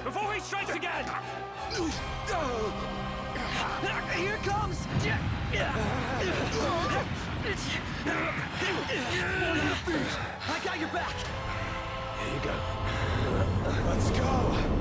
before he strikes again! Here it comes! I got your back! Here you go. Let's go!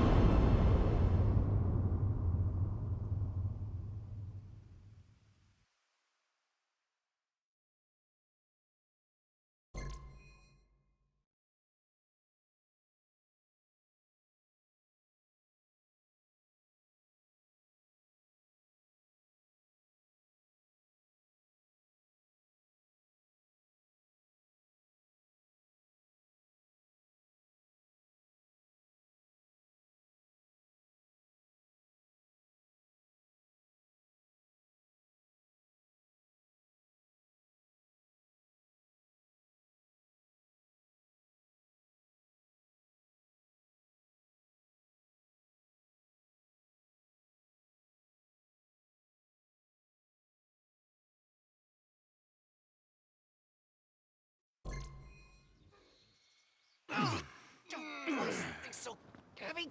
Something's so heavy.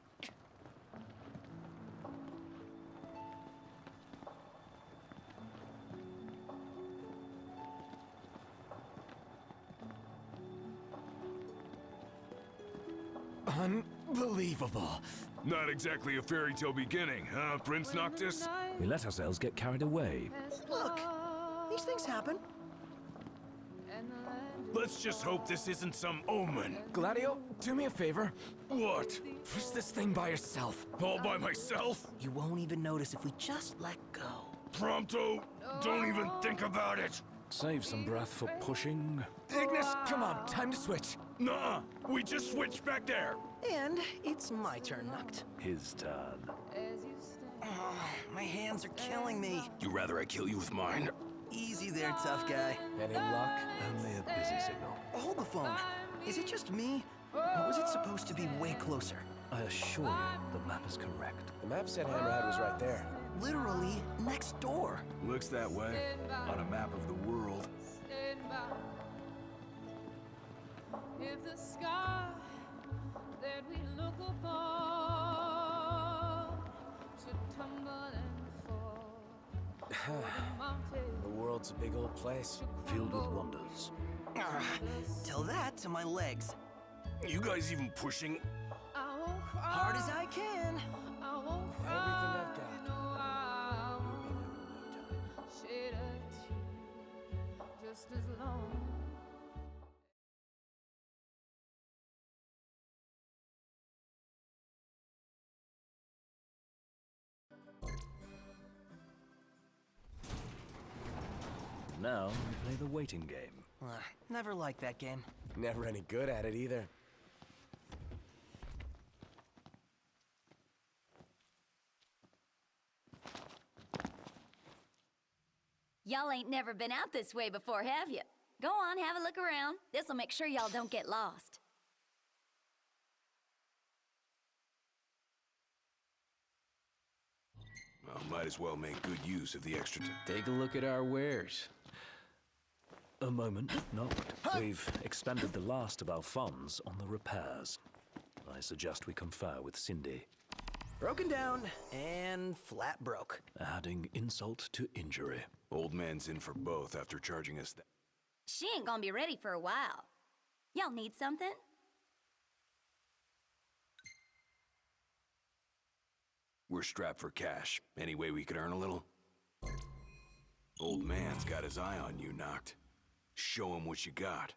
Unbelievable. Not exactly a fairy tale beginning, huh, Prince Noctis? We let ourselves get carried away. Look, these things happen. Let's just hope this isn't some omen. Gladio, do me a favor. What? Push this thing by yourself. All by myself? You won't even notice if we just let go. Prompto, don't even think about it. Save some breath for pushing. Ignis, come on, time to switch. Nuh-uh, we just switched back there. And it's my turn, Noct. His turn. Oh, my hands are killing me. You rather I kill you with mine? Easy there, tough guy. Any luck? Only a busy signal. Hold the phone. Is it just me? Or was it supposed to be way closer? I assure you, the map is correct. The map said Hammerhead was right there. Literally next door. Looks that way, on a map of the world. If the sky that we look upon should tumble and fall, The world's a big old place. Filled with wonders. Tell that to my legs. You guys even pushing? I won't cry. Hard as I can. I won't Everything cry. I've got. No, I won't shed a tear just as long. Now we play the waiting game. Never liked that game. Never any good at it either. Y'all ain't never been out this way before, have you? Go on, have a look around. This'll make sure y'all don't get lost. Well, might as well make good use of the extra time. Take a look at our wares. A moment, Noct. We've expended the last of our funds on the repairs. I suggest we confer with Cindy. Broken down and flat broke. Adding insult to injury. Old man's in for both after charging us that. She ain't gonna be ready for a while. Y'all need something? We're strapped for cash. Any way we could earn a little? Old man's got his eye on you, Noct. Show him what you got.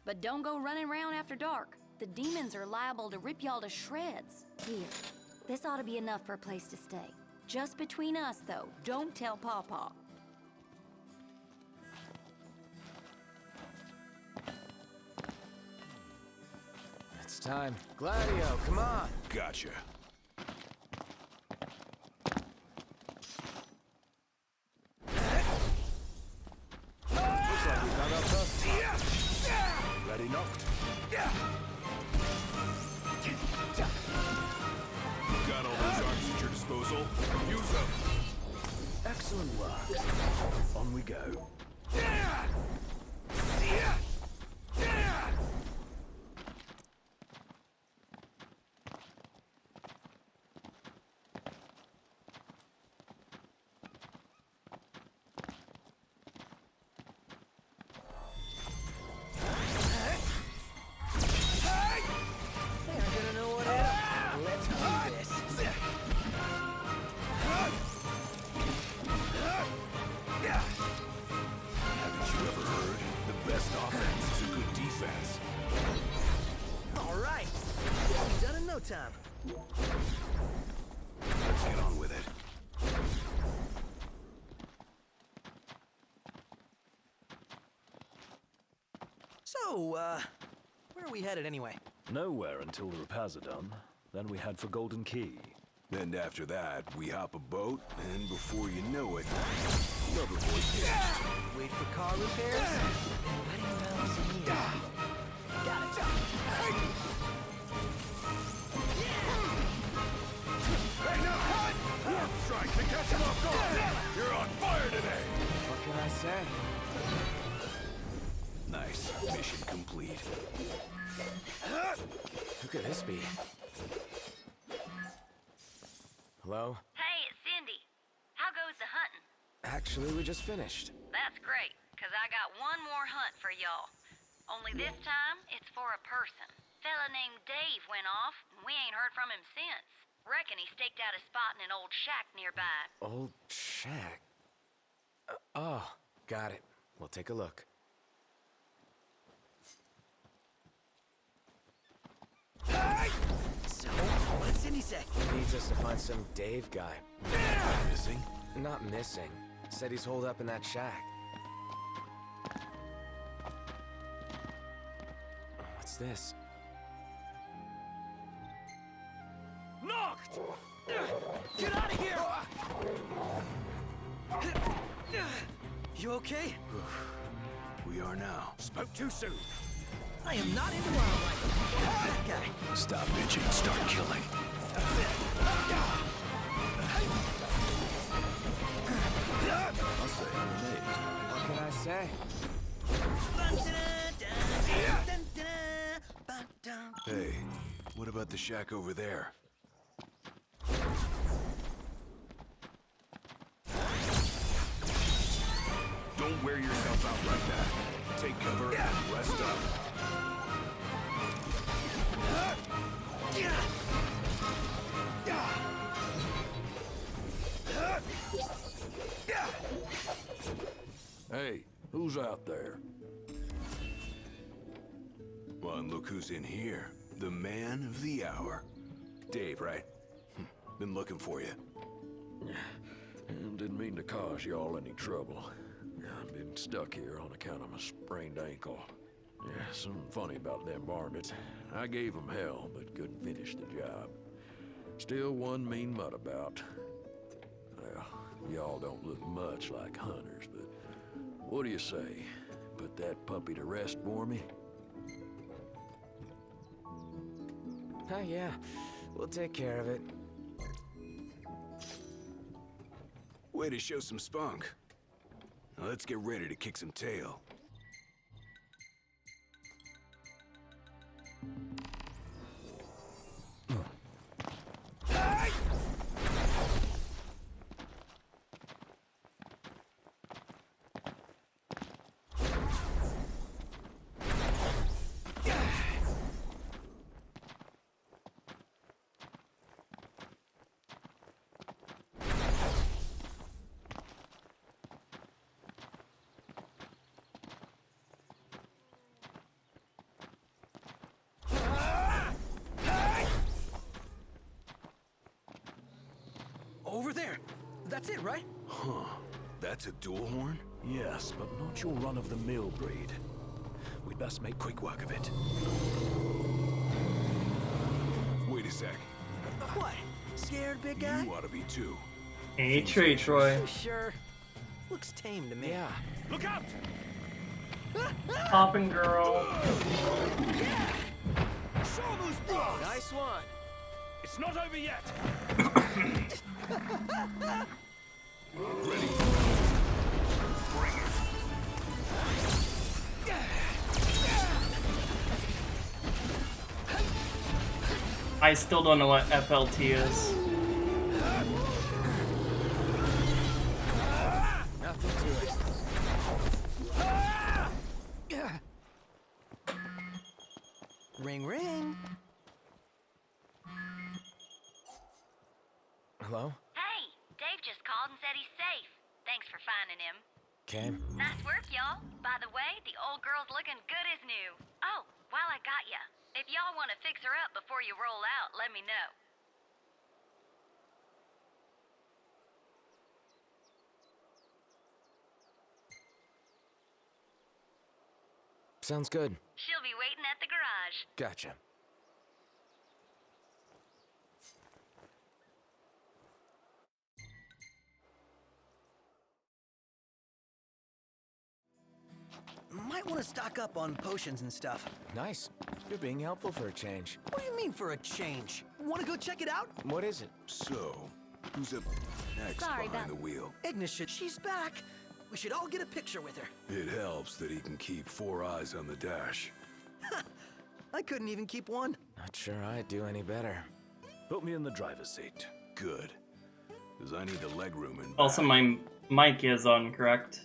But don't go running around after dark. The demons are liable to rip y'all to shreds. Here, this ought to be enough for a place to stay. Just between us, though. Don't tell Pawpaw. It's time. Gladio, come on. Gotcha. Looks like we found our first. Ready, Noct? marks. On we go. They aren't gonna know what hit 'em. Let's do this. Haven't you ever heard? The best offense is a good defense. All right. We'll be done in no time. Let's get on with it. So, where are we headed anyway? Nowhere until the repairs are done. Then we head for Golden Key. And after that, we hop a boat, and before you know it, Lover Boy gets Wait for car repairs? Wedding bells in the air. Got it. Hey, now! Warp strike to catch him off guard! You're on fire today! What can I say? Nice. Mission complete. Who could this be? Hello? Hey, it's Cindy. How goes the hunting? Actually, we just finished. That's great, 'cause I got one more hunt for y'all. Only this time, it's for a person. Fella named Dave went off, and we ain't heard from him since. Reckon he staked out a spot in an old shack nearby. Old shack. Oh, got it. We'll take a look. So, what did Cindy say? He needs us to find some Dave guy. Missing? Not missing. Said he's holed up in that shack. What's this? Knocked! Get out of here! You okay? We are now. Spoke too soon. I am not into wildlife. That guy. Stop bitching, start killing. I'll say I'm amazed. What can I say? Hey, what about the shack over there? Don't wear yourself out like that. Take cover and rest up. Hey, who's out there? Well, and look who's in here. The man of the hour. Dave, right? Been looking for you. Didn't mean to cause y'all any trouble. I've been stuck here on account of my sprained ankle. Yeah, something funny about them varmints. I gave them hell, but couldn't finish the job. Still one mean mutt about. Well, y'all don't look much like hunters, but what do you say? Put that puppy to rest for me? Oh, yeah. We'll take care of it. Way to show some spunk. Now let's get ready to kick some tail. Over there. That's it, right? Huh. That's a dual horn? Yes, but not your run-of-the-mill breed. We'd best make quick work of it. Wait a sec. What? Scared, big guy? You ought to be too. Hey, Troy. You sure? Looks tame to me. Yeah. Look out! Poppin' girl. Shamu's bros! Nice one. It's not over yet! Ready. Bring it. I still don't know what FLT is. Nothing to it. Ring, ring. Hello? Hey, Dave just called and said he's safe. Thanks for finding him. Okay. Nice work, y'all. By the way, the old girl's looking good as new. Oh, while I got ya, if y'all want to fix her up before you roll out, let me know. Sounds good. She'll be waiting at the garage. Gotcha. Might want to stock up on potions and stuff. Nice. You're being helpful for a change. What do you mean for a change? Want to go check it out? What is it? So, who's up next Sorry behind about- the wheel? Ignition, she's back. We should all get a picture with her. It helps that he can keep 4 eyes on the dash. I couldn't even keep one. Not sure I'd do any better. Put me in the driver's seat. Good. Because I need the legroom in Also, back. my mic is on, correct?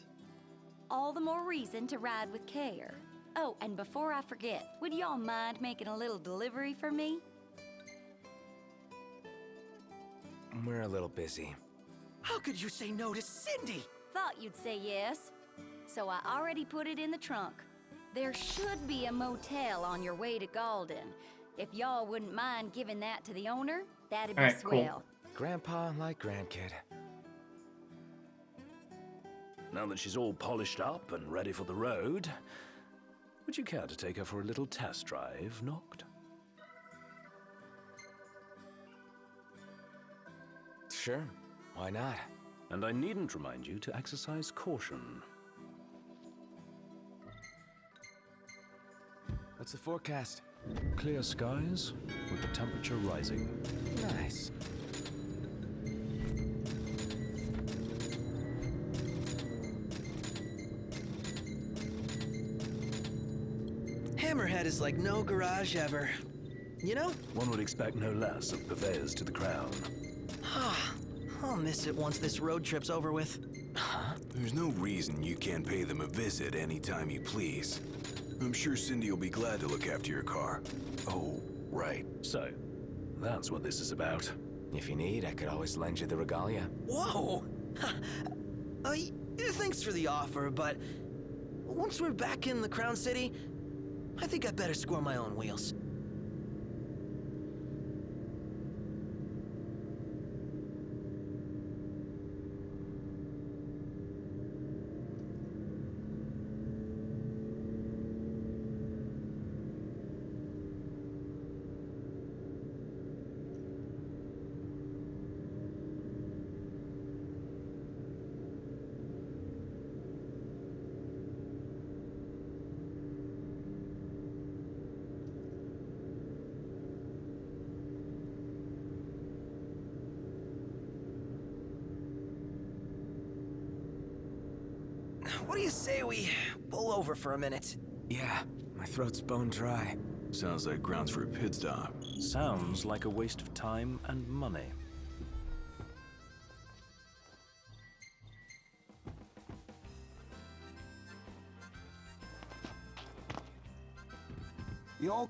All the more reason to ride with care. Oh, and before I forget, would y'all mind making a little delivery for me? We're a little busy. How could you say no to Cindy? Thought you'd say yes. So I already put it in the trunk. There should be a motel on your way to Galden. If y'all wouldn't mind giving that to the owner, that'd be Alright, cool. swell. Grandpa like grandkid. Now that she's all polished up and ready for the road, would you care to take her for a little test drive, Noct? Sure. Why not? And I needn't remind you to exercise caution. What's the forecast? Clear skies, with the temperature rising. Nice. Hammerhead is like no garage ever. You know, One would expect no less of purveyors to the crown. I'll miss it once this road trip's over with. There's no reason you can't pay them a visit anytime you please. I'm sure Cindy will be glad to look after your car. Oh, right. So, that's what this is about. If you need, I could always lend you the regalia. Whoa! Thanks for the offer, but once we're back in the Crown City, I think I better score my own wheels. What do you say we pull over for a minute? Yeah, my throat's bone dry. Sounds like grounds for a pit stop. Sounds like a waste of time and money. Y'all.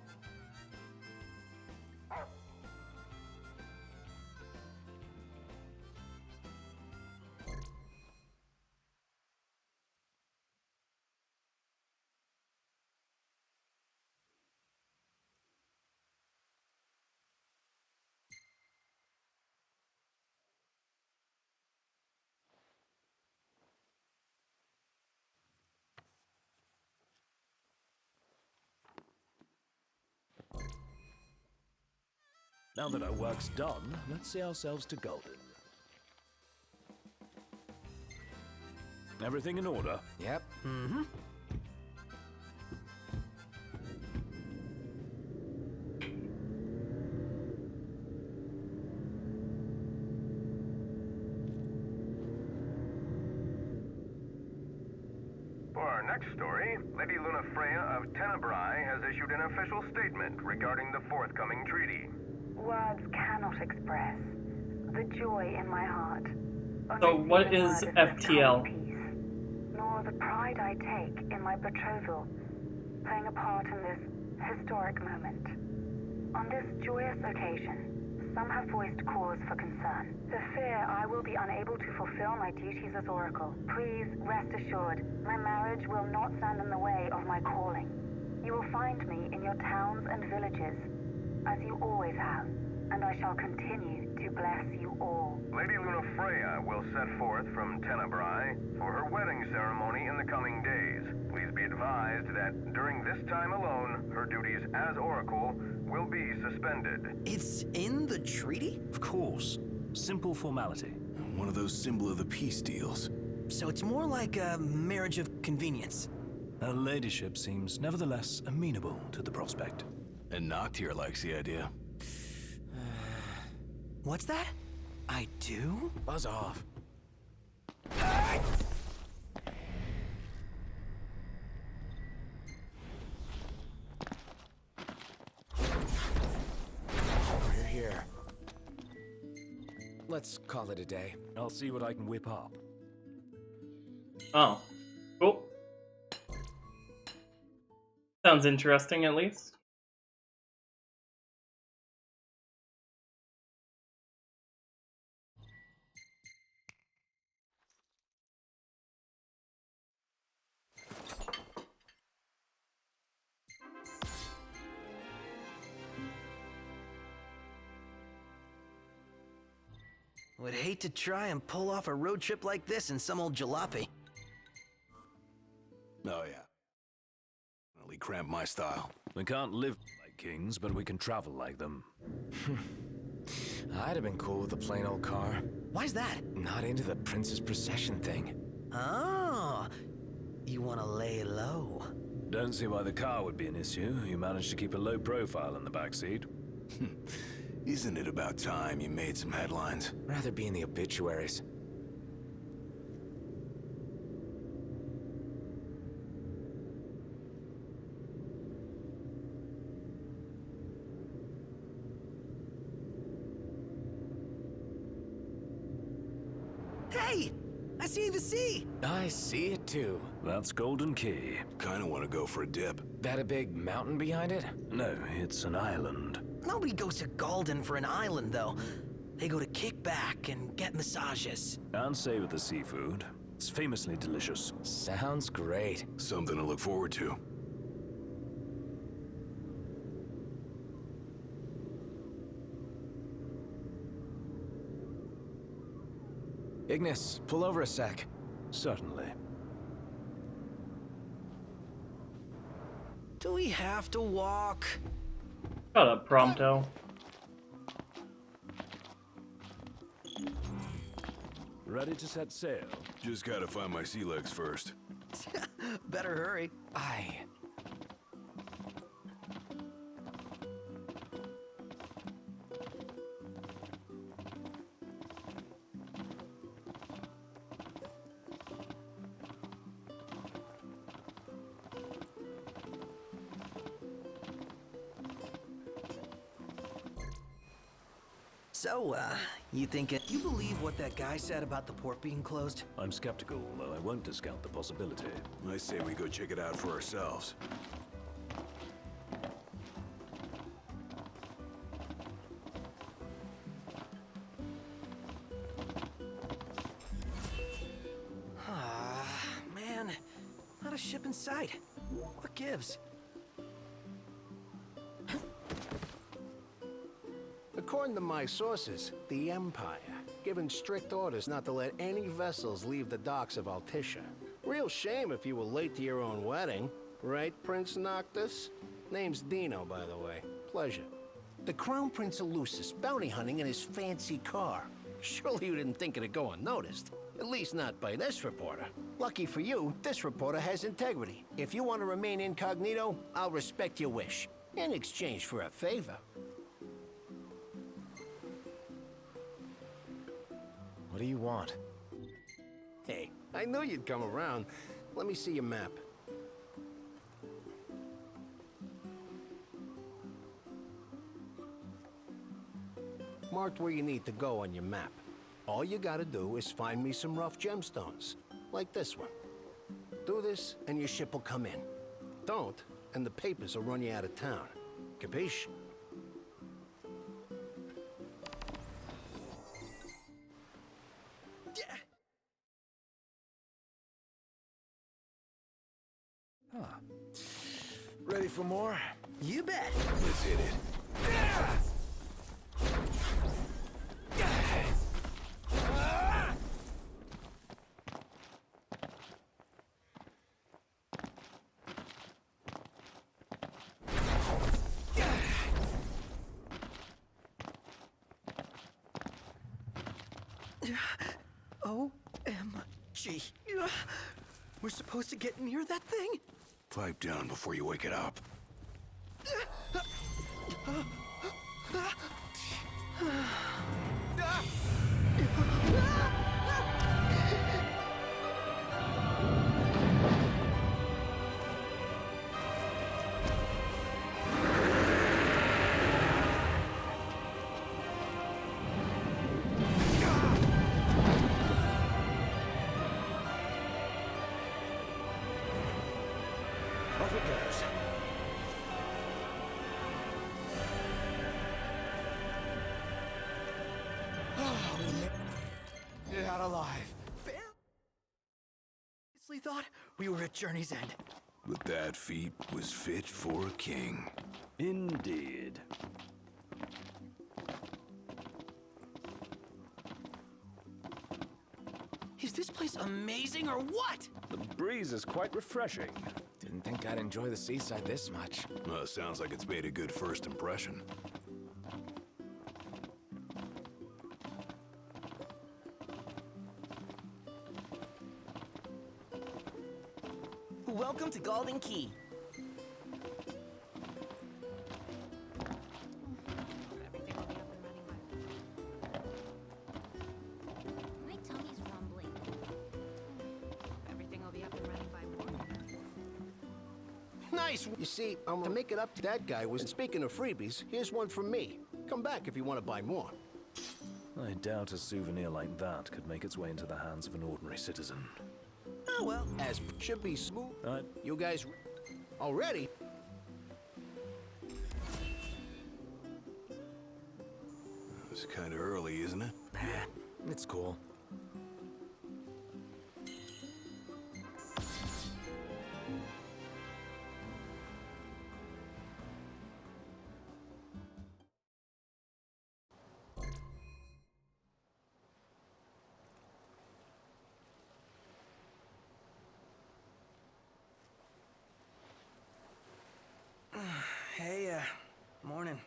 Now that our work's done, let's see ourselves to Golden. Everything in order? Yep. Mm-hmm. backstory, Lady Luna Freya of Tenebrae has issued an official statement regarding the forthcoming treaty. Words cannot express the joy in my heart. So what is FTL? Nor the pride I take in my betrothal playing a part in this historic moment. On this joyous occasion, some have voiced cause for concern. The fear I will be unable to fulfill my duties as Oracle. Please rest assured, my marriage will not stand in the way of my calling. You will find me in your towns and villages, as you always have, and I shall continue to bless you all. Lady Luna Freya will set forth from Tenebrae for her wedding ceremony in the coming days. Please be advised that during this time alone, her duties as Oracle will be suspended. It's in the treaty? Of course. Simple formality. One of those symbol of the peace deals. So it's more like a marriage of convenience. Her ladyship seems nevertheless amenable to the prospect. And Noct here likes the idea. What's that? I do? Buzz off. We're here. Let's call it a day. I'll see what I can whip up. Oh, cool. Sounds interesting, at least. Would hate to try and pull off a road trip like this in some old jalopy. Oh, yeah. Really cramp my style. We can't live like kings, but we can travel like them. I'd have been cool with a plain old car. Why's that? Not into the princess procession thing. Oh, you want to lay low. Don't see why the car would be an issue. You managed to keep a low profile in the backseat. Isn't it about time you made some headlines? Rather be in the obituaries. Hey! I see the sea! I see it too. That's Golden Key. Kinda wanna go for a dip. That a big mountain behind it? No, it's an island. Nobody goes to Galden for an island, though. They go to kick back and get massages. And savor the seafood. It's famously delicious. Sounds great. Something to look forward to. Ignis, pull over a sec. Certainly. Do we have to walk? Shut up, Prompto. Ready to set sail? Just gotta find my sea legs first. Better hurry. Aye. So, you believe what that guy said about the port being closed? I'm skeptical, though I won't discount the possibility. I say we go check it out for ourselves. Man, not a ship in sight. What gives? According to my sources, the Empire given strict orders not to let any vessels leave the docks of Altissia. Real shame if you were late to your own wedding. Right, Prince Noctis? Name's Dino, by the way. Pleasure. The Crown Prince of Lucis bounty hunting in his fancy car. Surely you didn't think it'd go unnoticed. At least not by this reporter. Lucky for you, this reporter has integrity. If you want to remain incognito, I'll respect your wish. In exchange for a favor. What do you want? Hey, I knew you'd come around. Let me see your map. marked where you need to go on your map. All you gotta do is find me some rough gemstones, like this one. Do this, and your ship will come in. Don't, and the papers will run you out of town. Capiche? Ready for more? You bet. Let's hit it. OMG. We're supposed to get near that thing? Pipe down before you wake it up. Off it goes. Get out alive. Honestly thought we were at journey's end. But that feat was fit for a king. Indeed. Is this place amazing or what? The breeze is quite refreshing. Didn't think I'd enjoy the seaside this much. Well, sounds like it's made a good first impression. Welcome to Golden Key. My tummy's rumbling. Everything will be up and running by morning. Nice! You see, to make it up to that guy was, speaking of freebies, here's one from me. Come back if you want to buy more. I doubt a souvenir like that could make its way into the hands of an ordinary citizen. Oh well. As should be smooth. Right. You guys already? It's kind of early, isn't it? It's cool. Hey, morning.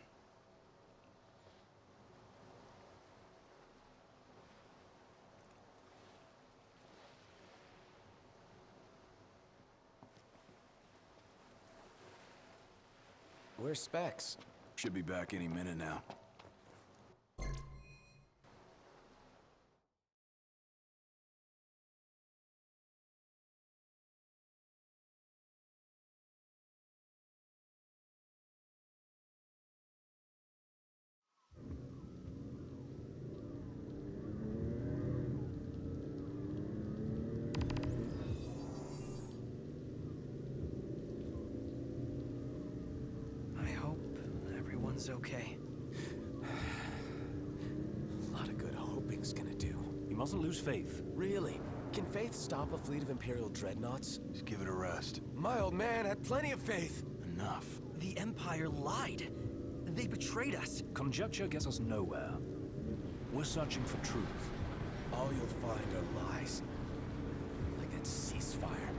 Where's Specs? Should be back any minute now. I hope everyone's okay. A lot of good hoping's gonna do. You mustn't lose faith. Really? Can faith stop a fleet of Imperial dreadnoughts? Just give it a rest. My old man had plenty of faith. Enough. The Empire lied. They betrayed us. Conjecture gets us nowhere. We're searching for truth. All you'll find are lies. Like that ceasefire.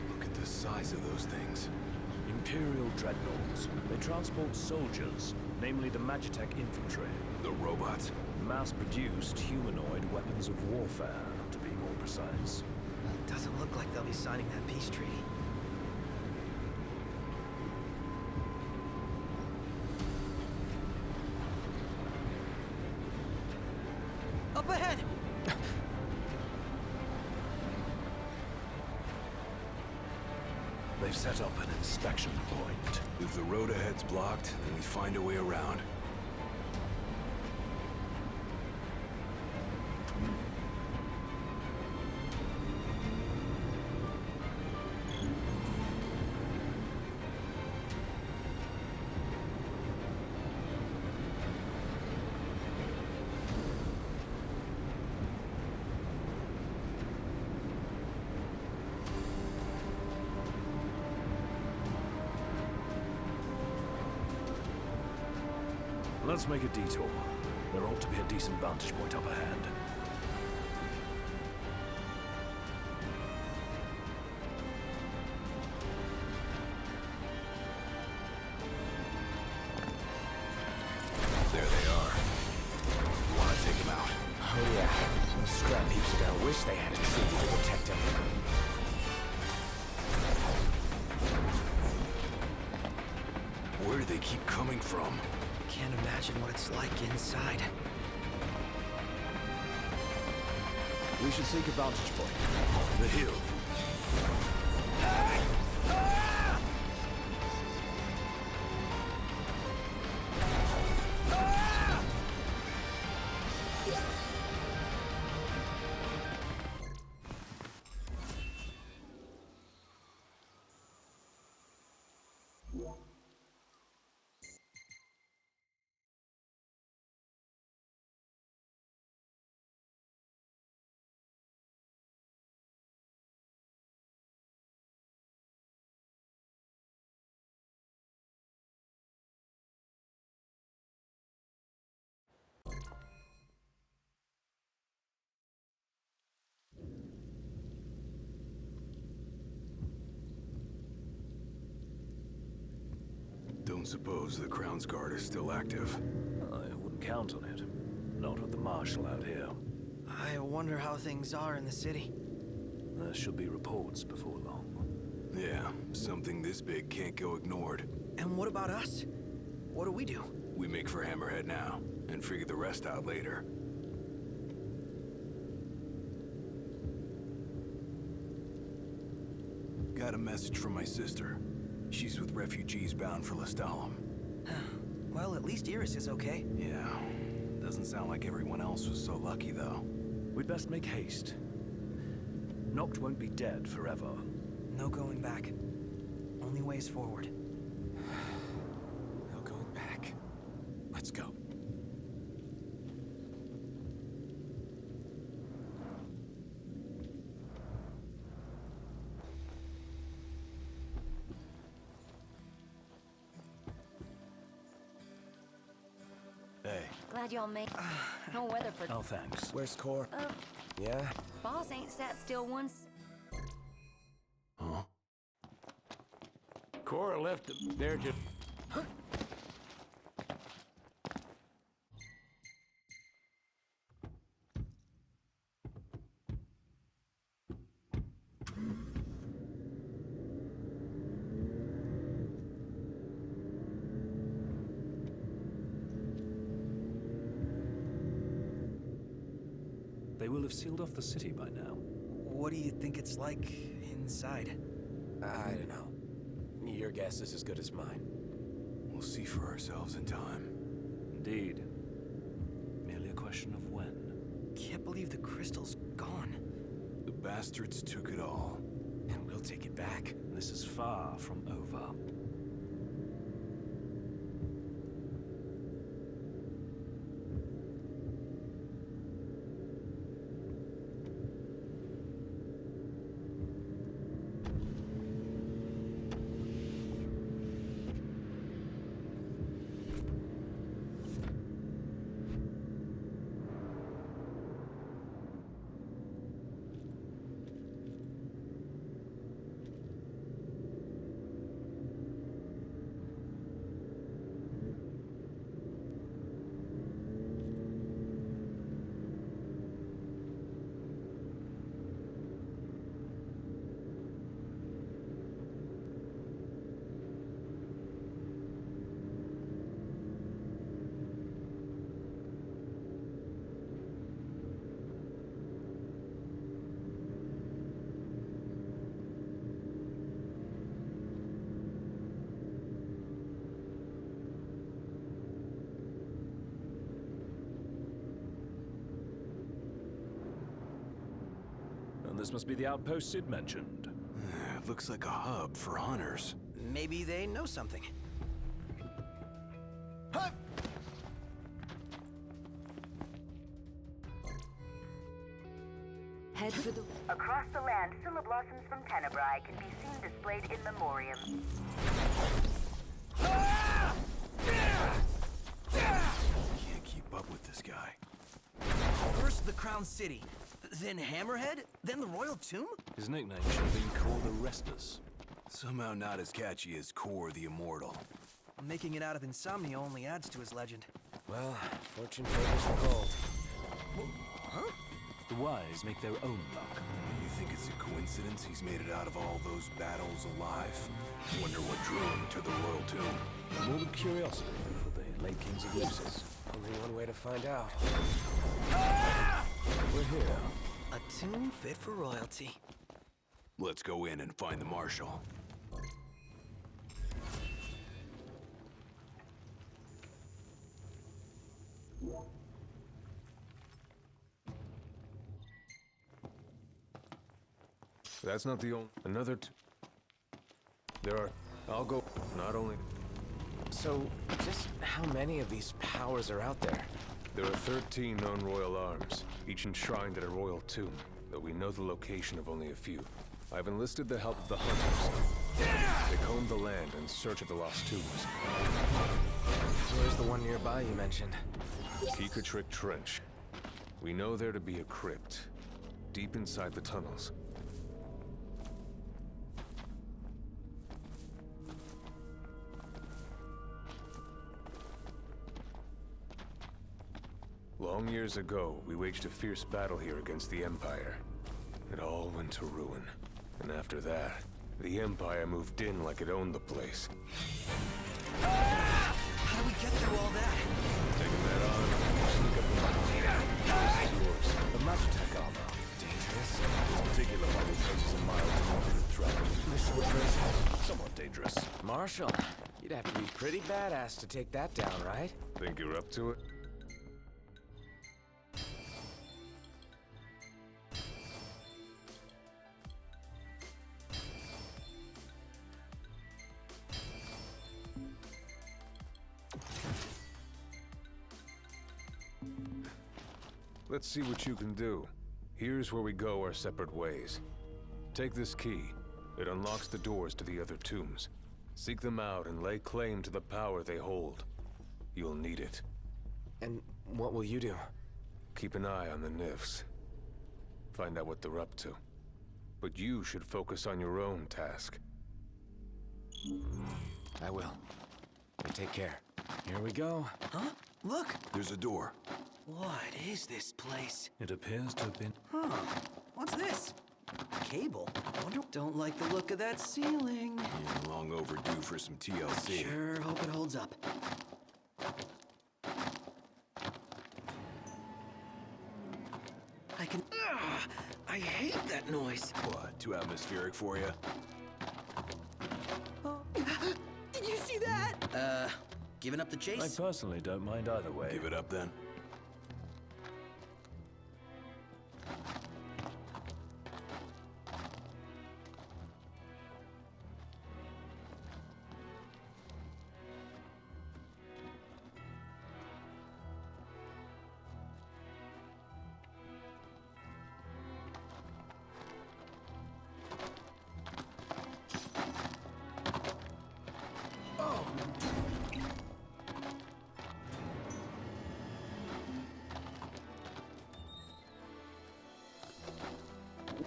Look at the size of those things. Imperial dreadnoughts. They transport soldiers, namely the Magitech infantry. The robots? Mass-produced humanoid weapons of warfare, to be more precise. Doesn't look like they'll be signing that peace treaty. Up ahead! They've set up an inspection point. If the road ahead's blocked, then we find a way around. Let's make a detour. There ought to be a decent vantage point up ahead. There they are. You want to take them out? Oh yeah, those scrap heaps are gonna wish they had a tree to protect them. Where do they keep coming from? Can't imagine what it's like inside. We should seek a vantage point. The hill. Don't suppose the Crown's Guard is still active. I wouldn't count on it. Not with the Marshal out here. I wonder how things are in the city. There should be reports before long. Yeah, something this big can't go ignored. And what about us? What do we do? We make for Hammerhead now, and figure the rest out later. Got a message from my sister. She's with refugees bound for Lestalem. Well, at least Iris is okay. Yeah, doesn't sound like everyone else was so lucky, though. We'd best make haste. Noct won't be dead forever. No going back. Only ways forward. No going back. Let's go. Hey. Glad y'all made. No weather for. Oh, thanks. Where's Core? Yeah? Boss ain't sat still once. Huh? Cora left them. They're just... They will have sealed off the city by now. What do you think it's like inside? I don't know. Your guess is as good as mine. We'll see for ourselves in time. Indeed. Merely a question of when. Can't believe the crystal's gone. The bastards took it all. And we'll take it back. This is far from over. this must be the outpost Sid mentioned. It looks like a hub for hunters. Maybe they know something. Huh! Head for the... Across the land, blossoms from Tenebrae can be seen displayed in memoriam. Can't keep up with this guy. First the Crown City, then Hammerhead, then the Royal Tomb? His nickname should have been Core the Restless. Somehow not as catchy as Core the Immortal. Making it out of insomnia only adds to his legend. Well, fortune favors the bold. Huh? The wise make their own luck. You think it's a coincidence he's made it out of all those battles alive? Wonder what drew him to the Royal Tomb. More than curiosity for the late kings of Lucis. Only one way to find out. We're here. A tomb fit for royalty. Let's go in and find the Marshal. That's not the only... There are... I'll go... Not only... So, just how many of these powers are out there? There are 13 known royal arms, each enshrined at a royal tomb, though we know the location of only a few. I've enlisted the help of the hunters. They comb the land in search of the lost tombs. Where's the one nearby you mentioned? Keekatrick Trench. We know there to be a crypt, deep inside the tunnels. Long years ago, we waged a fierce battle here against the Empire. It all went to ruin. And after that, the Empire moved in like it owned the place. How do we get through all that? Taking that on, sneak up the mountain. Yours. The Magitech armor. Dangerous. This particular model poses a mild to moderate threat. The short version, somewhat dangerous. Marshal, you'd have to be pretty badass to take that down, right? Think you're up to it? Let's see what you can do. Here's where we go our separate ways. Take this key. It unlocks the doors to the other tombs. Seek them out and lay claim to the power they hold. You'll need it. And what will you do? Keep an eye on the Nifs. Find out what they're up to. But you should focus on your own task. I will. You take care. Here we go. Huh? Look! There's a door. What is this place? It appears to have been... Huh. What's this? Cable? Don't like the look of that ceiling. Yeah, long overdue for some TLC. Sure, hope it holds up. I can... Ugh, I hate that noise. What, too atmospheric for you? Oh. Did you see that? Giving up the chase? I personally don't mind either way. Give it up then.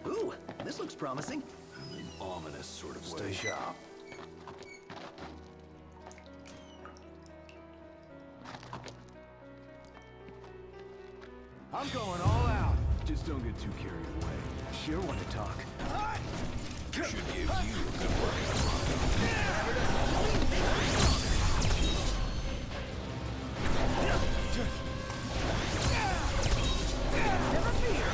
Ooh, this looks promising. An ominous sort of way. Stay sharp. I'm going all out. Just don't get too carried away. Sure want to talk. Should give you a good workout. Never fear!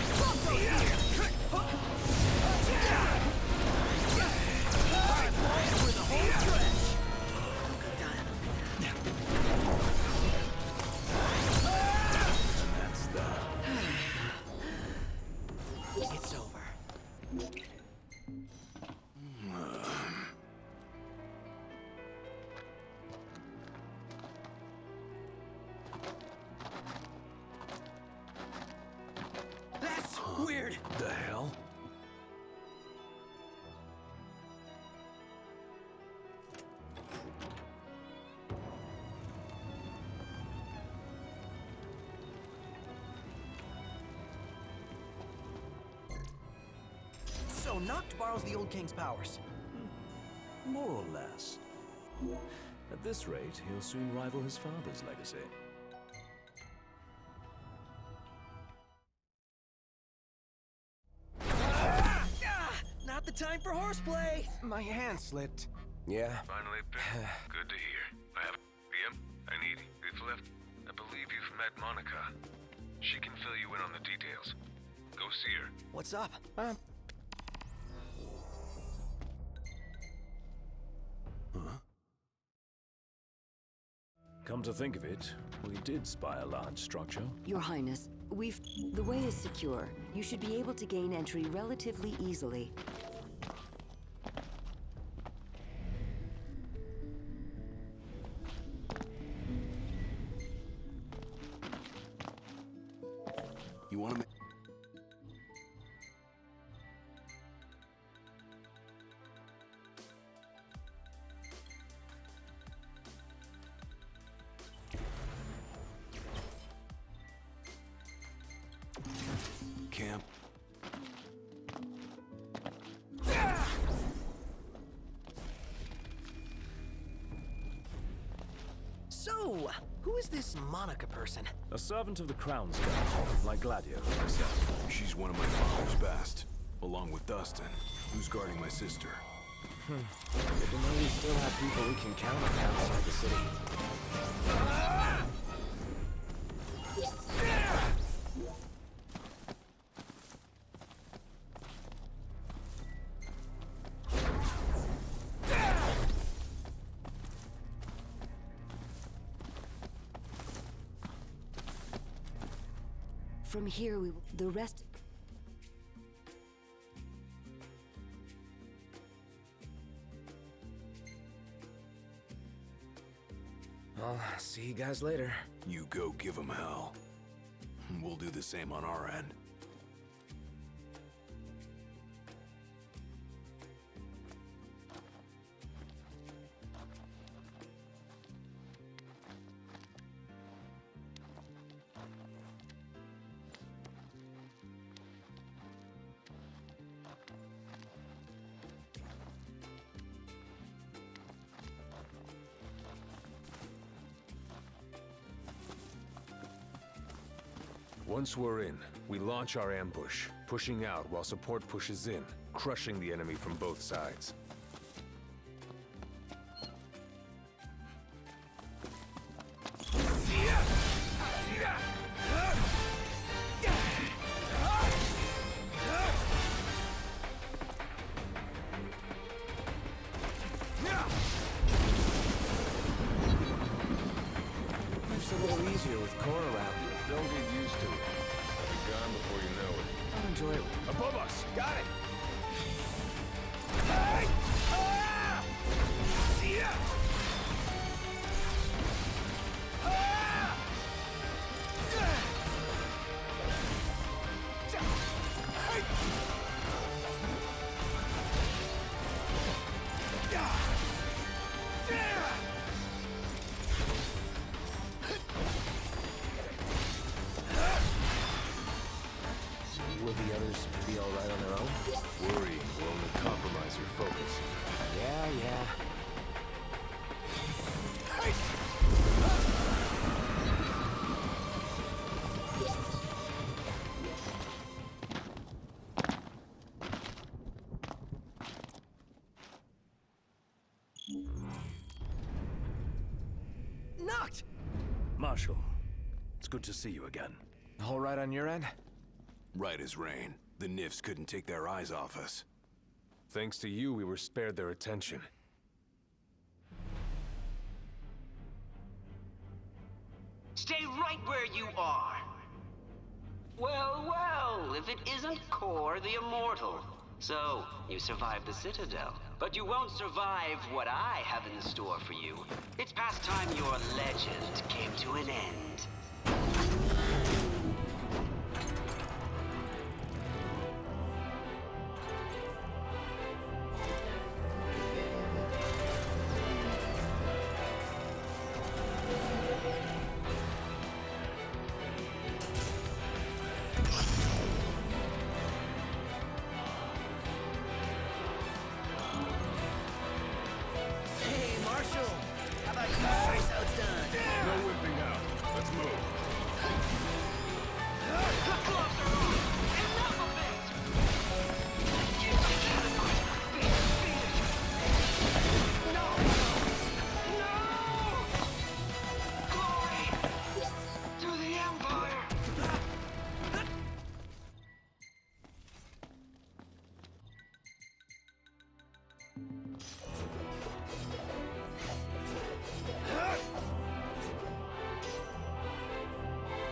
It's over. Weird. The hell? So Noct borrows the old king's powers. More or less. At this rate, he'll soon rival his father's legacy. Not the time for horseplay. My hand slipped. Yeah. Finally, good to hear. I have PM. I need. We've left. I believe you've met Monica. She can fill you in on the details. Go see her. What's up? Come to think of it, we did spy a large structure. Your Highness, the way is secure. You should be able to gain entry relatively easily. You want to camp? So, who is this Monica person? A servant of the Crown's Guard, like Gladio herself. She's one of my father's best, along with Dustin, who's guarding my sister. Good to know we still have people we can count on outside the city. From here, the rest... I'll see you guys later. You go give him hell. We'll do the same on our end. Once we're in, we launch our ambush, pushing out while support pushes in, crushing the enemy from both sides. Life's a little easier with Cora around. Don't get used to it. I'll be gone before you know it. I'll enjoy it. Above us! Got it! Will the others be all right on their own? Worry will only compromise your focus. Yeah. Noct! Marshal, it's good to see you again. All right on your end? Right as rain. The Nifs couldn't take their eyes off us. Thanks to you, we were spared their attention. Stay right where you are. Well, if it isn't Core the Immortal. So, you survived the Citadel. But you won't survive what I have in store for you. It's past time your legend came to an end.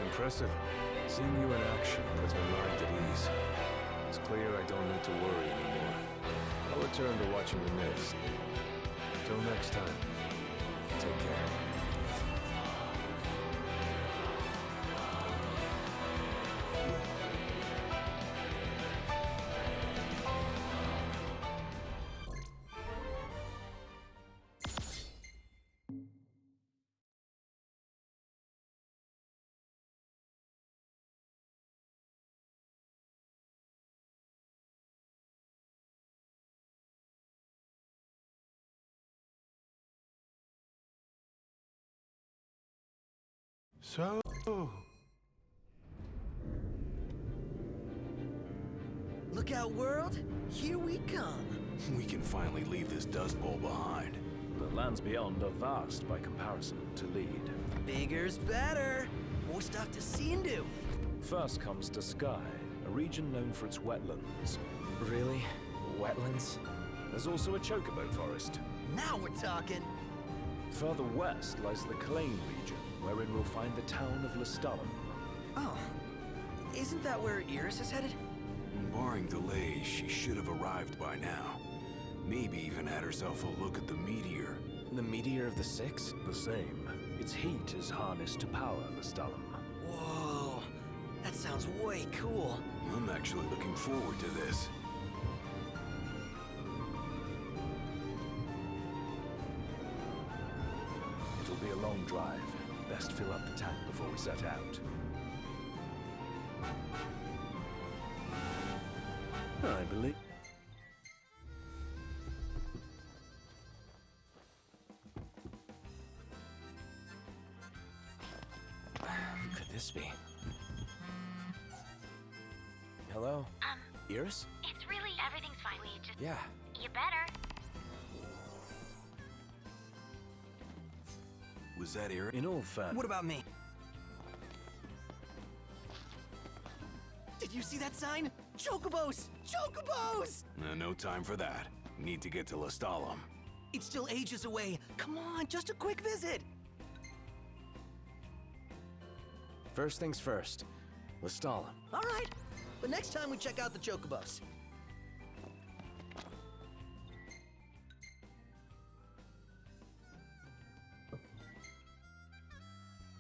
Impressive. Seeing you in action puts my mind at ease. It's clear I don't need to worry anymore. I'll return to watching the nets. Till next time, take care. So... Look out, world! Here we come! We can finally leave this Dust Bowl behind. The lands beyond are vast by comparison to lead. Bigger's better! More stuff to see and do! First comes to Sky, a region known for its wetlands. Really? Wetlands? There's also a chocobo forest. Now we're talking! Further west lies the Clane region, wherein we'll find the town of Lestalem. Oh. Isn't that where Iris is headed? Barring delays, she should have arrived by now. Maybe even had herself a look at the meteor. The meteor of the Six? The same. Its heat is harnessed to power Lestalem. Whoa. That sounds way cool. I'm actually looking forward to this. It'll be a long drive. Best fill up the tank before we set out. I believe... Who could this be? Hello? Iris? It's really... Everything's fine. We just... Yeah. You better. Was that Eric? In all fairness... What about me? Did you see that sign? Chocobos! Chocobos! No time for that. Need to get to Lestalem. It's still ages away. Come on, just a quick visit. First things first. Lestalem. All right, but next time we check out the Chocobos.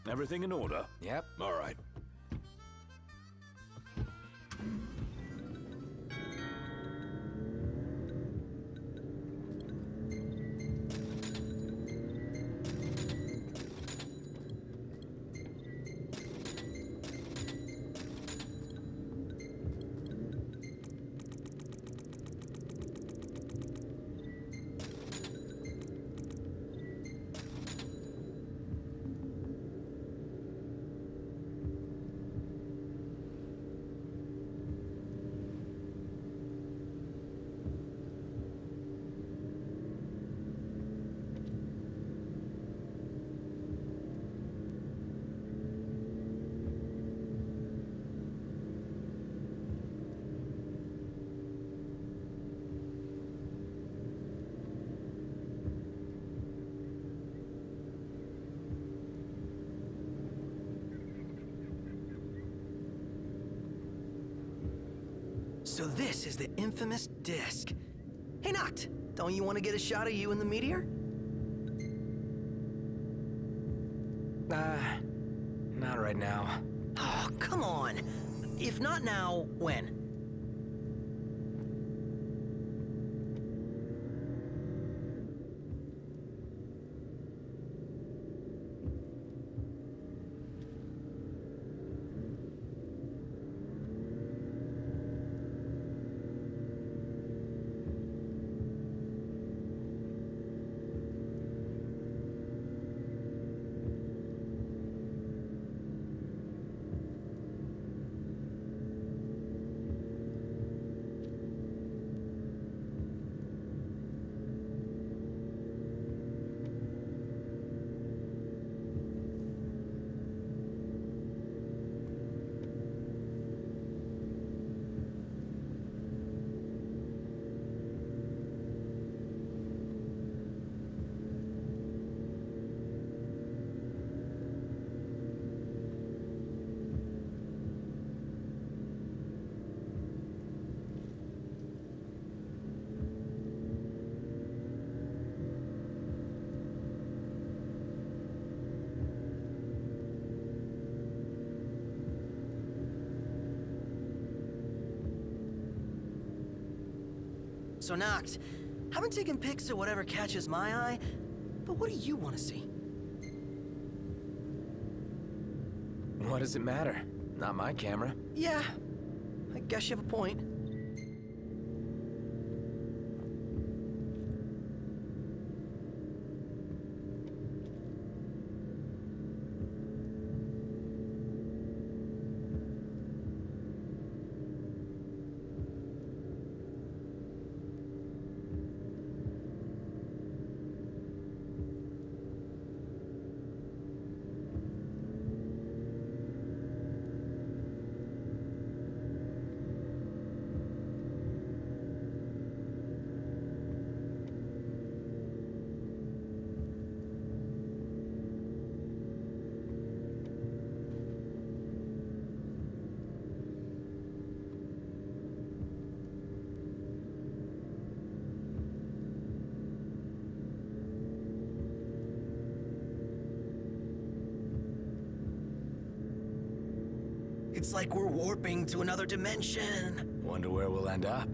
Everything in order? Yep. All right. So this is the infamous disc. Hey, Noct, don't you want to get a shot of you in the meteor? Not right now. Oh, come on. If not now, when? So Noct, I've been taking pics of whatever catches my eye, but what do you want to see? What does it matter? Not my camera. Yeah, I guess you have a point. It's like we're warping to another dimension. Wonder where we'll end up.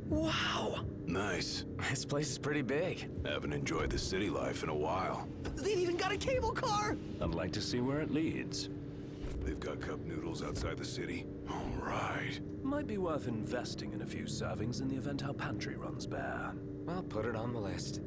Wow! Nice. This place is pretty big. Haven't enjoyed the city life in a while. They've even got a cable car! I'd like to see where it leads. They've got cup noodles outside the city. All right. Might be worth investing in a few servings in the event our pantry runs bare. Well, put it on the list.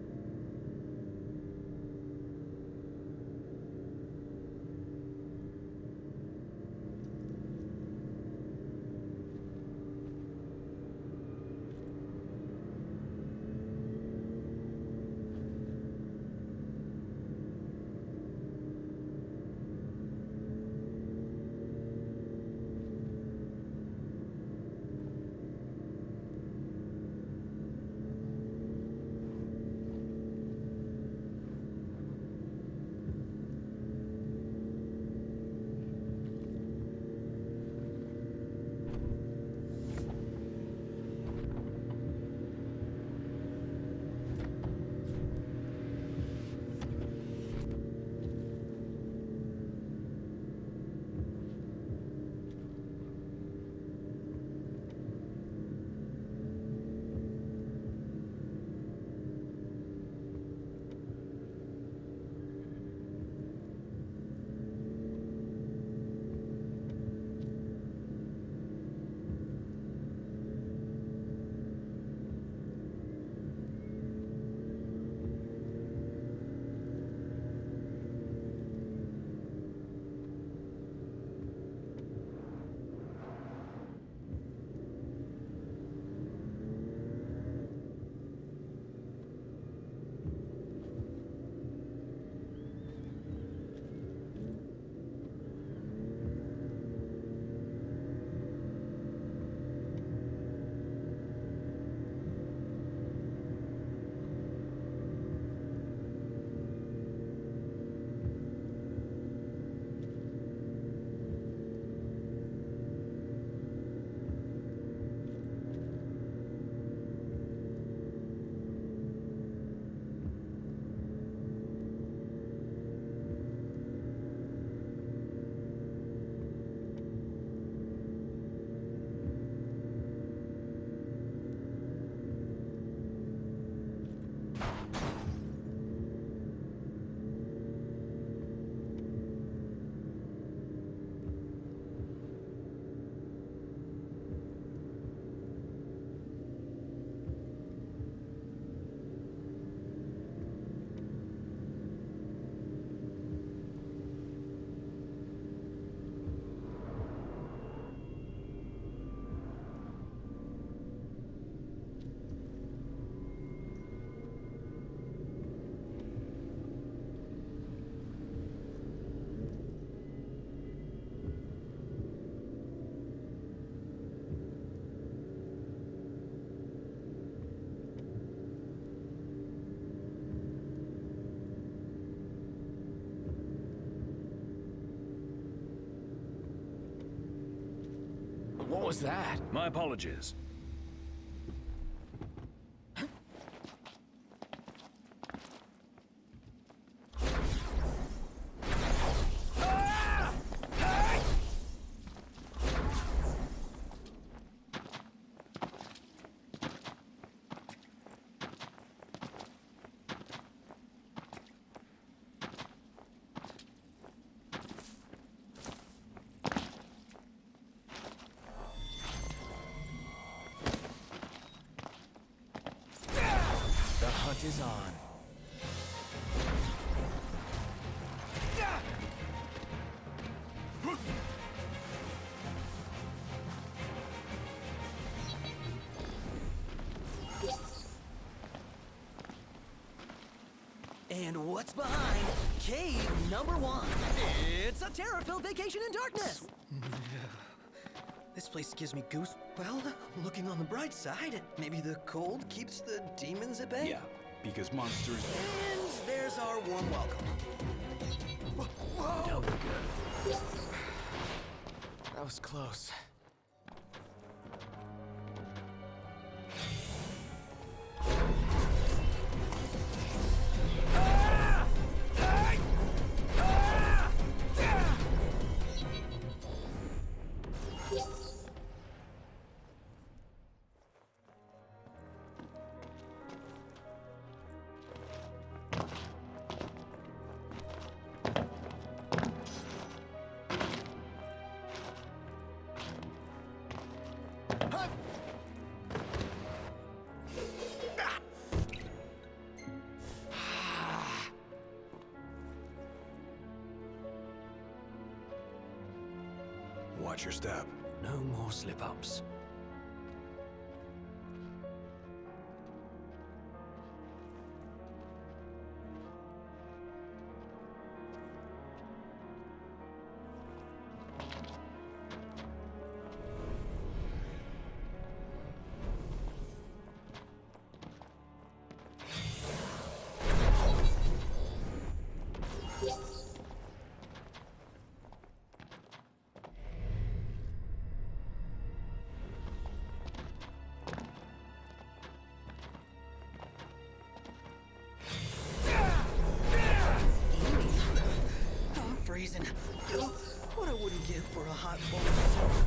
What was that? My apologies. is on. And what's behind cave number 1? It's a terror-filled vacation in darkness! This place gives me goose. Well, looking on the bright side, maybe the cold keeps the demons at bay? Yeah, because monsters... And there's our warm welcome. Whoa! Now we're good. That was close. Watch your step. No more slip-ups. Freezing. What I wouldn't give for a hot bowl of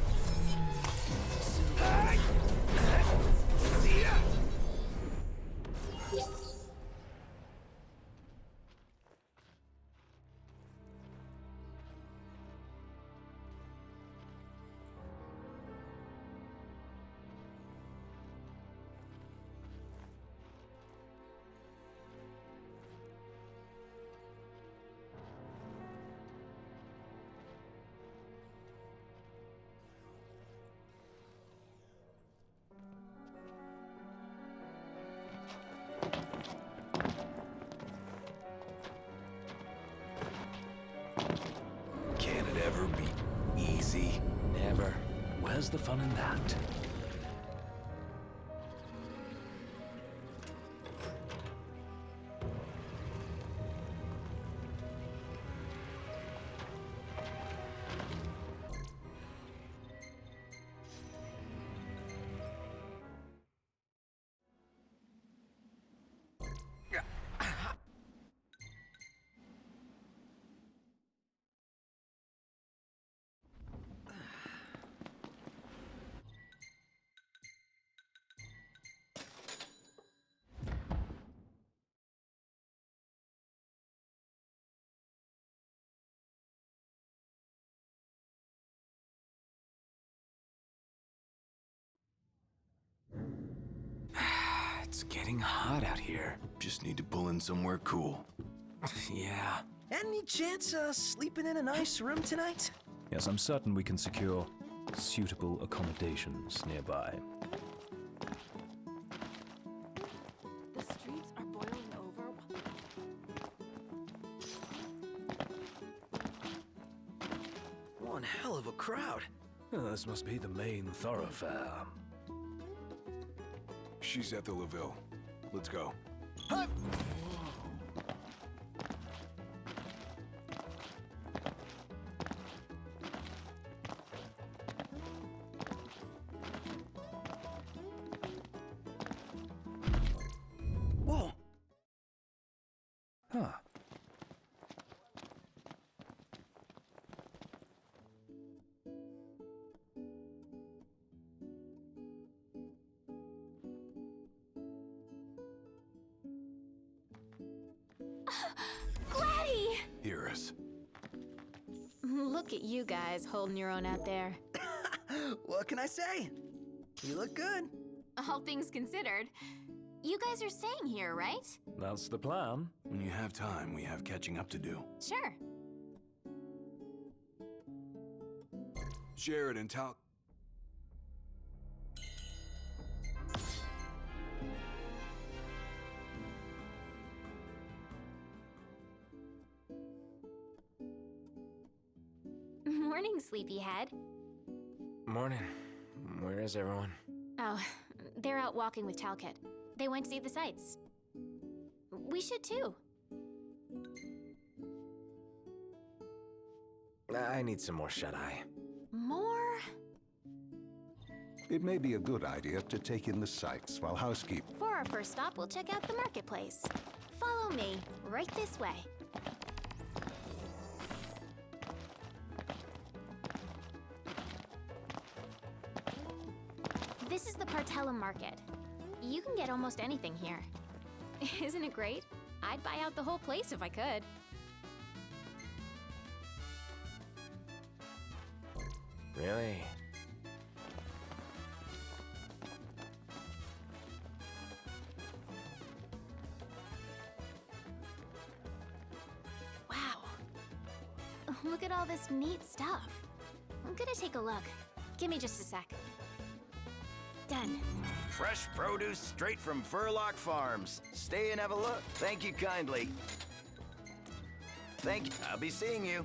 Can it ever be easy? Never. Where's the fun in that? It's getting hot out here. Just need to pull in somewhere cool. Yeah. Any chance sleeping in a nice room tonight? Yes, I'm certain we can secure suitable accommodations nearby. The streets are boiling over. One hell of a crowd. This must be the main thoroughfare. She's at the LaVille. Let's go. Whoa! Huh. Gladdy! Hear us. Look at you guys holding your own out there. What can I say? You look good. All things considered. You guys are staying here, right? That's the plan. When you have time, we have catching up to do. Sure. Sheridan, Tal... Morning, sleepyhead. Morning. Where is everyone? Oh, they're out walking with Talcott. They went to see the sights. We should too. I need some more shut-eye. More? It may be a good idea to take in the sights while housekeeping. For our first stop, we'll check out the marketplace. Follow me, right this way. This is the Partellum Market. You can get almost anything here. Isn't it great? I'd buy out the whole place if I could. Really? Wow. Look at all this neat stuff. I'm gonna take a look. Give me just a sec. Done. Fresh produce straight from Furlock Farms. Stay and have a look. Thank you kindly. Thank you. I'll be seeing you.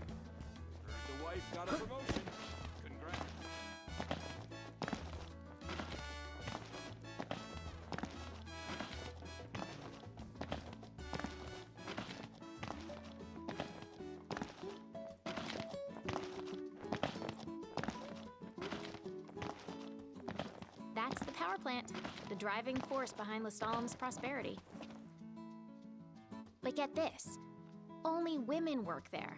The wife got a promotion. Congrats. That's the power plant, the driving force behind Lestalum's prosperity. But get this, only women work there.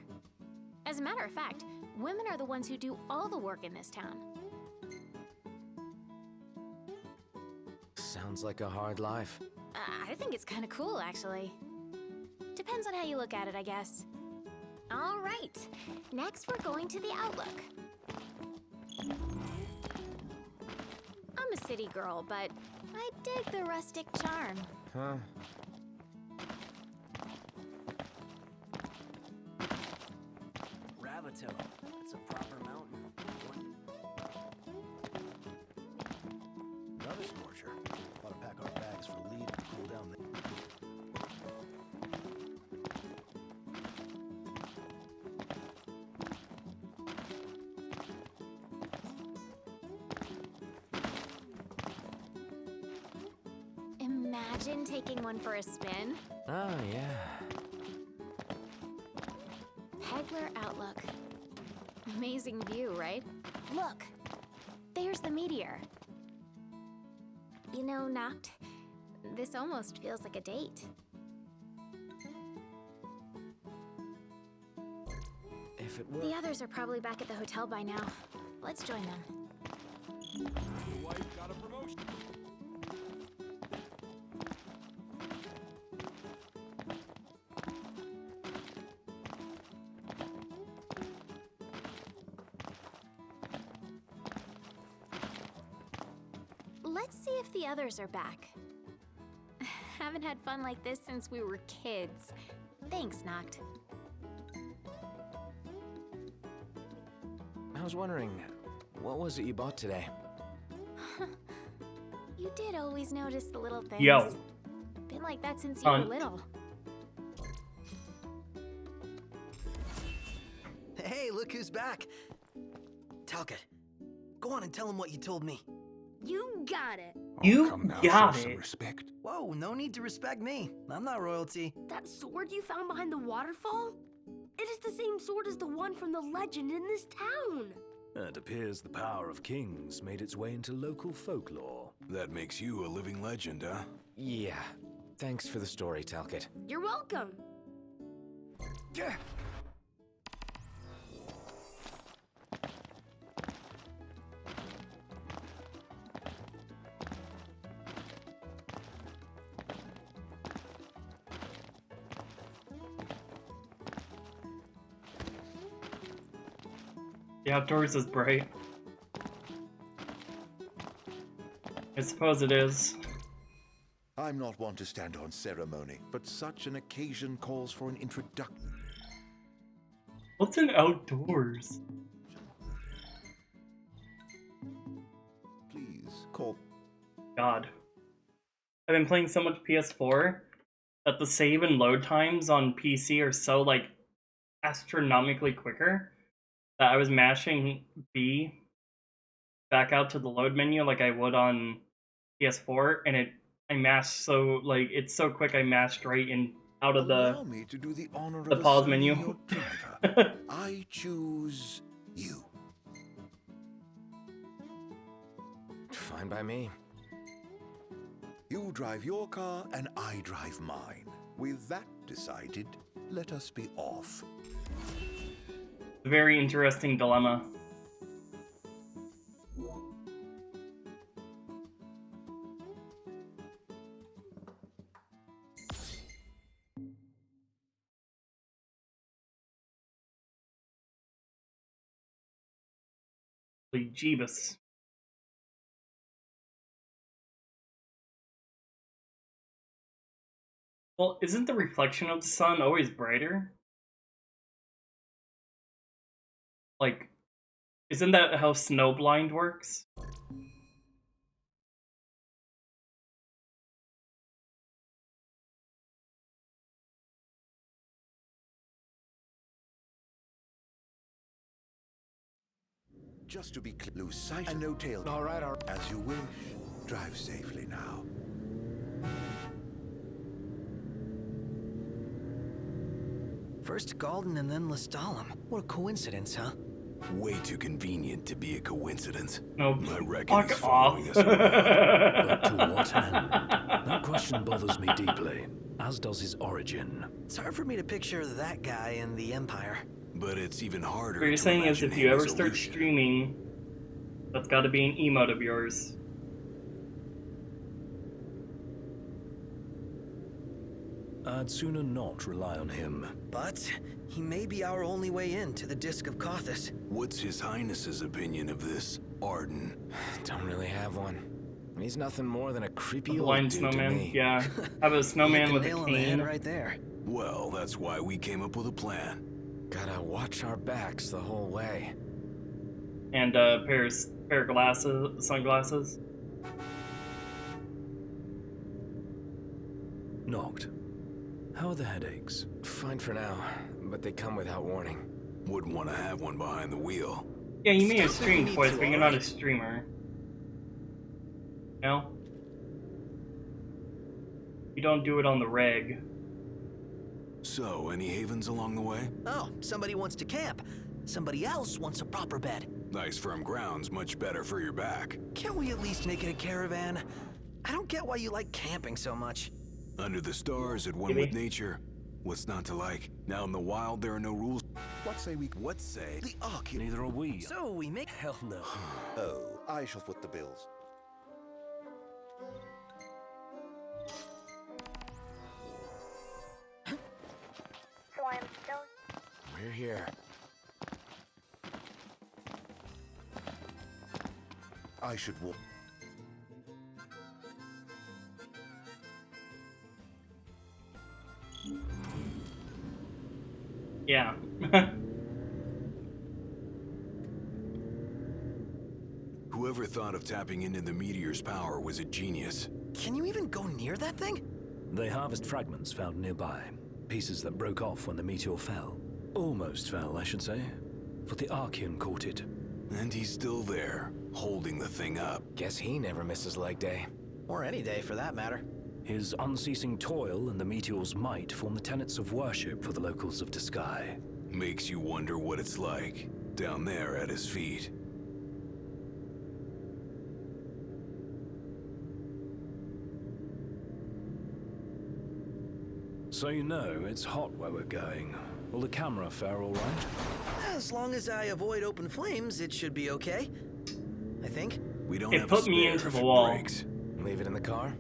As a matter of fact, women are the ones who do all the work in this town. Sounds like a hard life. I think it's kind of cool, actually. Depends on how you look at it, I guess. All right, next we're going to the Outlook. I'm a city girl, but I dig the rustic charm. Huh? Ravito. It's a proper mountain. Another scorcher. Ought to pack our bags for lead and cool down there. Imagine taking one for a spin. Oh, yeah. Hegler Outlook. Amazing view, right? Look, there's the meteor. You know, Noct, this almost feels like a date. If it were... The others are probably back at the hotel by now. Let's join them. The wife got a promotion. Let's see if the others are back. Haven't had fun like this since we were kids. Thanks, Noct. I was wondering, what was it you bought today? You did always notice the little things. Yo. Been like that since you were little. Hey, look who's back. Talcott, go on and tell him what you told me. You got it. You Come now, got show some it. respect. Whoa, no need to respect me. I'm not royalty. That sword you found behind the waterfall? It is the same sword as the one from the legend in this town. It appears the power of kings made its way into local folklore. That makes you a living legend, huh? Yeah. Thanks for the story, Talcott. You're welcome. The outdoors is bright. I suppose it is. I'm not one to stand on ceremony, but such an occasion calls for an introduction. What's an outdoors? Please call. God. I've been playing so much PS4 that the save and load times on PC are so, like, astronomically quicker that I was mashing B back out to the load menu like I would on PS4, and I mashed so, like, it's so quick I mashed right in out of Allow me to do the honor the of pause assigning menu. your driver. I choose you. Fine by me. You drive your car and I drive mine. With that decided, let us be off. Very interesting dilemma. Holy Jeebus. Well, isn't the reflection of the sun always brighter? Like, isn't that how snowblind works? Just to be clear, lose sight and no tail. All right. As you wish. Drive safely now. First Galden and then Lestalem. What a coincidence, huh? Way too convenient to be a coincidence. No, my reckoning's fuck following off. us around. But to what end? That question bothers me deeply, as does his origin. It's hard for me to picture that guy in the Empire. But it's even harder. What you're to saying is imagine if you him ever as a start Lucian. streaming, that's gotta be an emote of yours. I'd sooner not rely on him. But he may be our only way in to the Disc of Cauthus. What's His Highness's opinion of this, Arden? Don't really have one. He's nothing more than a creepy A old blind dude snowman, to me. yeah. Have a snowman with a nail on the head cane. right there. Well, that's why we came up with a plan. Gotta watch our backs the whole way. And a pair of glasses, sunglasses. Knocked. How are the headaches? Fine for now, but they come without warning. Wouldn't want to have one behind the wheel. Yeah, you may have streamed twice, but you're not a streamer. No? You don't do it on the reg. So, any havens along the way? Oh, somebody wants to camp. Somebody else wants a proper bed. Nice firm ground's much better for your back. Can't we at least make it a caravan? I don't get why you like camping so much. Under the stars, at one with nature. What's not to like? Now in the wild, there are no rules. What say we? What say? The Ark. Neither are we. So we make Hell no. Oh, I shall foot the bills. So I am still. We're here. I should walk. Yeah. Whoever thought of tapping into the meteor's power was a genius. Can you even go near that thing? They harvest fragments found nearby. Pieces that broke off when the meteor fell. Almost fell, I should say. For the Archean caught it. And he's still there, holding the thing up. Guess he never misses leg day. Or any day, for that matter. His unceasing toil and the meteor's might form the tenets of worship for the locals of Disguise. Makes you wonder what it's like, down there at his feet. So you know, it's hot where we're going. Will the camera fare all right? As long as I avoid open flames, it should be okay. I think. We don't It have put a me spare into if the it wall. breaks. Leave it in the car?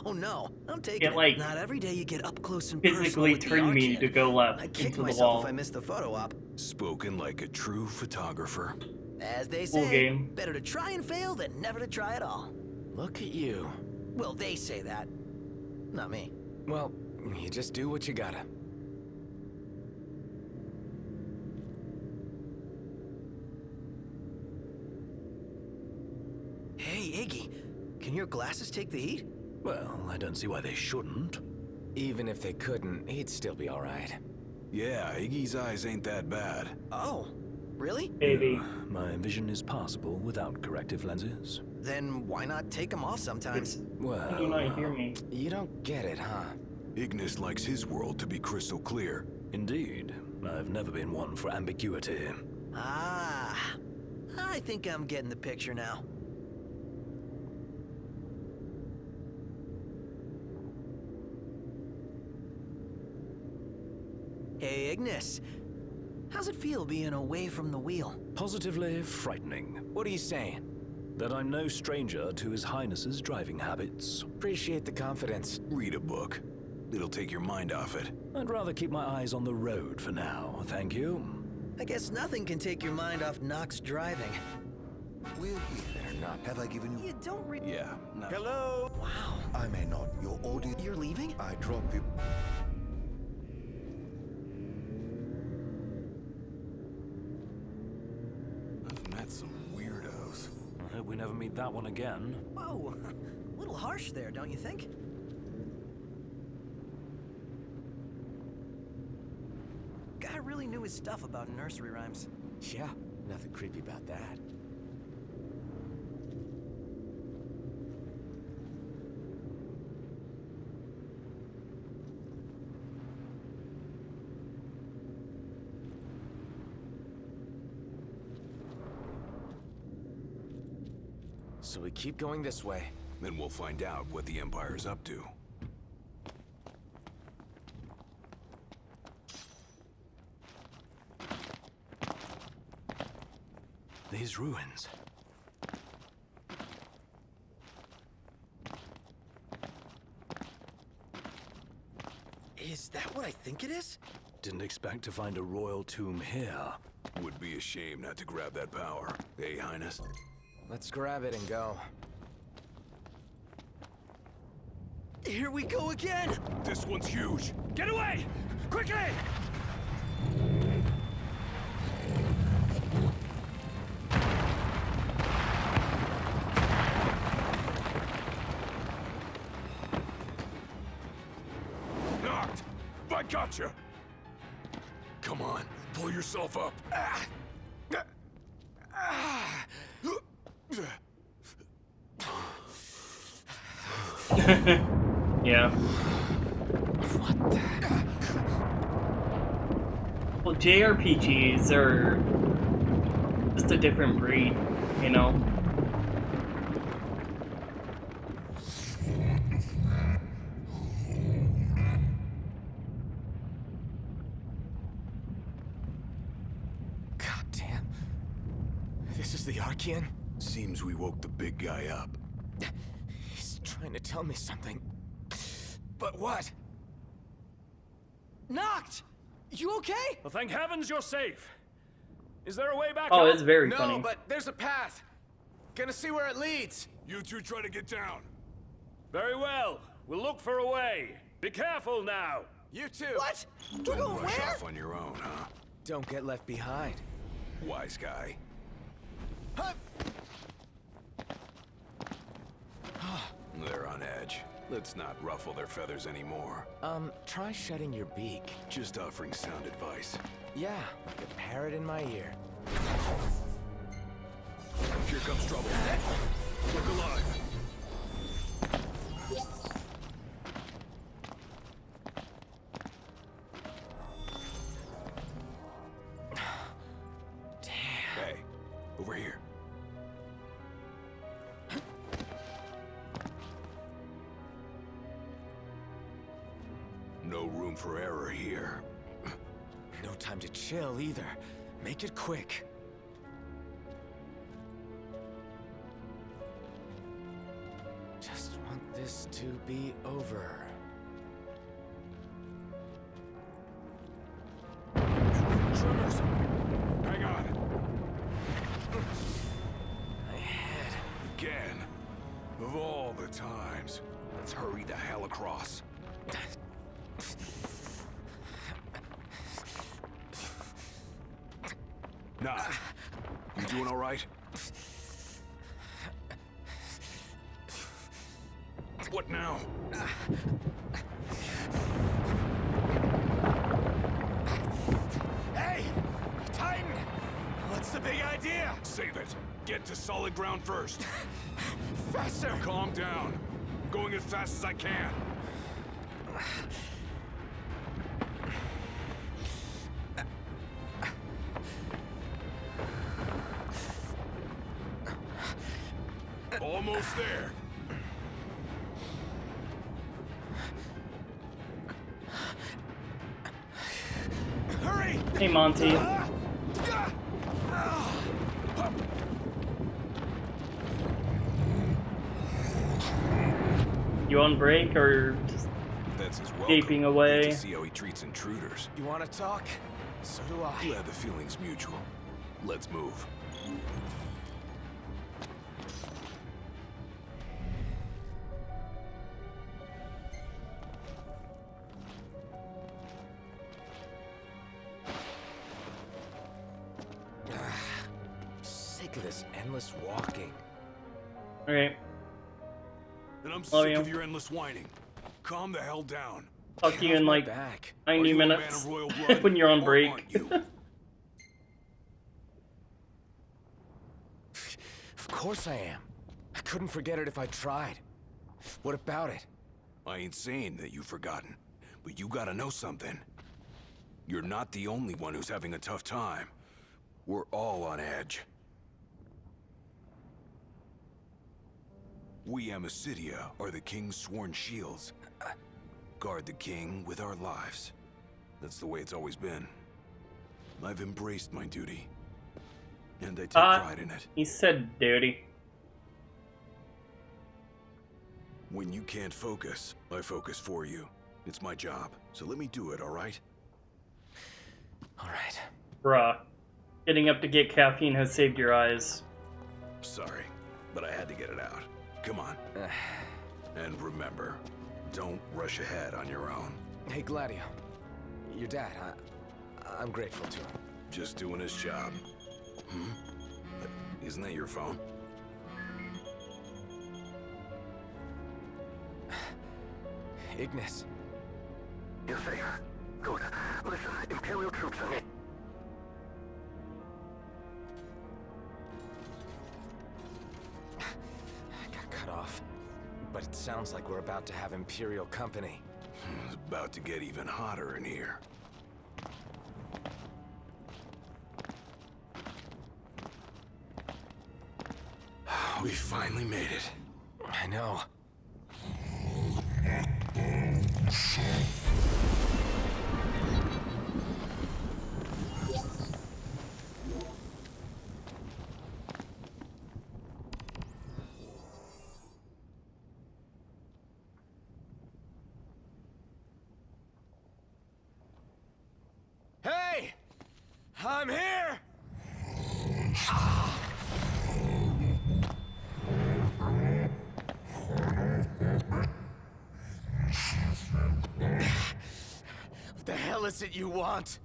Oh no, I'm taking It, like, Not every day you get up close and personal Physically with the turned me Archean. to go left I kick into the myself wall. if I miss the photo op. Spoken like a true photographer. As they Cool say, game. better to try and fail than never to try at all. Look at you. Well, they say that. Not me. Well, you just do what you gotta. Hey, Iggy, can your glasses take the heat? Well, I don't see why they shouldn't. Even if they couldn't, he'd still be alright. Yeah, Iggy's eyes ain't that bad. Oh, really? Baby. My vision is passable without corrective lenses. Then why not take them off sometimes? Can you not hear me? You don't get it, huh? Ignis likes his world to be crystal clear. Indeed. I've never been one for ambiguity. Ah, I think I'm getting the picture now. Hey, Ignis. How's it feel being away from the wheel? Positively frightening. What are you saying? That I'm no stranger to His Highness's driving habits. Appreciate the confidence. Read a book. It'll take your mind off it. I'd rather keep my eyes on the road for now, thank you. I guess nothing can take your mind off Nox driving. We're here. Better not. Have I given you? You don't Yeah, no. Hello? Wow. I may not. Your audio. You're leaving? I drop you. I've met some weirdos. I hope we never meet that one again. Whoa, a little harsh there, don't you think? Guy really knew his stuff about nursery rhymes. Yeah, nothing creepy about that. So we keep going this way. Then we'll find out what the Empire's up to. These ruins. Is that what I think it is? Didn't expect to find a royal tomb here. Would be a shame not to grab that power. Hey, Highness? Let's grab it and go. Here we go again! This one's huge! Get away! Quickly! Knocked! I gotcha! Come on, pull yourself up. Yeah. What the? Well, JRPGs are just a different breed, you know? God damn. This is the Archean? Seems we woke the big guy up. He's trying to tell me something. But what? Knocked! You okay? Well, thank heavens you're safe. Is there a way back Oh, up? it's very No, funny. but there's a path. Gonna see where it leads. You two try to get down. Very well. We'll look for a way. Be careful now. You too. What? We're Don't going rush where? off on your own, huh? Don't get left behind. Wise guy. They're on edge. Let's not ruffle their feathers anymore. Try shutting your beak. Just offering sound advice. Yeah, like a parrot in my ear. Here comes trouble. Look alive. Hey, over here. No room for error here. No time to chill either. Make it quick. Just want this to be over. Tremors! Hang on. My head. Again. Of all the times. Let's hurry the hell fell across. Nah, you doing all right? What now? Hey! Titan! What's the big idea? Save it. Get to solid ground first. Faster! Calm down. I'm going as fast as I can. Almost there. Hurry! Hey, Monty. You on break or just That's his welcome. gaping Get away? to see how he treats intruders. You want to talk? So do I. Glad the feeling's mutual. Let's move. Sick of this endless walking. Alright. And I'm Love sick you. of your endless whining. Calm the hell down. Talk to you in like back. 90 you a man minutes of royal blood, when you're on or break. aren't you? Of course I am. I couldn't forget it if I tried. What about it? I ain't saying that you've forgotten, but you gotta know something. You're not the only one who's having a tough time. We're all on edge. We Amicitia are the King's sworn shields. Guard the King with our lives. That's the way it's always been. I've embraced my duty. And I take pride in it. He said duty. When you can't focus, I focus for you. It's my job, so let me do it, alright? Alright. Bruh. Getting up to get caffeine has saved your eyes. Sorry, but I had to get it out. Come on. And remember, don't rush ahead on your own. Hey, Gladio. Your dad, I'm grateful to him. Just doing his job. But isn't that your phone? Ignis. You're safe. Good. Listen, Imperial troops are... I got cut off. But it sounds like we're about to have Imperial company. It's about to get even hotter in here. We finally made it. I know. Hey! I'm here! What the hell is it you want?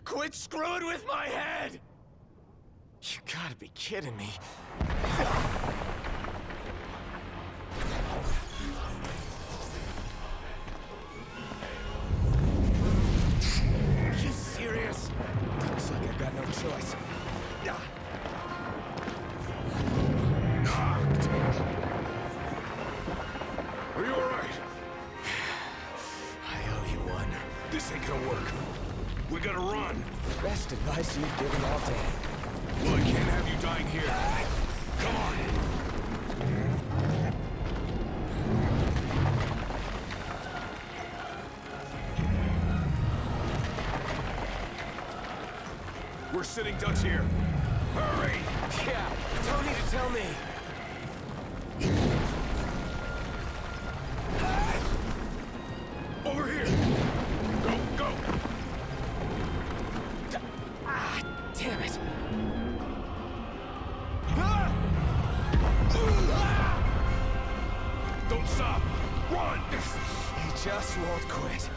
Quit screwing with my head! You gotta be kidding me. You serious? Looks like I've got no choice. Are you alright? I owe you one. This ain't gonna work. We gotta run. Best advice you've given all day. Well, I can't have you dying here. Come on. We're sitting ducks here. Hurry! Yeah, don't need to tell me. Over here! Go, go! Damn it! Don't stop! Run! just won't quit.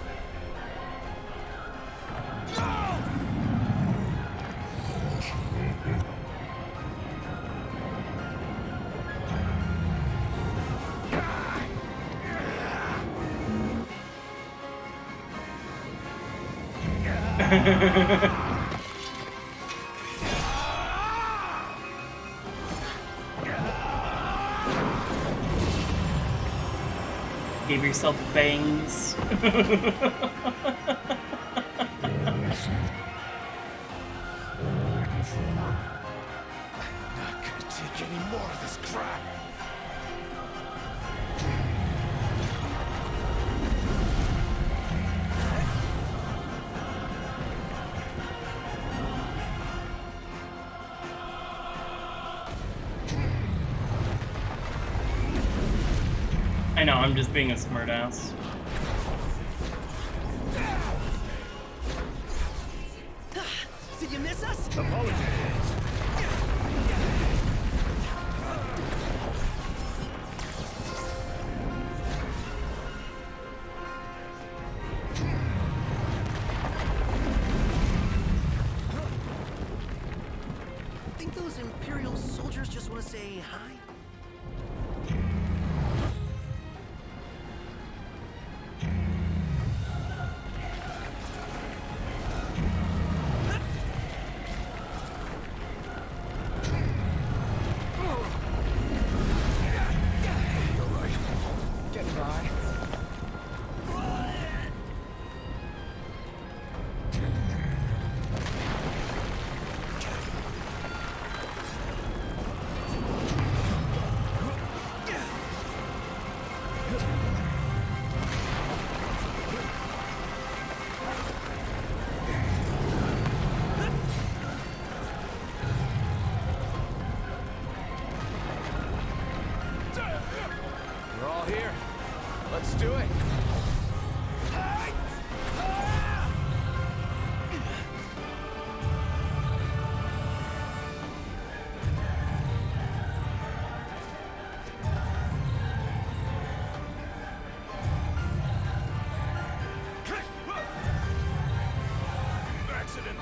Give yourself bangs. Not gonna take any more of this crap. I know, I'm just being a smartass. Did you miss us? Apologies. Think those Imperial soldiers just want to say hi? We're all here. Let's do it. Accident.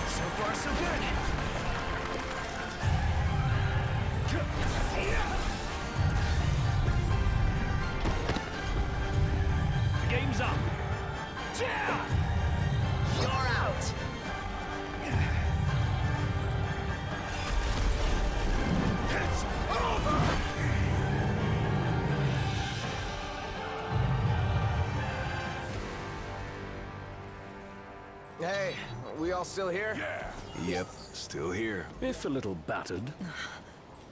So far, so good. The game's up. You're out. It's over. Hey, we all still here? Yeah. Yep, still here. If a little battered.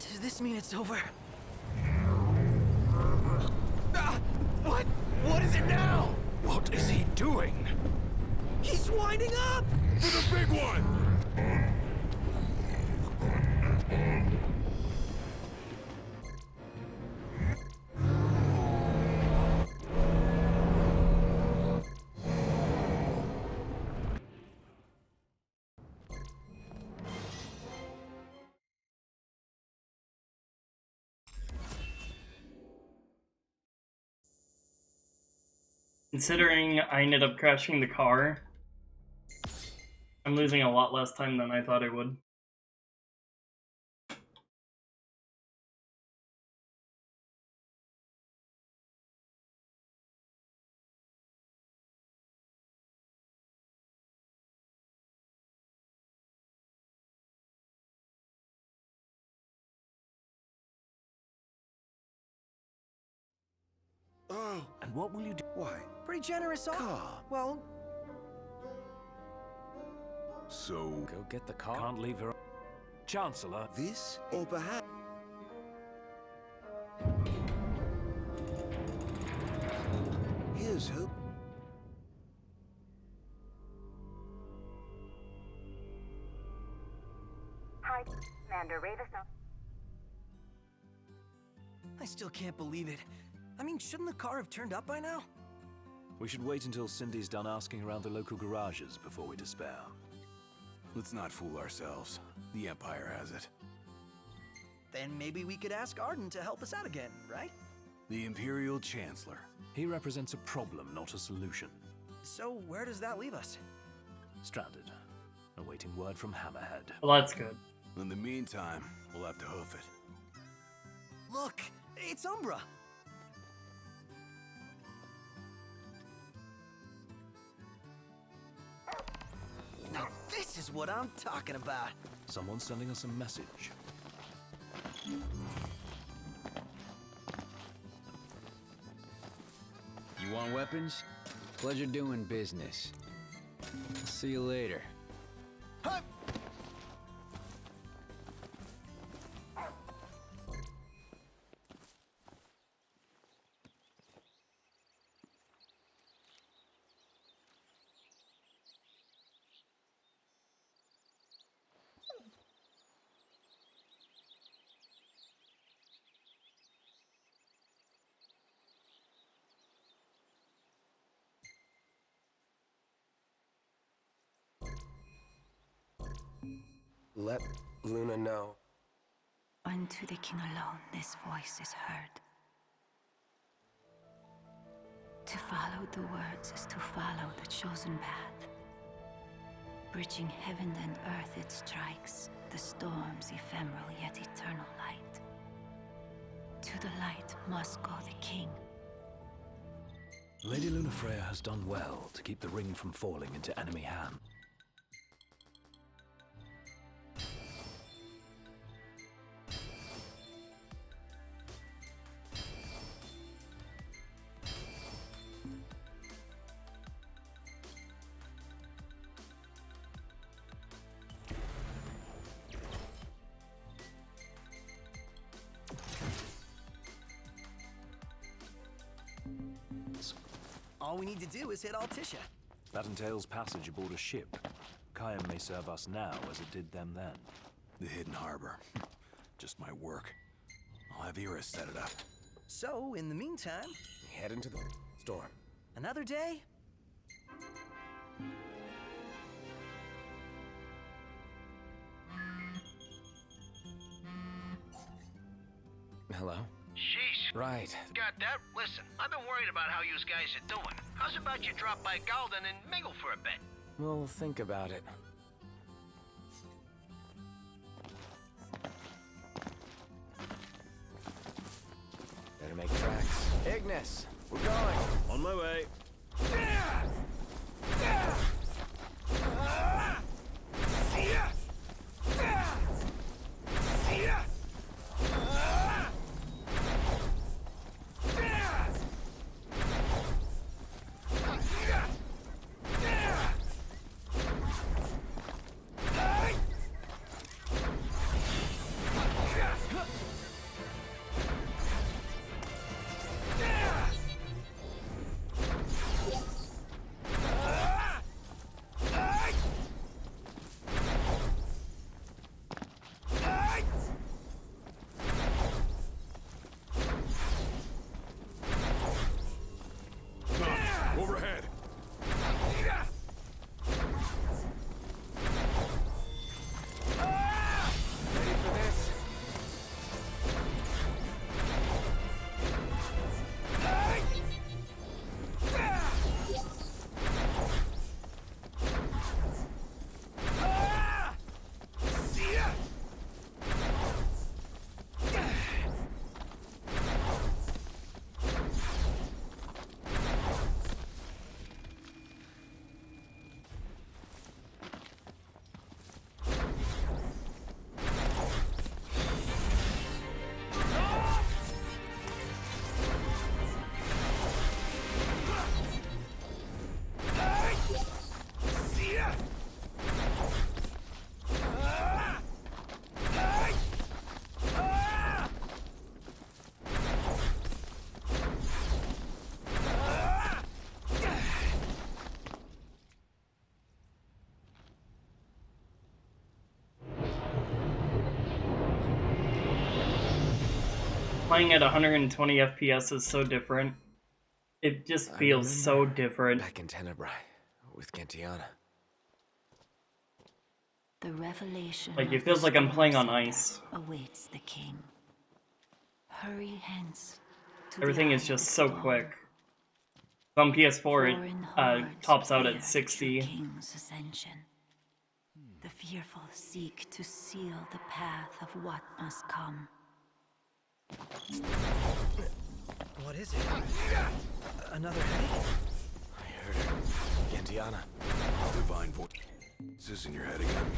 Does this mean it's over? What? What is it now? What is he doing? He's winding up! For the big one! Considering I ended up crashing the car, I'm losing a lot less time than I thought I would. Oh. And what will you do? Why? Pretty generous offer. Car. Well, So... Go get the car. Can't leave her. Chancellor. This, or perhaps... Here's hope. Hi, Commander Ravis. I still can't believe it. I mean, shouldn't the car have turned up by now? We should wait until Cindy's done asking around the local garages before we despair. Let's not fool ourselves. The Empire has it. Then maybe we could ask Arden to help us out again, right? The Imperial Chancellor. He represents a problem, not a solution. So where does that leave us? Stranded, awaiting word from Hammerhead. Well, that's good. In the meantime, we'll have to hoof it. Look, it's Umbra. Now this is what I'm talking about. Someone's sending us a message. You want weapons? Pleasure doing business. See you later. Let Luna know. Unto the king alone this voice is heard. To follow the words is to follow the chosen path. Bridging heaven and earth it strikes, the storm's ephemeral yet eternal light. To the light must go the king. Lady Lunafreya has done well to keep the ring from falling into enemy hands. All we need to do is hit Altisha. That entails passage aboard a ship. Kayam may serve us now as it did them then. The hidden harbor. Just my work. I'll have Ira set it up. So, in the meantime... Head into the storm. Another day? Hello? Sheesh. Right. Got that? Listen, I've been worried about how you guys are doing. How's about you drop by Galden and mingle for a bit? We'll think about it. Better make tracks. Ignis, we're going. On my way. Playing at 120 FPS is so different. It just feels so different. Back in Tenebrae with Gentiana. The revelation Like, it of feels the like I'm playing on storm ice. awaits the king. Hurry hence to Everything the is eye just of the so storm. quick. On PS4, Foreign it hordes tops out fear at the 60. true king's ascension. The fearful seek to seal the path of what must come. What is it? Another headache? I heard her. Gentiana. Divine voices in your head again.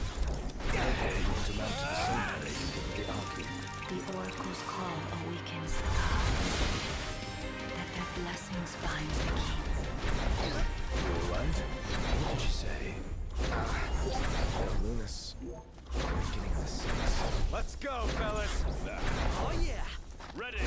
The oracle's call awakens the gods. That their blessings bind the king. You what? What did she say? That Lunas. Awakening the six. Let's go, fellas! Oh yeah! Ready!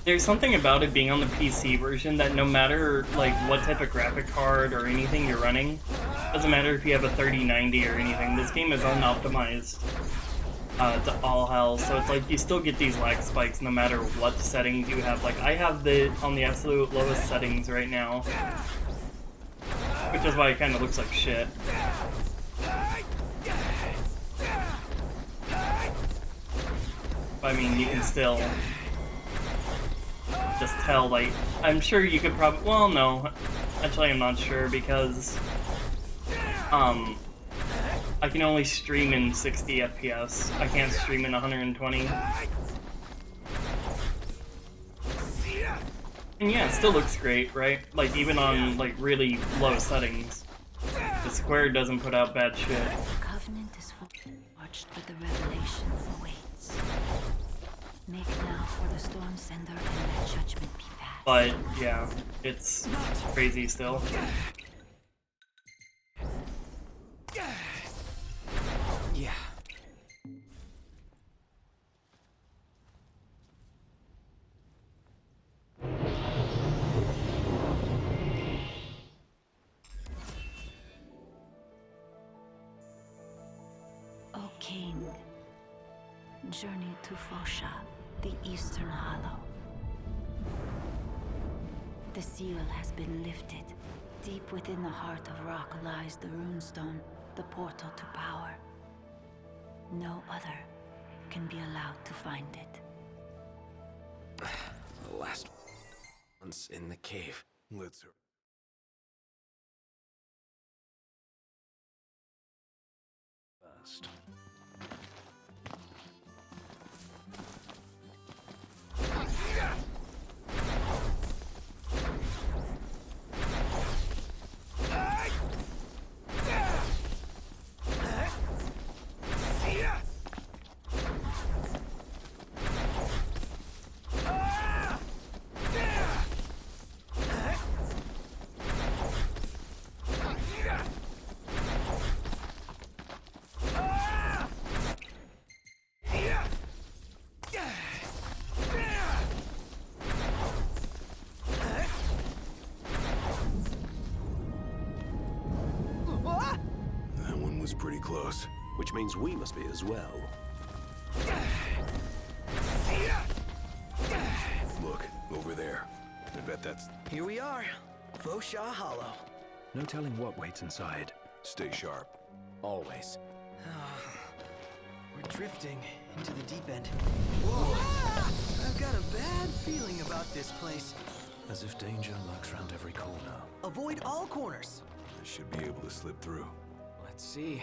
There's something about it being on the PC version that no matter like what type of graphic card or anything you're running, doesn't matter if you have a 3090 or anything, this game is unoptimized to all hell, so it's like you still get these lag spikes no matter what settings you have. Like I have it on the absolute lowest settings right now, which is why it kind of looks like shit. But, I mean, you can still just tell, like, I'm sure you could probably, well, no, actually I'm not sure because, I can only stream in 60 FPS. I can't stream in 120. And yeah, it still looks great, right? Like, even on, like, really low settings. The Square doesn't put out bad shit. The covenant is forged, but the revelation awaits. Make now for the storm sender and let judgment be passed. But, yeah, it's crazy still. Yeah. O King, journey to Fosha, the Eastern Hollow. The seal has been lifted. Deep within the heart of rock lies the runestone, the portal to power. No other can be allowed to find it. The last one's in the cave. Let's hurry. Fast. That one was pretty close. Which means we must be as well. Look, over there. I bet that's... Here we are. Fosha Hollow. No telling what waits inside. Stay sharp. Always. We're drifting into the deep end. Whoa! I've got a bad feeling about this place. As if danger lurks round every corner. Avoid all corners. I should be able to slip through. Let's see.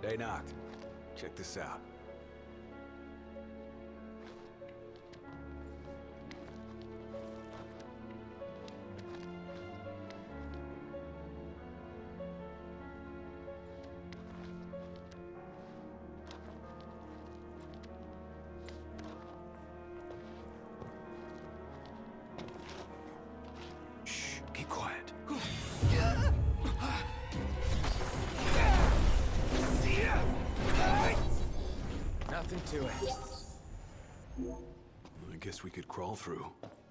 Hey, Noct. Check this out. Shh, keep quiet. Nothing to it. I guess we could crawl through.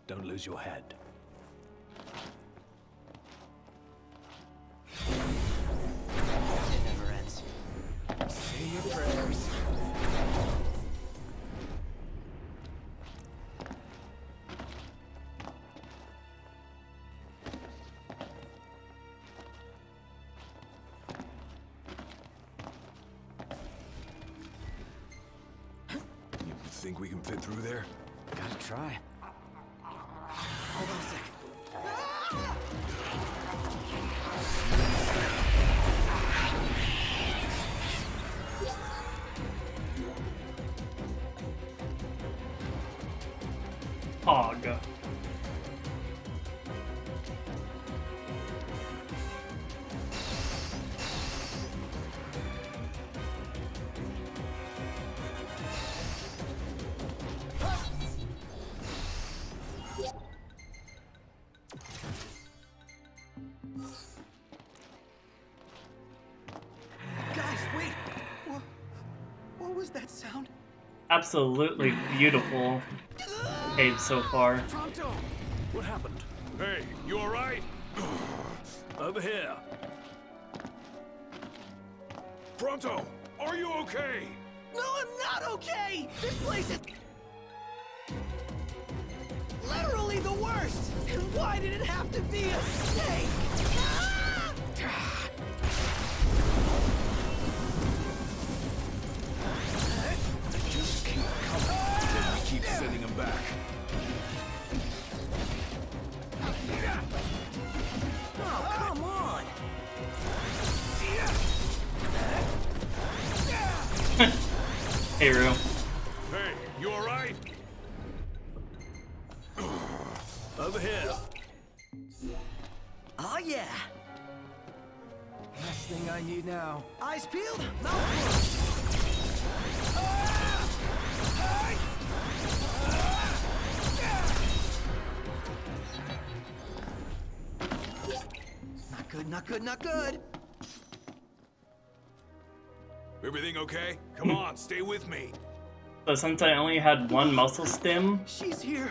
Don't lose your head. It never ends. Say your prayers. You think we can fit through there? Gotta try. Hold on a sec. Aug. Guys, wait. What was that sound? Absolutely beautiful cave so far. Pronto! What happened? Hey, you alright? Over here. Pronto, are you okay? No, I'm not okay! This place is literally the worst! And why did it have to be a snake? Ah! Just keep coming. Then we keep sending them back. Oh, come on! Hey, Rue. Hey, you alright? Over here. Oh, yeah! Last thing I need now. Eyes peeled, mouth closed. Not good, not good, not good. Everything okay? Come on, stay with me. So since I only had one muscle stim, She's here.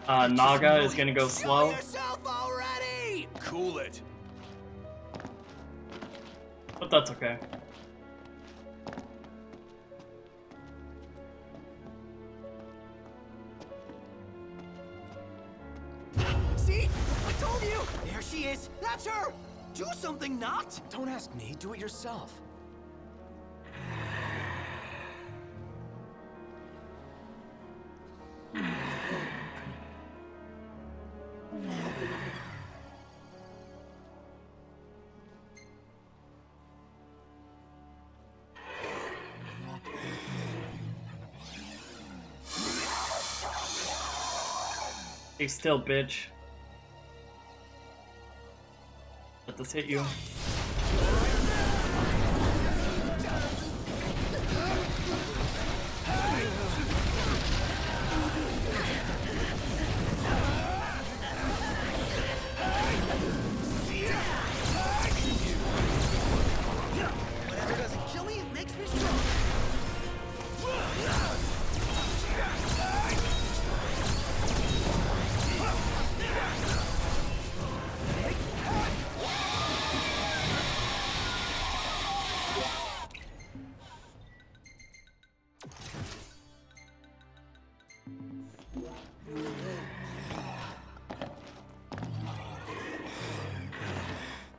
Naga is gonna go slow. Yourself already! Cool it. But that's okay. See? I told you! There she is! That's her! Do something, not! Don't ask me, do it yourself. Stay still, bitch. Let this hit you. Whatever doesn't kill me, it makes me strong.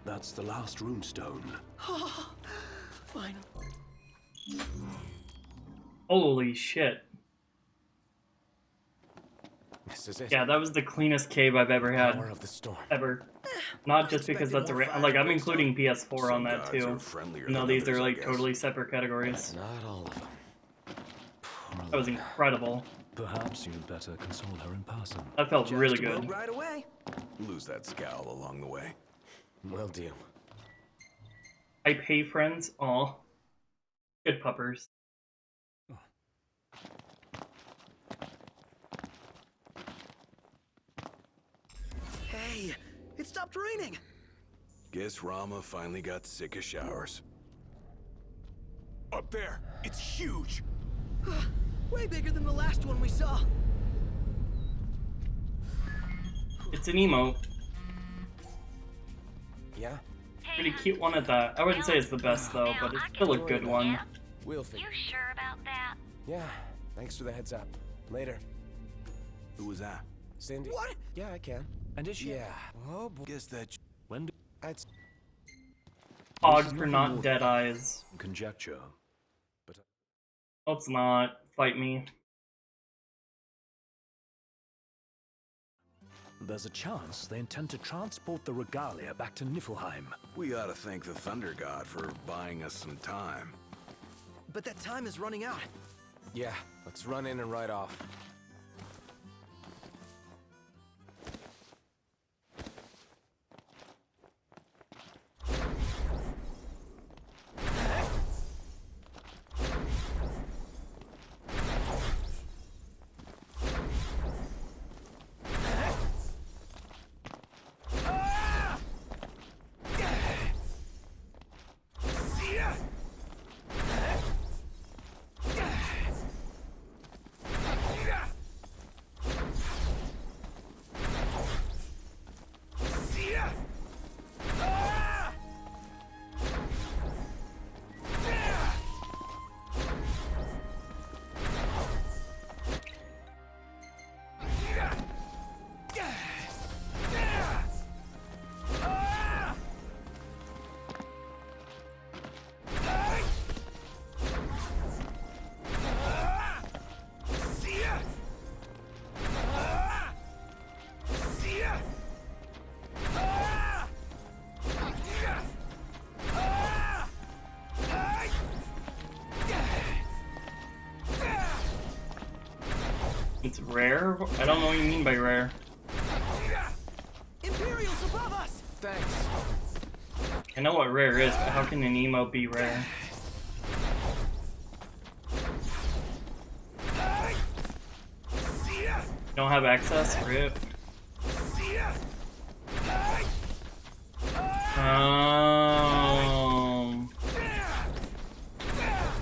That's the last runestone. Fine. Holy shit. This is it. Yeah, that was the cleanest cave I've ever had. Power of the storm. Ever. Not just because that's a like I'm including PS4 on that too. No, these are like totally separate categories. Not all of them. That was incredible. Perhaps you'd better console her in person. That felt Just really a boat good. right away. Lose that scowl along the way. Will do. I pay friends. Aw. Good puppers. Hey, it stopped raining. Guess Rama finally got sick of showers. Up there, it's huge. Way bigger than the last one we saw. It's an emote. Yeah? Pretty cute one at that. I wouldn't say it's the best though, but it's still a good one. We'll figure. You sure about that? Yeah, thanks for the heads up. Later. Who was that? Cindy? What? Yeah, I can. And is she? Yeah. Oh, boy. Guess that. When do I'd... Odd for not dead eyes. conjecture? But Oh, it's not. Fight me. there's a chance they intend to transport the regalia back to Niflheim. We ought to thank the Thunder God for buying us some time. But that time is running out. Yeah, let's run in and ride off. It's rare? I don't know what you mean by rare. Imperials above us! Thanks. I know what rare is, but how can an emote be rare? You don't have access? RIP.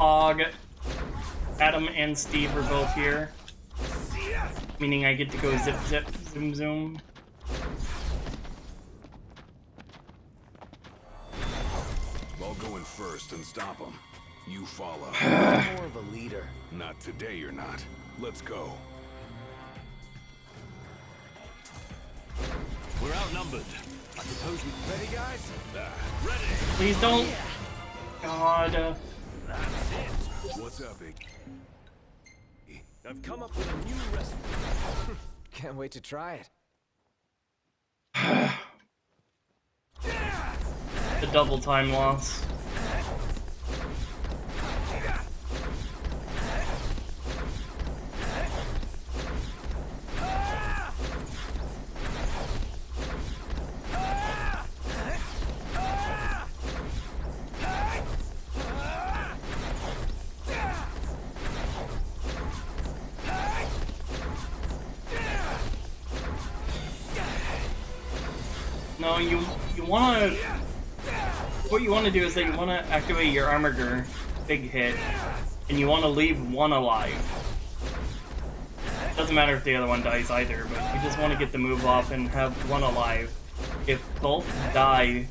Aug. Adam and Steve are both here. Meaning I get to go zip zip zoom zoom. I'll go in first and stop them. You follow. I'm more of a leader. Not today, you're not. Let's go. We're outnumbered. I suppose we... Ready, guys? Ready! Please don't. God. That's it. What's up, Big? I've come up with a new recipe. Can't wait to try it. The double time loss. No, you wanna... What you wanna do is that you wanna activate your armor big hit, and you wanna leave one alive. Doesn't matter if the other one dies either, but you just wanna get the move off and have one alive. If both die,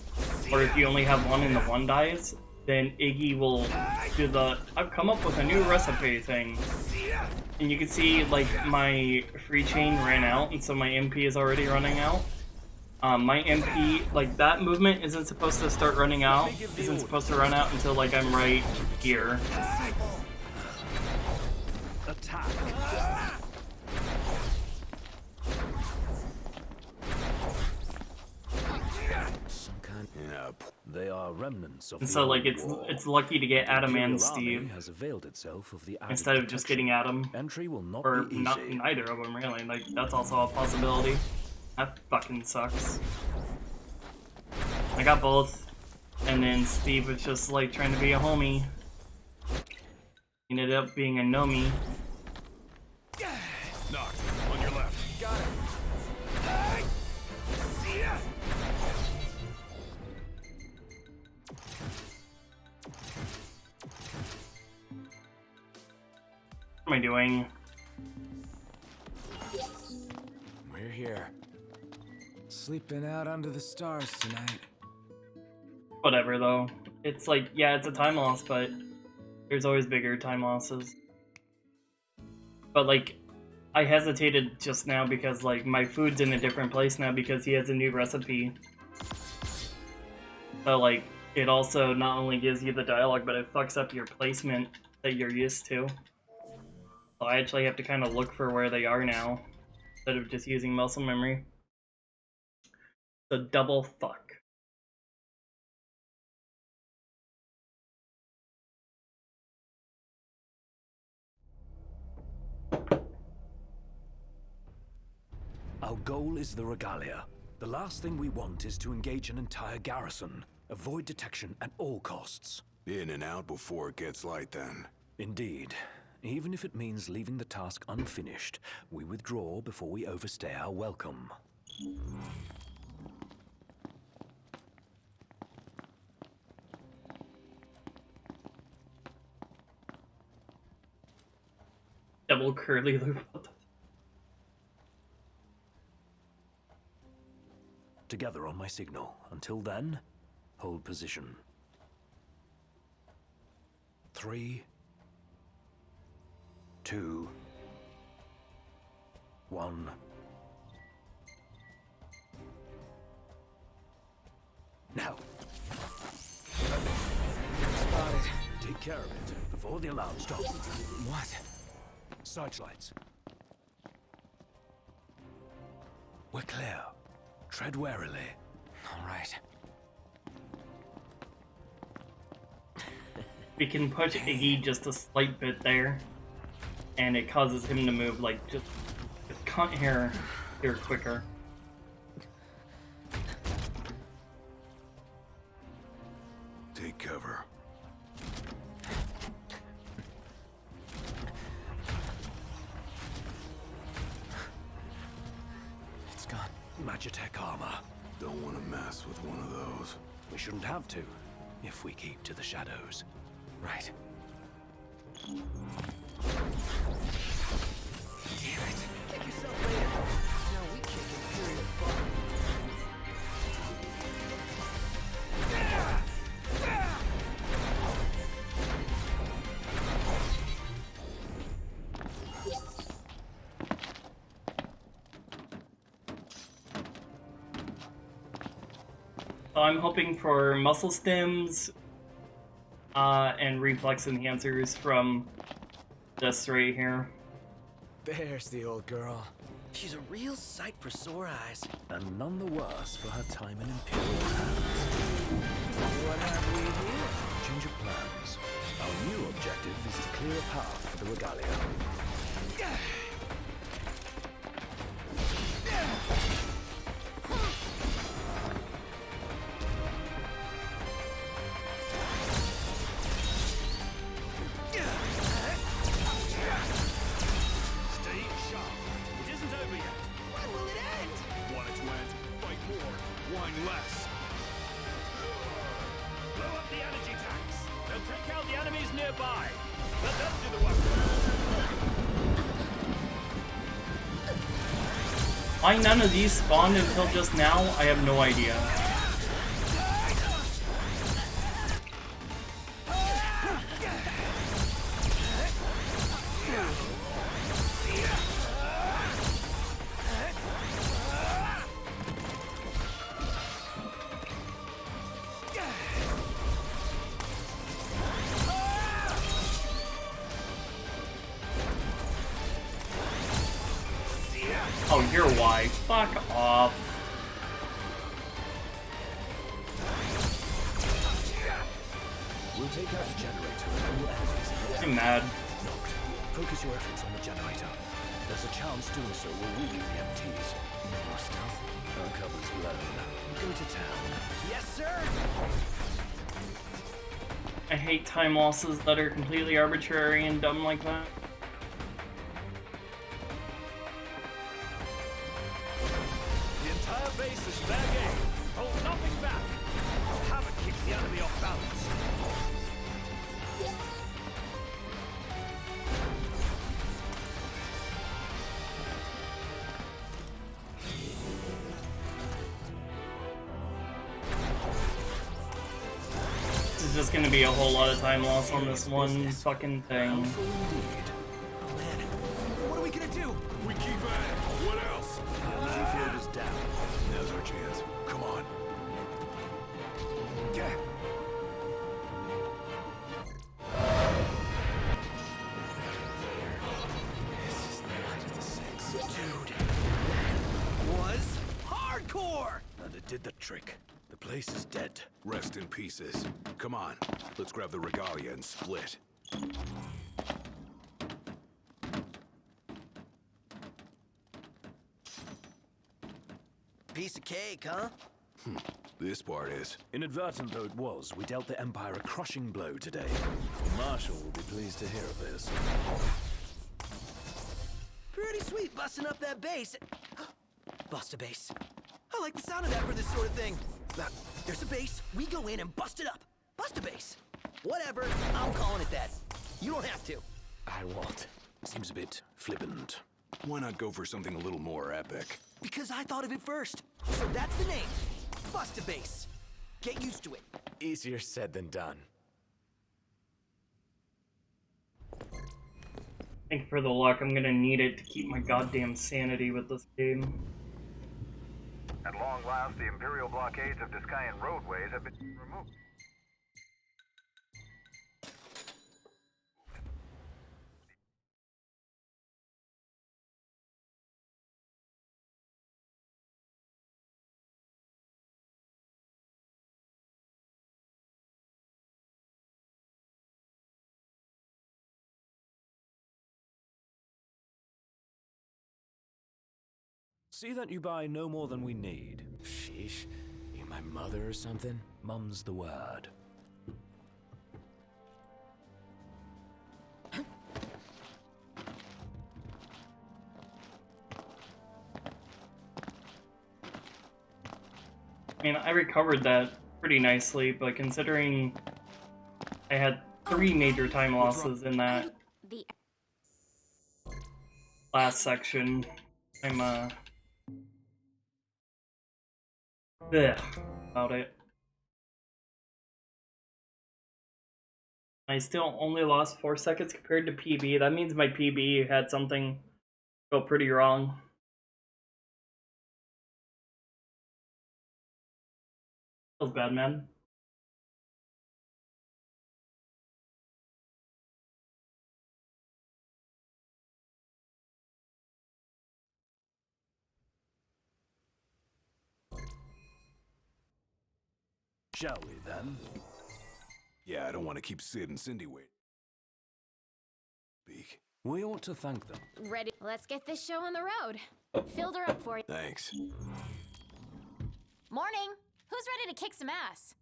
or if you only have one and the one dies, then Iggy will do the I've come up with a new recipe thing. And you can see, like, my free chain ran out, and so my MP is already running out. My MP, like, that movement isn't supposed to start running out, isn't supposed to run out until, like, I'm right here. Attack! Some kind. Yeah. They are remnants of And the so, like, old it's lucky to get Adam and Imperial Army Steve has availed itself of the added instead of just protection. getting Adam. Entry will not Or be easy. not neither of them, really. Like, that's also a possibility. That fucking sucks. I got both, and then Steve was just, like, trying to be a homie. Ended up being a nomie. Knock. On your left. Got it. What am I doing? We're here. Sleeping out under the stars tonight. Whatever, though. It's like, yeah, it's a time loss, but there's always bigger time losses. But, like, I hesitated just now because, like, my food's in a different place now because he has a new recipe. So, like, it also not only gives you the dialogue, but it fucks up your placement that you're used to. So I actually have to kind of look for where they are now, instead of just using muscle memory. The double fuck. Our goal is the regalia. The last thing we want is to engage an entire garrison. Avoid detection at all costs. In and out before it gets light, then. Indeed. Even if it means leaving the task unfinished, we withdraw before we overstay our welcome. Double curly loop. Together on my signal. Until then, hold position. 3, 2, 1. Now. Spotted. Take care of it before the alarm stops. What? Searchlights. We're clear. Tread warily. All right. We can push Iggy just a slight bit there, and it causes him to move like just cunt here quicker. Take cover. It's gone. Magitech armor. Don't want to mess with one of those. We shouldn't have to, if we keep to the shadows. Right. Damn it. Kick yourself later. Now we kick Imperial fun. So I'm hoping for muscle stims and reflex enhancers from this right here. There's the old girl. She's a real sight for sore eyes. And none the worse for her time in Imperial hands. What have we here? Change of plans. Our new objective is to clear a path for the regalia. Why none of these spawned until just now, I have no idea. Oh, you're why. Fuck off. We'll take out the generator and all enemies. I'm mad. Knocked. Focus your efforts on the generator. There's a chance doing so will weaken the MTs. More stealth. Our cover's blown. Go to town. Yes, sir! I hate time losses that are completely arbitrary and dumb like that. The entire base is fair game. Hold nothing back. Havoc keeps the enemy off balance. just gonna be a whole lot of time loss on this one fucking thing. What are we gonna do? We keep at it. What else? AMG field is down. Now's our chance. Come on. Yeah. Dude, that was hardcore! And it did the trick. The place is dead. Rest in pieces. Come on. Let's grab the regalia and split. Piece of cake, huh? This part is. Inadvertent though it was, we dealt the Empire a crushing blow today. The Marshal will be pleased to hear of this. Pretty sweet busting up that base. Bust a base. I like the sound of that for this sort of thing. There's a base, we go in and bust it up. Bust a base. Whatever, I'm calling it that. You don't have to. I won't. Seems a bit flippant. Why not go for something a little more epic? Because I thought of it first. So that's the name. Bust a base. Get used to it. Easier said than done. Thank you for the luck. I'm gonna need it to keep my goddamn sanity with this game. At long last, the Imperial blockades of Discayan roadways have been removed. See that you buy no more than we need. Sheesh. You my mother or something? Mum's the word. I mean, I recovered that pretty nicely, but considering I had 3 major time losses in that last section, I'm ugh about it. I still only lost 4 seconds compared to PB. That means my PB had something go pretty wrong. Feels bad, man. Shall we then? Yeah, I don't want to keep Sid and Cindy waiting. Speak. We ought to thank them. Ready? Let's get this show on the road. Filled her up for you. Thanks. Morning. Who's ready to kick some ass?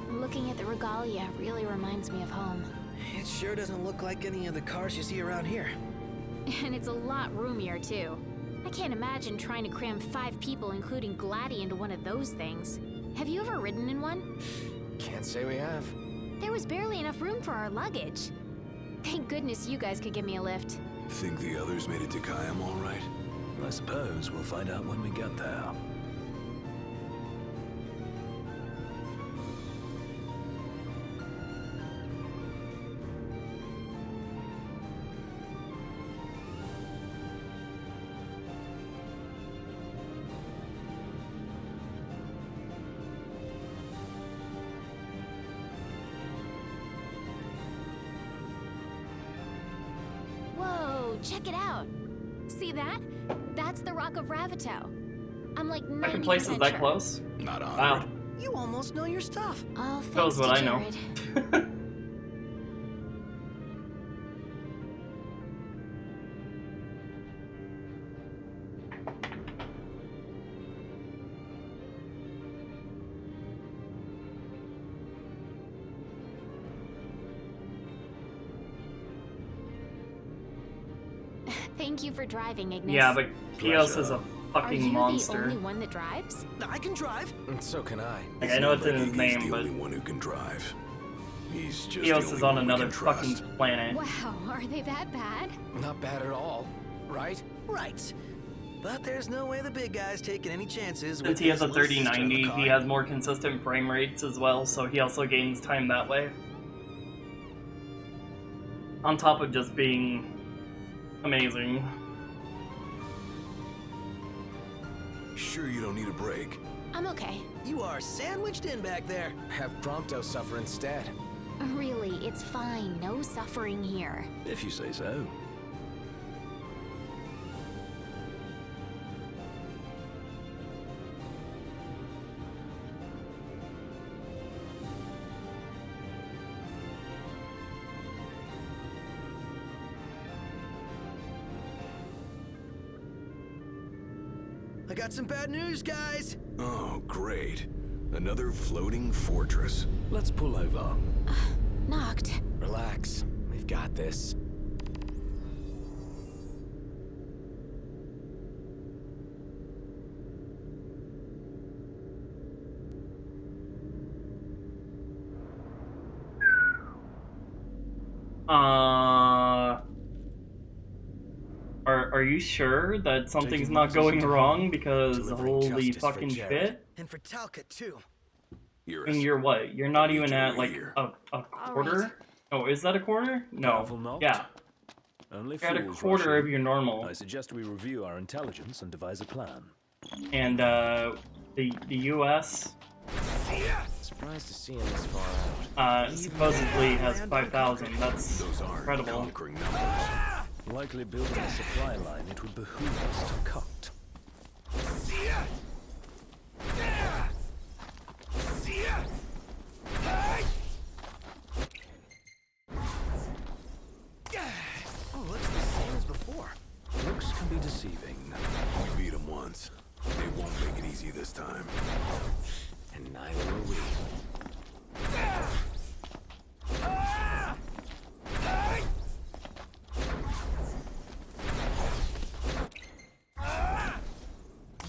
Looking at the regalia really reminds me of home. It sure doesn't look like any of the cars you see around here. And it's a lot roomier, too. I can't imagine trying to cram 5 people, including Gladdy, into one of those things. Have you ever ridden in one? Can't say we have. There was barely enough room for our luggage. Thank goodness you guys could give me a lift. Think the others made it to Kayam all right? I suppose we'll find out when we get there. Whoa, check it out. See that? That's the Rock of Ravito. I'm like 90% Second place is that sure. close? Not on. Wow. You almost know your stuff. All That thanks was what to I know. Jared. Thank you for driving, Ignis. Yeah, but Pios is a Are fucking you monster. the only one that drives? I can drive. And so can I. Like, I know it's in his He's name, the but only one who can drive. He's just Pios the is only on one we another can fucking trust. planet. Wow, are they that bad? Not bad at all, right? Right. But there's no way the big guy's taking any chances Since with he has his a little sister in the 3090, car. he has more consistent frame rates as well, so he also gains time that way. On top of just being amazing. Sure you don't need a break? I'm okay. You are sandwiched in back there. Have Prompto suffer instead. Really, it's fine. No suffering here. If you say so. I got some bad news, guys. Oh, great. Another floating fortress. Let's pull over. Knocked. Relax. We've got this. Are you sure that something's not going wrong? Because holy fucking shit. And for Talcott, too. And you're what? You're not even at like a quarter? Oh, is that a quarter? No. Yeah. Only You're at a fools quarter rush of in. your normal. I suggest we review our intelligence and devise a plan. And the US Surprised to see him this far out. supposedly has 5,000. That's incredible. Conquering numbers. Likely building a supply line it would behoove us to cut. Oh, looks the same as before. Looks can be deceiving. We beat them once. They won't make it easy this time. And neither will we.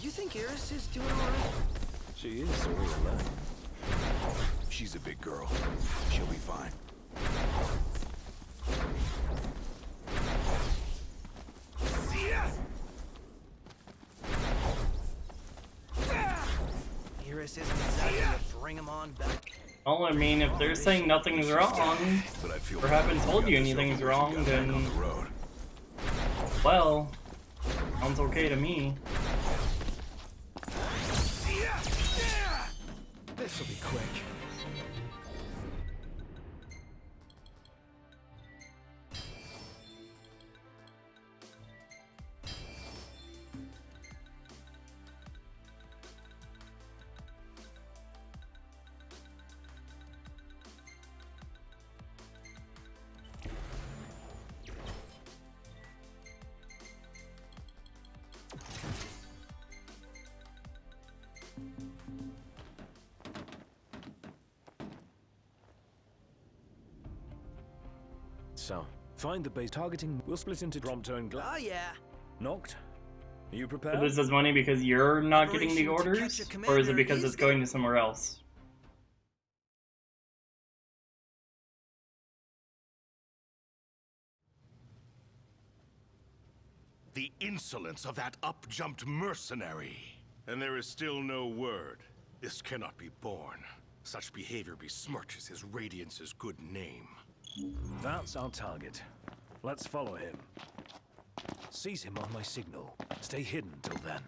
You think Iris is doing all right? She is all alone. She's a big girl. She'll be fine. Iris isn't exactly a bring him on back. Well, I mean, if they're saying nothing's wrong, or haven't told you anything's wrong, then... Well, sounds okay to me. This'll be quick. So, find the base targeting. We'll split into Prompto and Oh, yeah. Knocked. Are you So prepared? this is money because you're not getting the Operation to orders? catch a Or is it commander because is it's going to somewhere else? The insolence of that up-jumped mercenary. And there is still no word. This cannot be borne. Such behavior besmirches his Radiance's good name. That's our target. Let's follow him. Seize him on my signal. Stay hidden till then.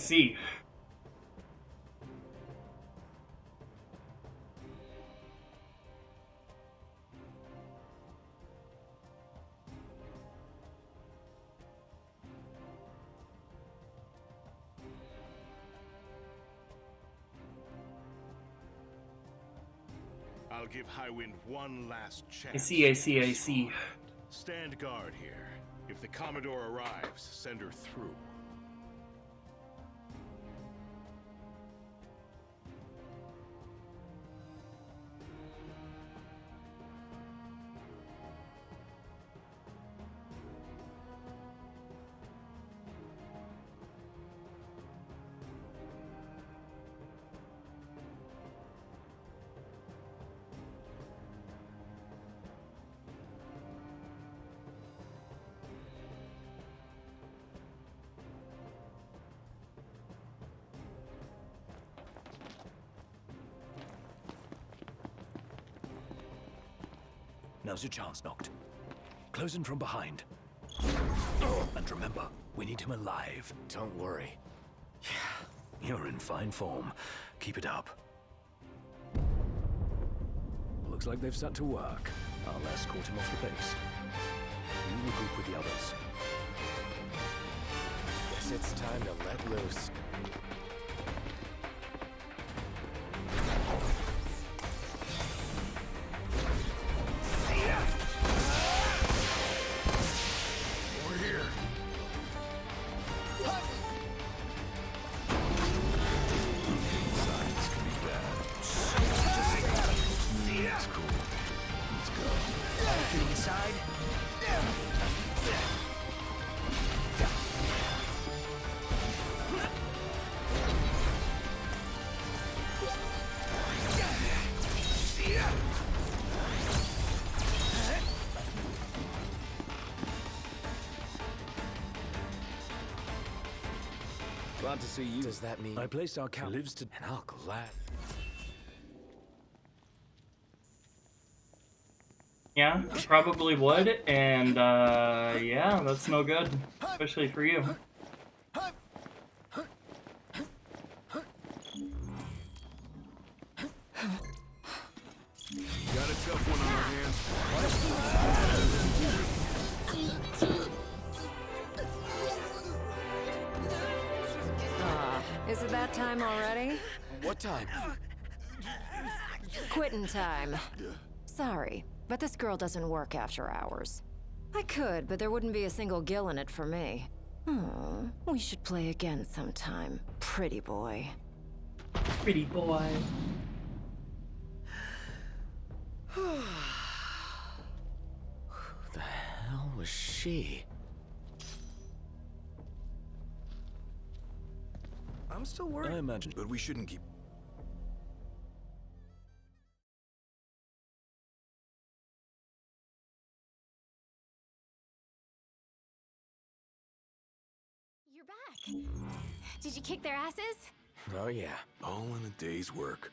see. I'll give Highwind one last chance. I see. Stand guard here. If the Commodore arrives, send her through. Now's your chance, Noct. Close in from behind. And remember, we need him alive. Don't worry. You're in fine form. Keep it up. Looks like they've set to work. I'll escort him off the base. You regroup with the others. Guess it's time to let loose. Glad to see you. Does that mean I placed our cat lives to... And I'll glad... Yeah, probably would, and yeah, that's no good, especially for you. Got a tough one on our hands. Is it that time already? What time? Quitting time. Sorry, but this girl doesn't work after hours. I could, but there wouldn't be a single gill in it for me. Oh, we should play again sometime, pretty boy. Pretty boy. Who the hell was she? I'm still worried. I imagine, but we shouldn't keep... You're back. Did you kick their asses? Oh yeah. All in a day's work.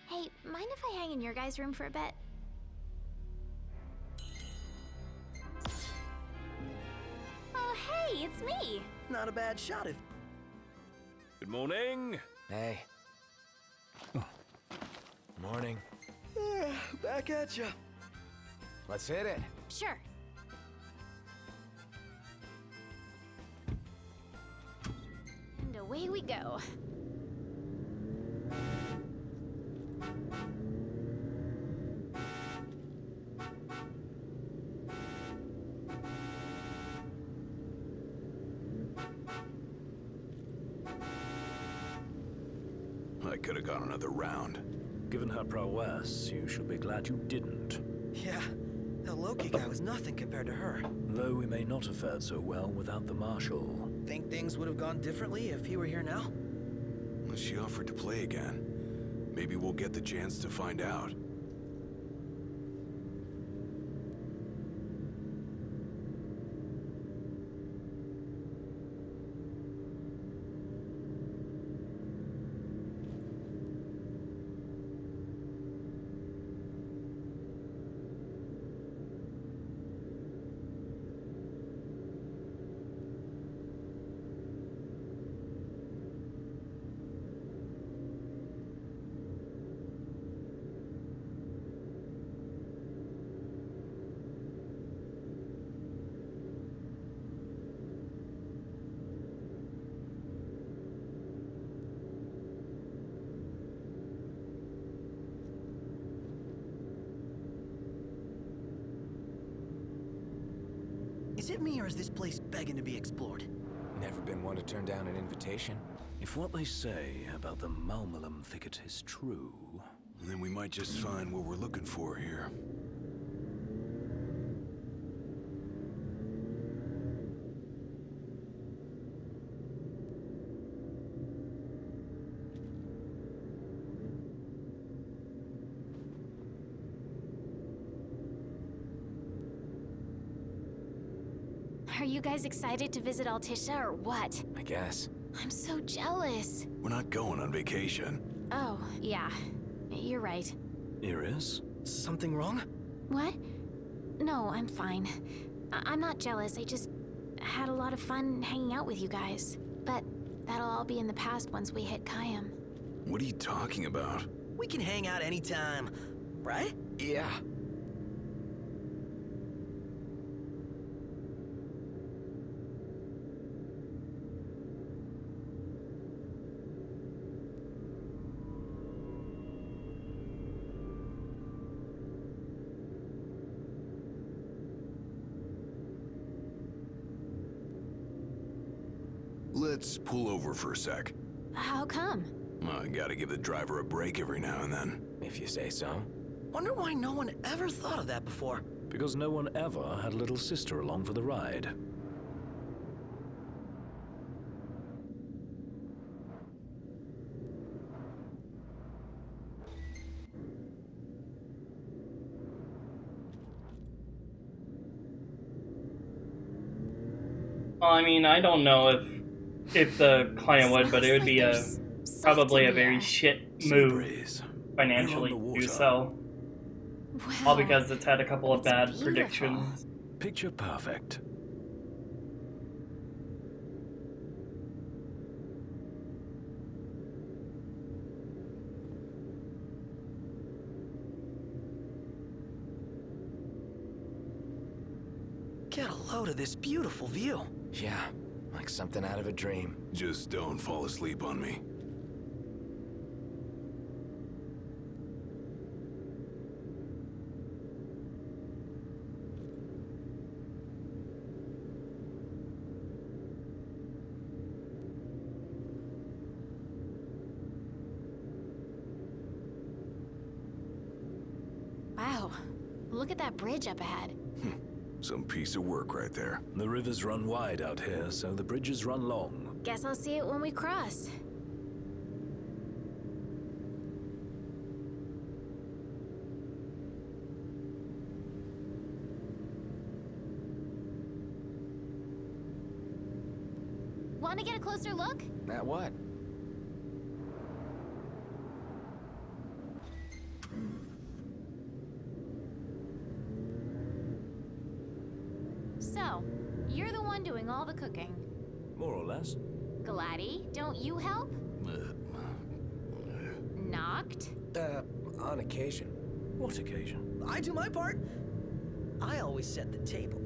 Hey, mind if I hang in your guys' room for a bit? Oh, hey, it's me. Not a bad shot if... Good morning. Hey. Morning. Back at ya. Let's hit it. Sure. And away we go. I could have gone another round. Given her prowess, you should be glad you didn't. Yeah, the Loki guy was nothing compared to her. Though we may not have fared so well without the Marshal. Think things would have gone differently if he were here now? Well, she offered to play again. Maybe we'll get the chance to find out. Is it me or is this place begging to be explored? Never been one to turn down an invitation. If what they say about the Malmalum thicket is true... Then we might just find what we're looking for here. Are you guys excited to visit Altisha or what? I guess. I'm so jealous. We're not going on vacation. Oh, yeah. You're right. Iris? Something wrong? What? No, I'm fine. I'm not jealous. I just had a lot of fun hanging out with you guys. But that'll all be in the past once we hit Kayam. What are you talking about? We can hang out anytime, right? Yeah. Let's pull over for a sec. How come? I gotta give the driver a break every now and then. If you say so. Wonder why no one ever thought of that before. Because no one ever had a little sister along for the ride. Well, I mean, I don't know if the client would, but it would be probably a very shit move financially to do so. All because it's had a couple of bad predictions. Picture perfect. Get a load of this beautiful view. Yeah, like something out of a dream. Just don't fall asleep on me. Wow. Look at that bridge up ahead. Some piece of work right there. The rivers run wide out here, so the bridges run long. Guess I'll see it when we cross. Want to get a closer look? At what? So, you're the one doing all the cooking. More or less. Gladdy, don't you help? Knocked? On occasion. What occasion? I do my part. I always set the table.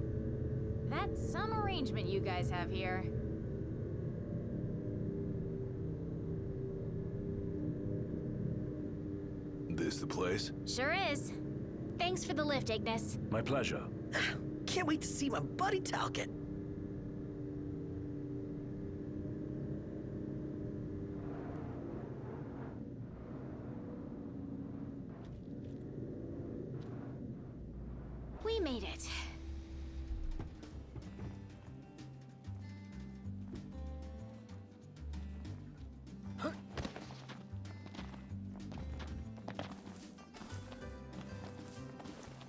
That's some arrangement you guys have here. This the place? Sure is. Thanks for the lift, Ignis. My pleasure. Can't wait to see my buddy Talcott. We made it.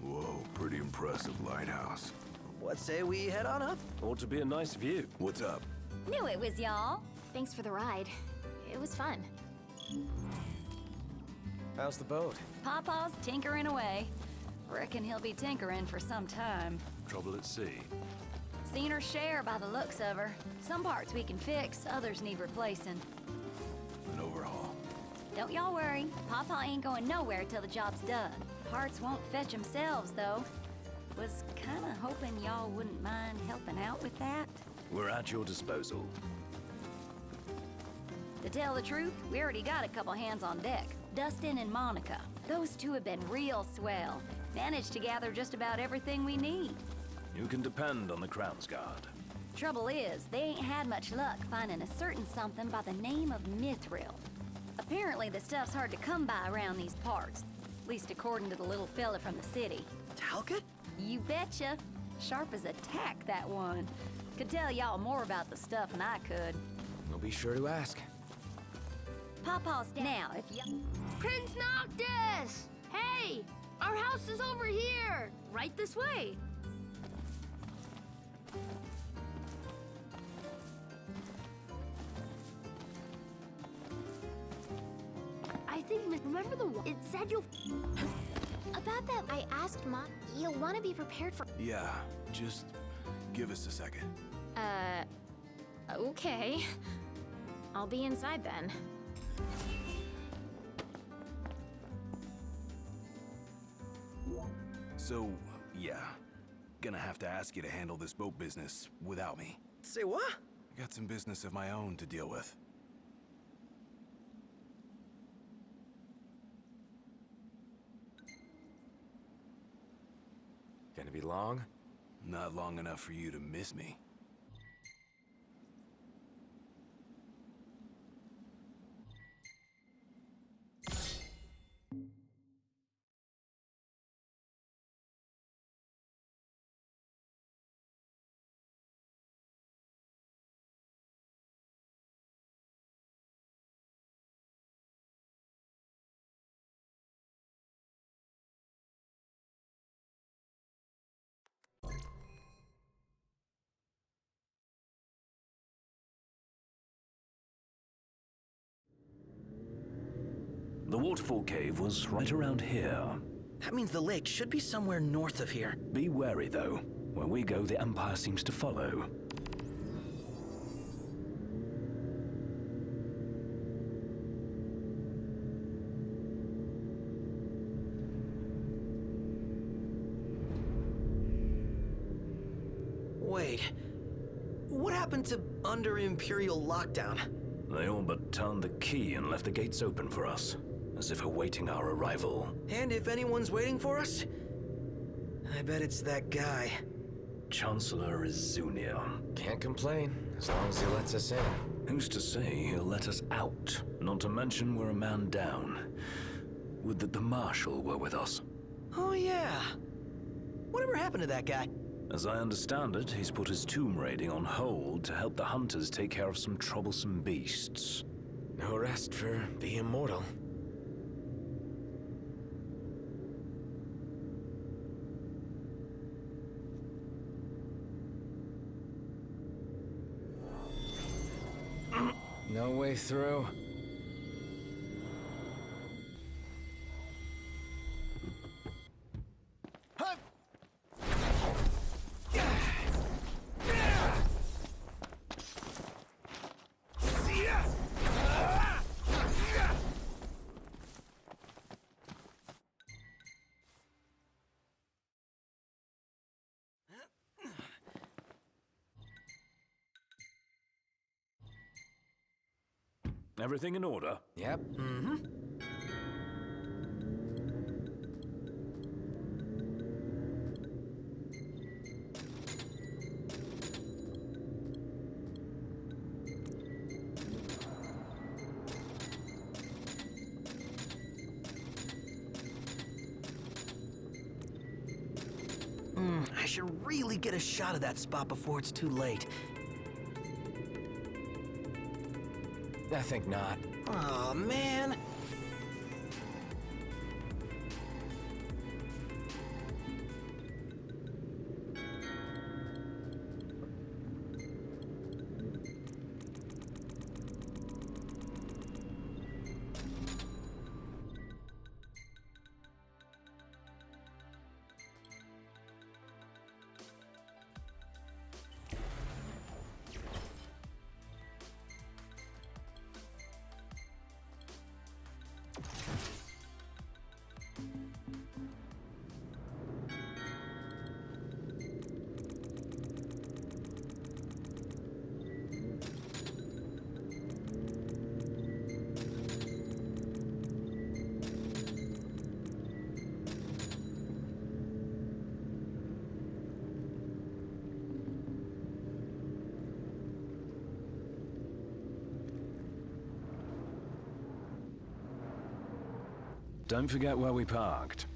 Whoa, pretty impressive lighthouse. What say we head on up? Ought to be a nice view. What's up? Knew it was y'all. Thanks for the ride. It was fun. How's the boat? Pawpaw's tinkering away. Reckon he'll be tinkering for some time. Trouble at sea. Seen her share by the looks of her. Some parts we can fix, others need replacing. An overhaul. Don't y'all worry. Pawpaw ain't going nowhere till the job's done. Parts won't fetch themselves, though. Was kinda hoping y'all wouldn't mind helping out with that. We're at your disposal. To tell the truth, we already got a couple hands on deck. Dustin and Monica. Those two have been real swell. Managed to gather just about everything we need. You can depend on the Crown's Guard. Trouble is, they ain't had much luck finding a certain something by the name of Mithril. Apparently, the stuff's hard to come by around these parts. At least according to the little fella from the city. Talcott? You betcha. Sharp as a tack, that one. Could tell y'all more about the stuff than I could. We'll be sure to ask. Pawpaw's now, if you... Prince Noctis! Hey! Our house is over here! Right this way! I think, remember the one? It said you'll... About that, I asked Mom, you'll want to be prepared for... Yeah, just give us a second. Okay. I'll be inside then. So, yeah. Gonna have to ask you to handle this boat business without me. Say what? I got some business of my own to deal with. Gonna be long? Not long enough for you to miss me. The waterfall cave was right around here. That means the lake should be somewhere north of here. Be wary, though. Where we go, the Empire seems to follow. Wait. What happened to under Imperial lockdown? They all but turned the key and left the gates open for us, as if awaiting our arrival. And if anyone's waiting for us, I bet it's that guy. Chancellor Izunia. Can't complain, as long as he lets us in. Who's to say he'll let us out? Not to mention we're a man down. Would that the Marshal were with us. Oh yeah. Whatever happened to that guy? As I understand it, he's put his tomb raiding on hold to help the hunters take care of some troublesome beasts. No rest for the immortal. No way through. Everything in order? Yep. Mm-hmm. I should really get a shot of that spot before it's too late. I think not. Aw, man. Don't forget where we parked.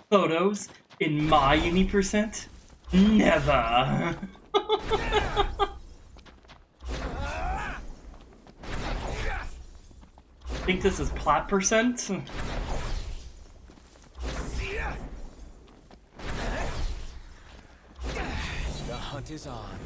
Photos in my uni%? Never. Think this is plat percent? The hunt is on.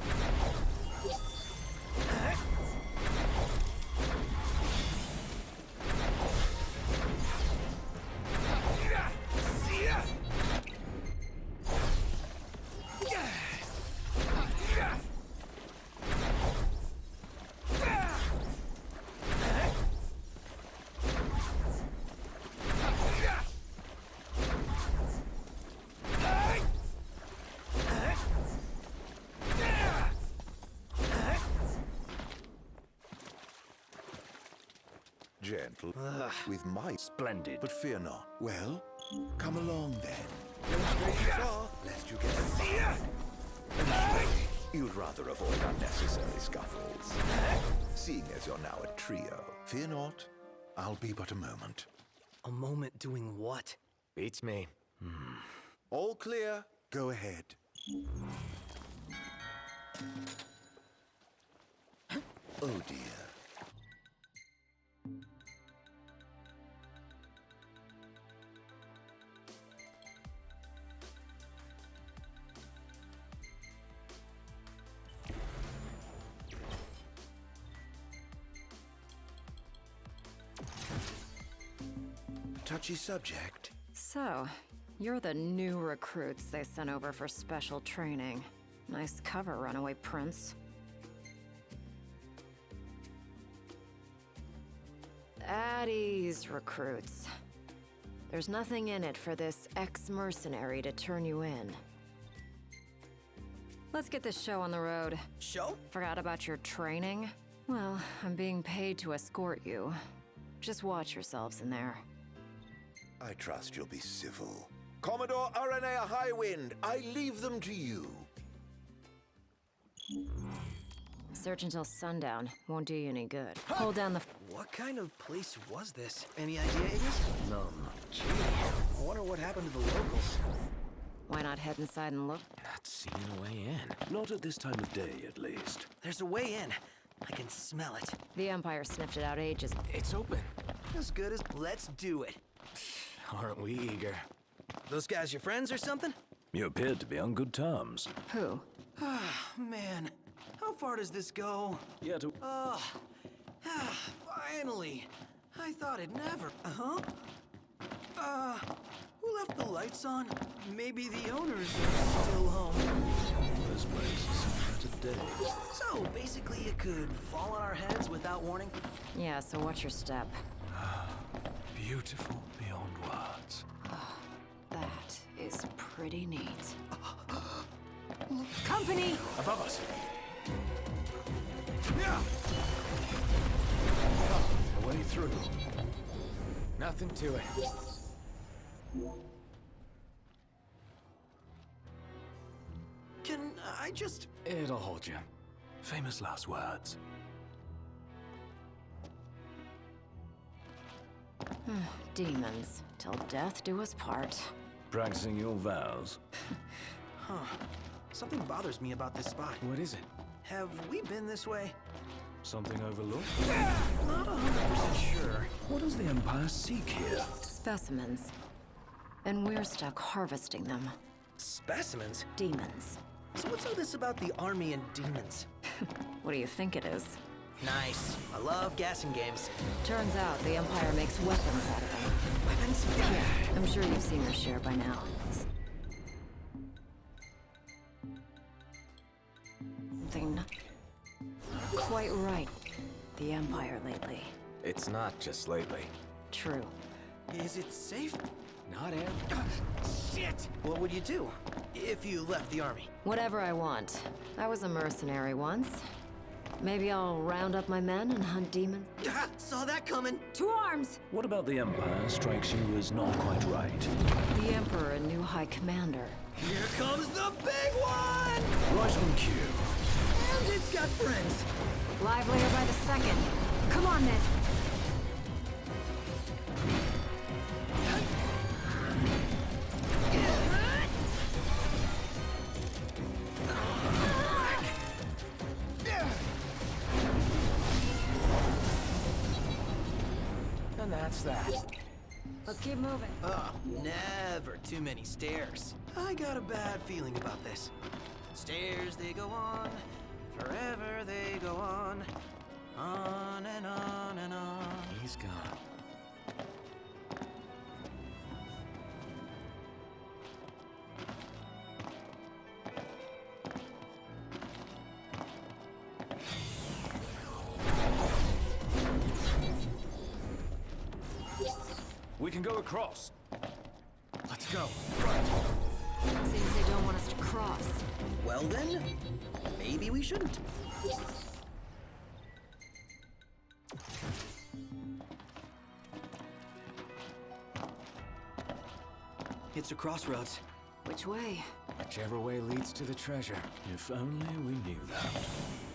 Gentle. With my splendid. But fear not. Well, come along then. Go straight you far, lest you get fired. And surely, you'd rather avoid unnecessary scuffles. Seeing as you're now a trio, fear not. I'll be but a moment. A moment doing what? Beats me. All clear. Go ahead. Oh dear. Touchy subject. So, you're the new recruits they sent over for special training. Nice cover, runaway prince. At ease, recruits. There's nothing in it for this ex-mercenary to turn you in. Let's get this show on the road. Show? Forgot about your training? Well, I'm being paid to escort you. Just watch yourselves in there. I trust you'll be civil. Commodore Aranea Highwind, I leave them to you. Search until sundown. Won't do you any good. Hold down the... What kind of place was this? Any idea, Ignis? None. Gee, I wonder what happened to the locals. Why not head inside and look? Not seeing a way in. Not at this time of day, at least. There's a way in. I can smell it. The Empire sniffed it out ages. It's open. As good as... Let's do it. Aren't we eager? Those guys your friends or something? You appeared to be on good terms. Who? Ah, man. How far does this go? Yeah, to... Finally. I thought it'd never... who left the lights on? Maybe the owners are still home. This place is some better days. So, basically it could fall on our heads without warning? Yeah, so watch your step. Beautiful beyond words. That is pretty neat. Company! Above us. A way through. Nothing to it. Can I just... It'll hold you. Famous last words. Demons. Till death do us part. Practicing your vows. Huh. Something bothers me about this spot. What is it? Have we been this way? Something overlooked? Not 100% sure. What does the Empire seek here? Specimens. And we're stuck harvesting them. Specimens? Demons. So what's all this about the army and demons? What do you think it is? Nice. I love gassing games. Turns out the Empire makes weapons out of them. Weapons? Yeah, I'm sure you've seen your share by now. Something not quite right. The Empire lately. It's not just lately. True. Is it safe? Not every... Shit! What would you do if you left the army? Whatever I want. I was a mercenary once. Maybe I'll round up my men and hunt demons. Saw that coming. To arms! What about the Empire strikes you as not quite right? The Emperor and new High Commander. Here comes the big one! Right on cue. And it's got friends. Livelier by the second. Come on, then. That's that. Let's keep moving. Never too many stairs. I got a bad feeling about this. Stairs, they go on. Forever they go on. On and on and on. He's gone. We can go across. Let's go. Seems they don't want us to cross. Well then, maybe we shouldn't. It's a crossroads. Which way? Whichever way leads to the treasure. If only we knew that.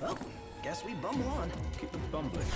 Well, guess we bumble on. Keep it bumbling.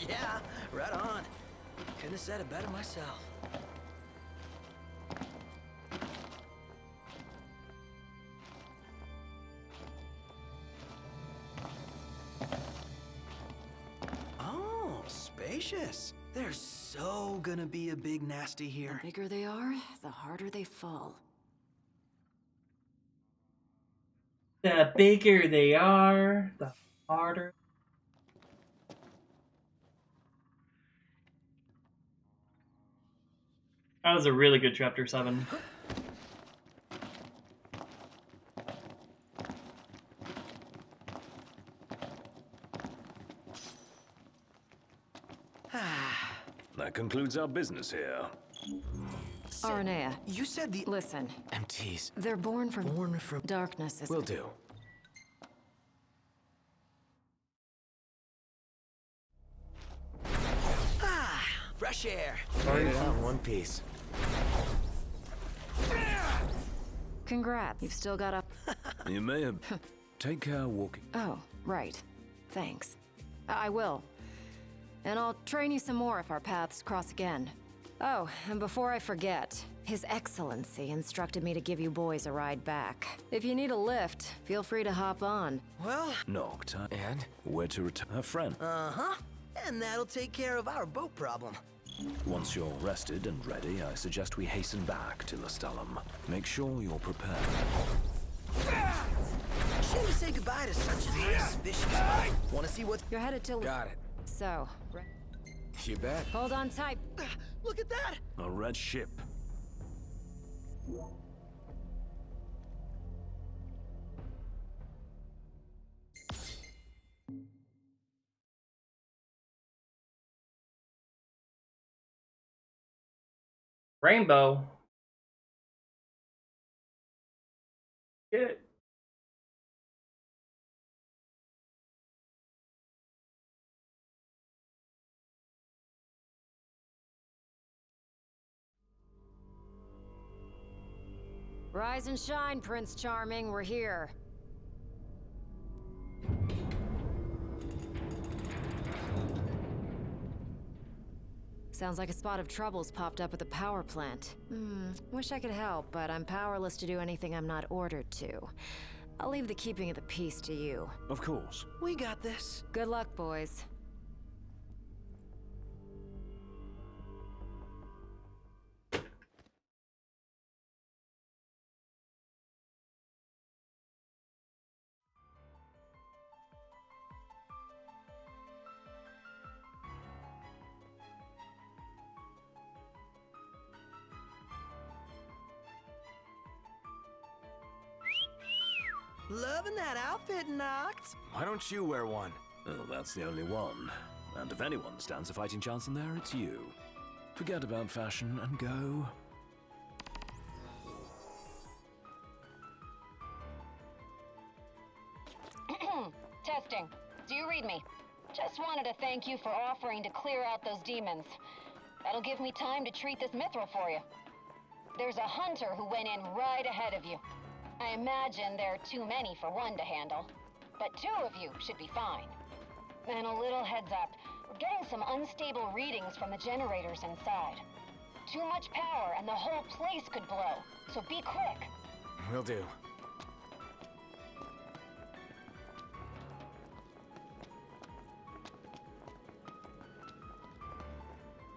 Yeah, right on. Couldn't have said it better myself. Oh, spacious. There's so gonna be a big nasty here. The bigger they are, the harder they fall. The bigger they are, the harder. That was a really good chapter 7. That concludes our business here. Aranea. You said the... Listen. MTs. They're born from darkness. Will do. Fresh air. Made it out in one piece. Congrats. You've still got up. You may have... Take care walking. Oh, right. Thanks. I will. And I'll train you some more if our paths cross again. Oh, and before I forget, His Excellency instructed me to give you boys a ride back. If you need a lift, feel free to hop on. Well... Knocked, huh? And? Where to return? Her friend. Uh-huh. And that'll take care of our boat problem. Once you're rested and ready, I suggest we hasten back to Lestalem. Make sure you're prepared. Shame to say goodbye to such a nice, vicious spot. Want to see what... You're headed to... Got it. So... You bet. Hold on tight. Look at that! A red ship. Rainbow. Good. Rise and shine, Prince Charming. We're here. Sounds like a spot of trouble's popped up at the power plant. Wish I could help, but I'm powerless to do anything I'm not ordered to. I'll leave the keeping of the peace to you. Of course. We got this. Good luck, boys. Loving that outfit, Noct. Why don't you wear one? Well, that's the only one. And if anyone stands a fighting chance in there, it's you. Forget about fashion and go. Testing. Do you read me? Just wanted to thank you for offering to clear out those demons. That'll give me time to treat this mithril for you. There's a hunter who went in right ahead of you. I imagine there are too many for one to handle, but two of you should be fine. And a little heads up, we're getting some unstable readings from the generators inside. Too much power and the whole place could blow, so be quick. Will do.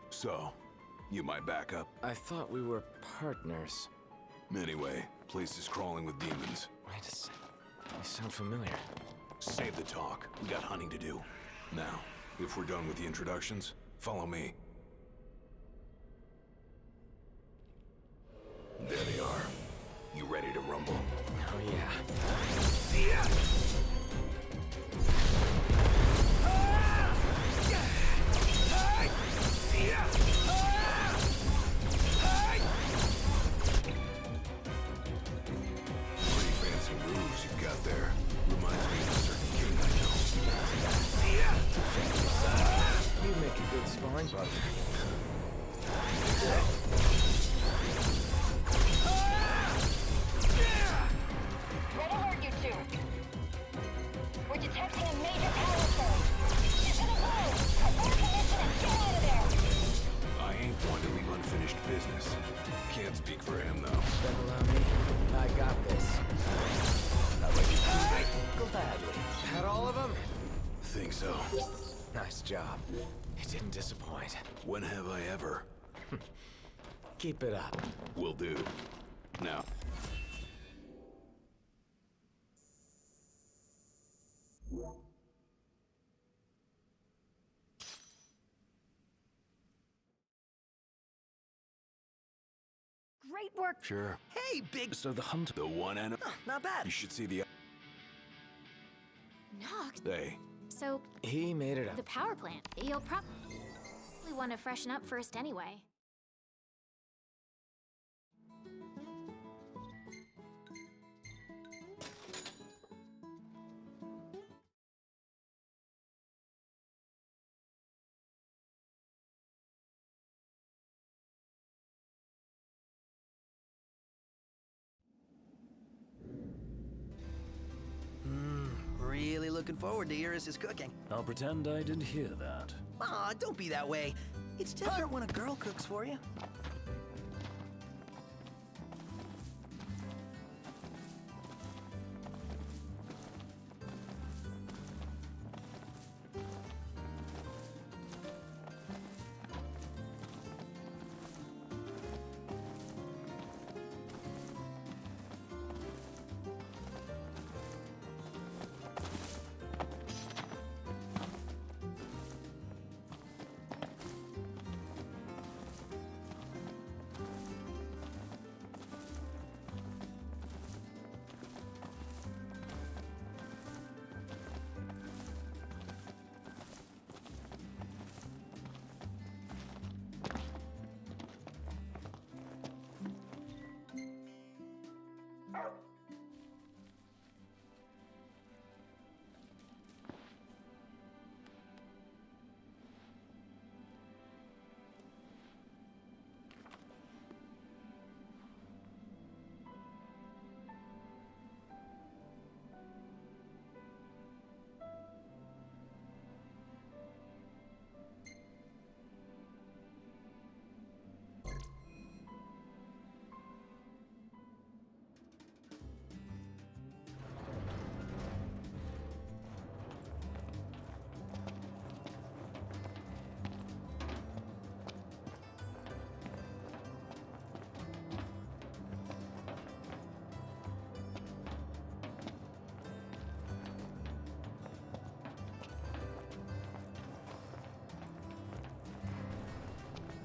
So, you my backup? I thought we were partners. Anyway, place is crawling with demons. Wait a second. They sound familiar. Save the talk. We got hunting to do. Now, if we're done with the introductions, follow me. There they are. You ready to rumble? Oh yeah. Pretty fancy moves you've got there. Reminds me of a certain king I know. You make a good sparring partner. Red alert, you two. We're detecting a major power surge. She's gonna blow. Abort the mission and get out of there. I ain't one to leave unfinished business. Can't speak for him, though. Then allow me. I got this. How about you prove it? Gladly. Had all of them? Think so. Nice job. You didn't disappoint. When have I ever? Keep it up. Will do. Now. Great work. Sure. Hey, big... So the hunter... The one enemy... Not bad. You should see the... Noct. Hey. So, He made it up. the power plant. You'll probably want to freshen up first anyway. Really looking forward to Iris' cooking. I'll pretend I didn't hear that. Aw, don't be that way. It's different when a girl cooks for you.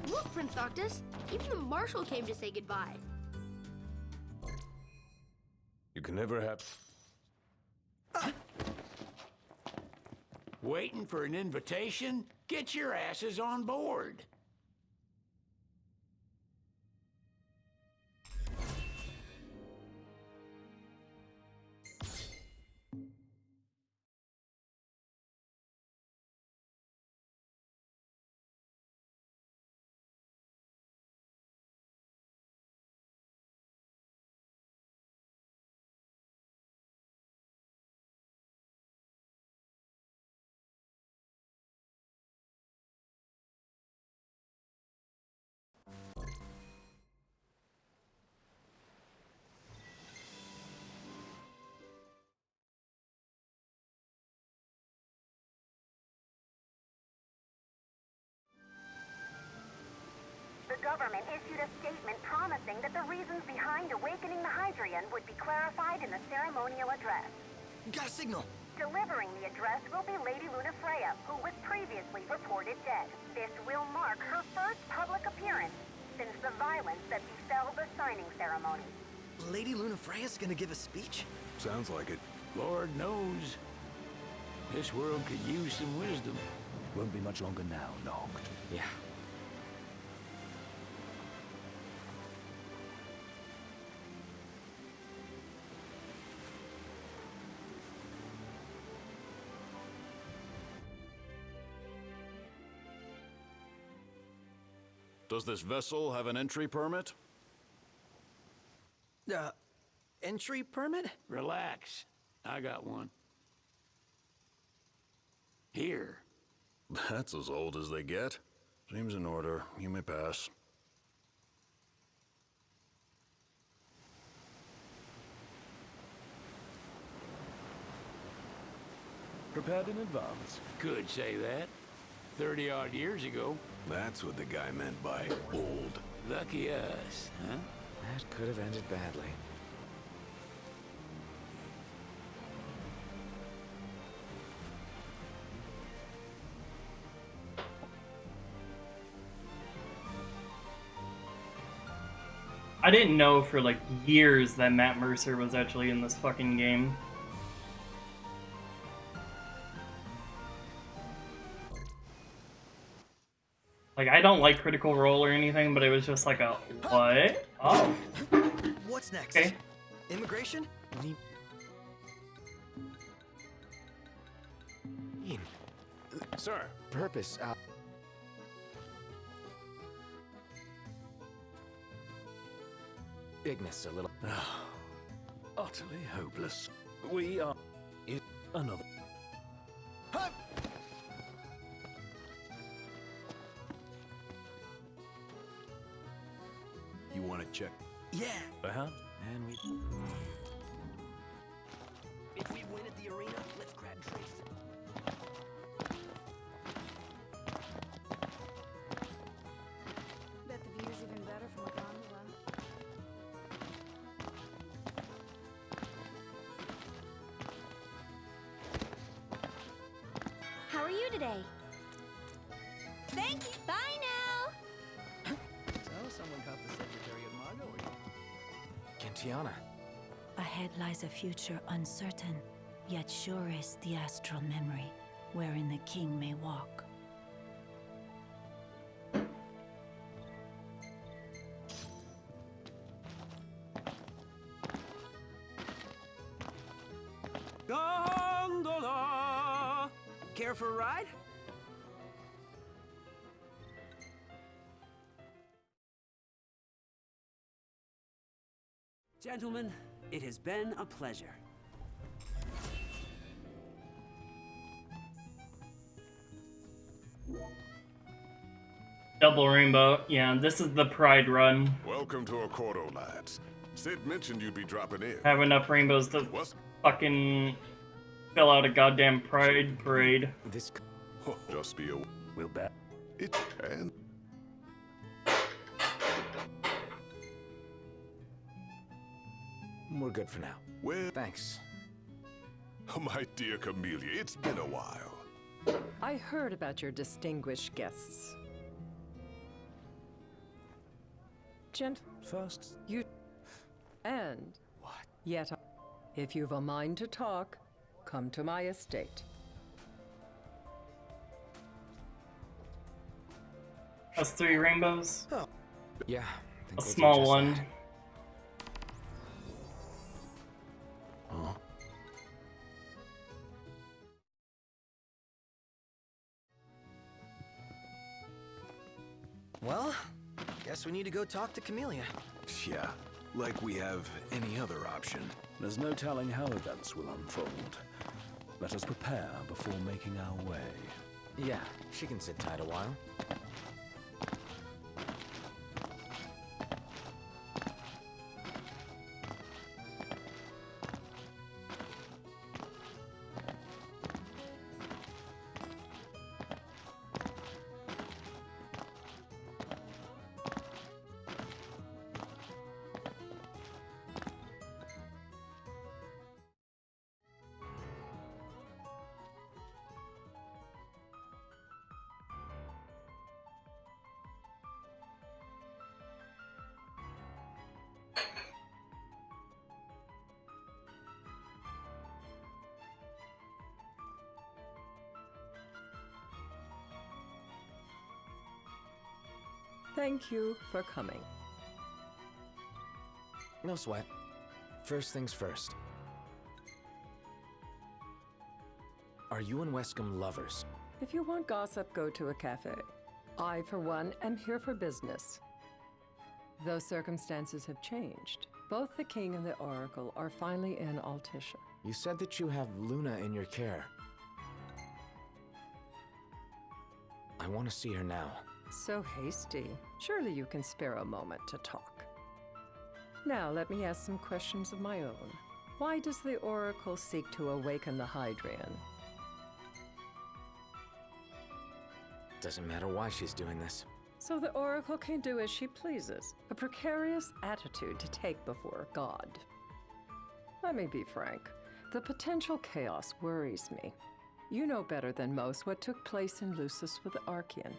Look, Prince Noctis, even the Marshal came to say goodbye. You can never have... Waiting for an invitation? Get your asses on board. The government issued a statement promising that the reasons behind awakening the Hydrian would be clarified in the ceremonial address. Got a signal. Delivering the address will be Lady Lunafreya, who was previously reported dead. This will mark her first public appearance since the violence that befell the signing ceremony. Lady Lunafreya's gonna give a speech? Sounds like it. Lord knows. This world could use some wisdom. Won't be much longer now, Noct. Yeah. Does this vessel have an entry permit? Entry permit? Relax. I got one. Here. That's as old as they get. Seems in order. You may pass. Prepared in advance. Could say that. 30-odd years ago. That's what the guy meant by old. Lucky us, huh? That could have ended badly. I didn't know for like years that Matt Mercer was actually in this fucking game. Like, I don't like Critical Role or anything, but it was just like a, what? Oh. What's next? Okay. Immigration? Sir, purpose, Ignis a little. Utterly hopeless. We are... another... You want to check? Yeah. Uh-huh. And we... If we win at the arena, let's grab Trace. Bet the view's even better from a gondola. How are you today? Thank you. Bye now. So, someone caught the Secretary of Mago. Gentiana. Ahead lies a future uncertain, yet sure is the astral memory, wherein the king may walk. Gondola! Care for a ride? Gentlemen, it has been a pleasure. Double rainbow. Yeah, this is the Pride run. Welcome to Accordo, lads. Sid mentioned you'd be dropping in. Have enough rainbows to fucking fill out a goddamn Pride parade. This... Just be a... We'll bet. It and... We're good for now. Well... Thanks. My dear Camellia, it's been a while. I heard about your distinguished guests. First, you... And... What? Yet, if you've a mind to talk, come to my estate. That's 3 rainbows. Oh. Yeah. A small one. Huh? Well, guess we need to go talk to Camellia. Yeah, like we have any other option. There's no telling how events will unfold. Let us prepare before making our way. Yeah, she can sit tight a while. Thank you for coming. No sweat. First things first. Are you and Wescombe lovers? If you want gossip, go to a cafe. I, for one, am here for business. Though circumstances have changed, both the King and the Oracle are finally in Altissia. You said that you have Luna in your care. I want to see her now. So hasty. Surely you can spare a moment to talk. Now, let me ask some questions of my own. Why does the Oracle seek to awaken the Hydrian? Doesn't matter why she's doing this. So the Oracle can do as she pleases. A precarious attitude to take before God. Let me be frank. The potential chaos worries me. You know better than most what took place in Lucis with the Archean.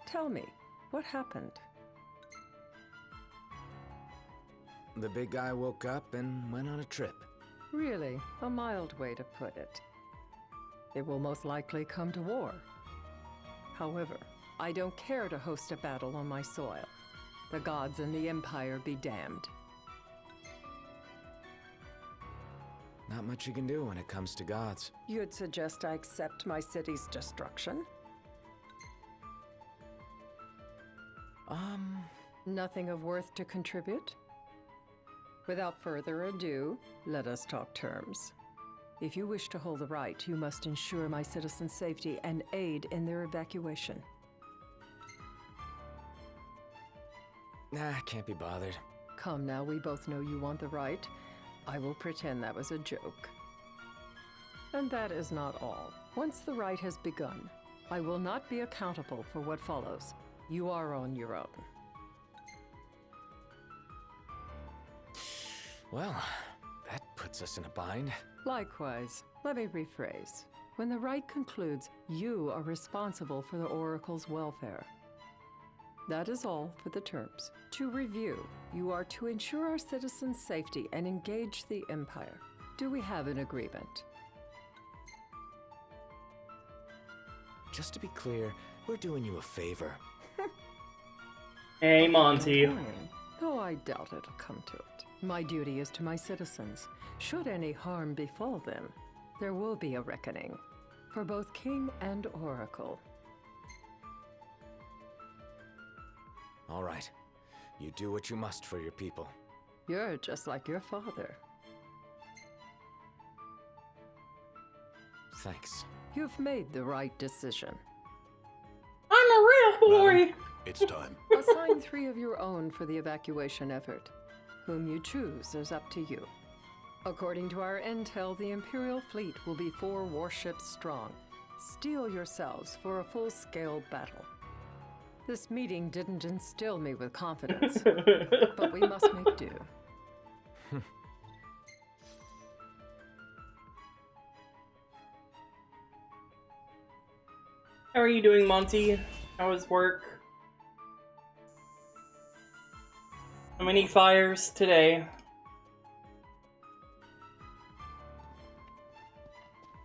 Tell me, what happened? The big guy woke up and went on a trip. Really, a mild way to put it. It will most likely come to war. However, I don't care to host a battle on my soil. The gods and the Empire be damned. Not much you can do when it comes to gods. You'd suggest I accept my city's destruction? Nothing of worth to contribute? Without further ado, let us talk terms. If you wish to hold the right, you must ensure my citizens' safety and aid in their evacuation. Nah, can't be bothered. Come now, we both know you want the right. I will pretend that was a joke. And that is not all. Once the right has begun, I will not be accountable for what follows. You are on your own. Well, that puts us in a bind. Likewise, let me rephrase. When the rite concludes, you are responsible for the Oracle's welfare. That is all for the terms. To review, you are to ensure our citizens' safety and engage the Empire. Do we have an agreement? Just to be clear, we're doing you a favor. Hey, Monty. Though I doubt it'll come to it. My duty is to my citizens. Should any harm befall them, there will be a reckoning. For both King and Oracle. All right. You do what you must for your people. You're just like your father. Thanks. You've made the right decision. I'm a real boy! Madam, it's time. Assign 3 of your own for the evacuation effort. Whom you choose is up to you. According to our intel, the Imperial fleet will be 4 warships strong. Steel yourselves for a full-scale battle. This meeting didn't instill me with confidence, but we must make do. How are you doing, Monty? How was work? How many fires today?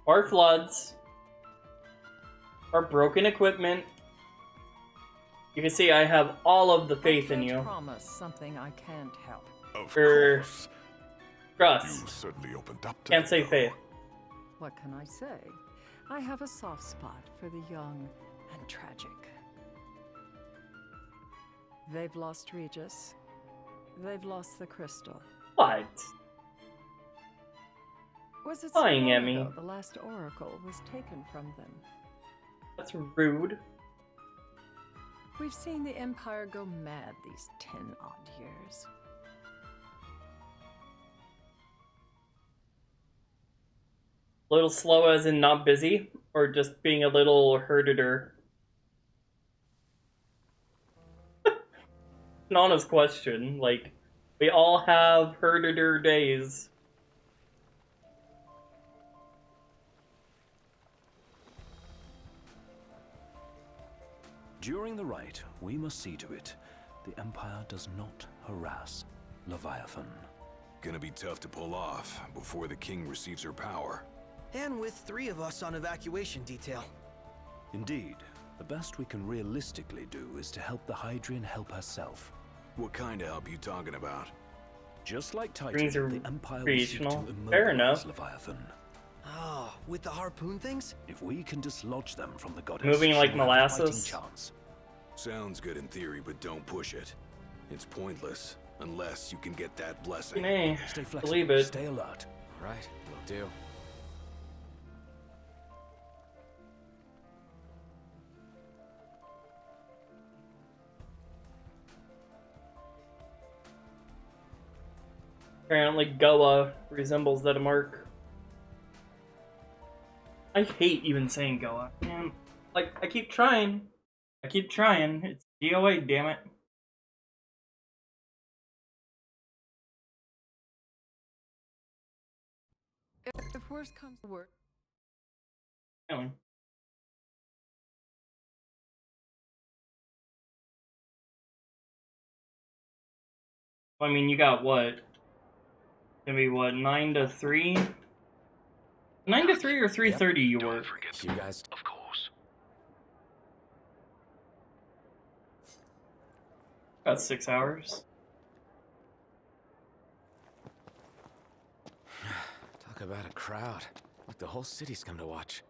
Or floods? Or broken equipment? You can see I have all of the faith in you. Promise something I can't help. Of Or course. trust. You certainly opened up to Can't me, say though. faith. What can I say? I have a soft spot for the young and tragic. They've lost Regis. They've lost the crystal. What? Was it Lying so at long me. ago the last oracle was taken from them? That's rude. We've seen the Empire go mad these 10-odd years. A little slow as in not busy, or just being a little herditor? An honest question. Like, we all have herditor days. During the rite, we must see to it the Empire does not harass Leviathan. Gonna be tough to pull off before the king receives her power. And with 3 of us on evacuation detail. Indeed, the best we can realistically do is to help the Hydrian help herself. What kind of help you talking about? Just like Dreams Titan, are the Empire will seek to recreational. Fair immobilize enough. Leviathan. Oh, with the harpoon things? If we can dislodge them from the goddess, Moving like she'll have a fighting molasses. chance. Sounds good in theory, but don't push it. It's pointless unless you can get that blessing. Nay, Stay flexible. believe it. Stay alert. All right, will do. Apparently Goa resembles that mark. I hate even saying Goa. Man, like, I keep trying. It's GOA, damn it. If worse comes to worse. Really. I mean, you got what? Gonna be what, 9 to 3? 9 to 3 or 3:30 you work? You guys. Of course. About 6 hours. Talk about a crowd. Like the whole city's come to watch.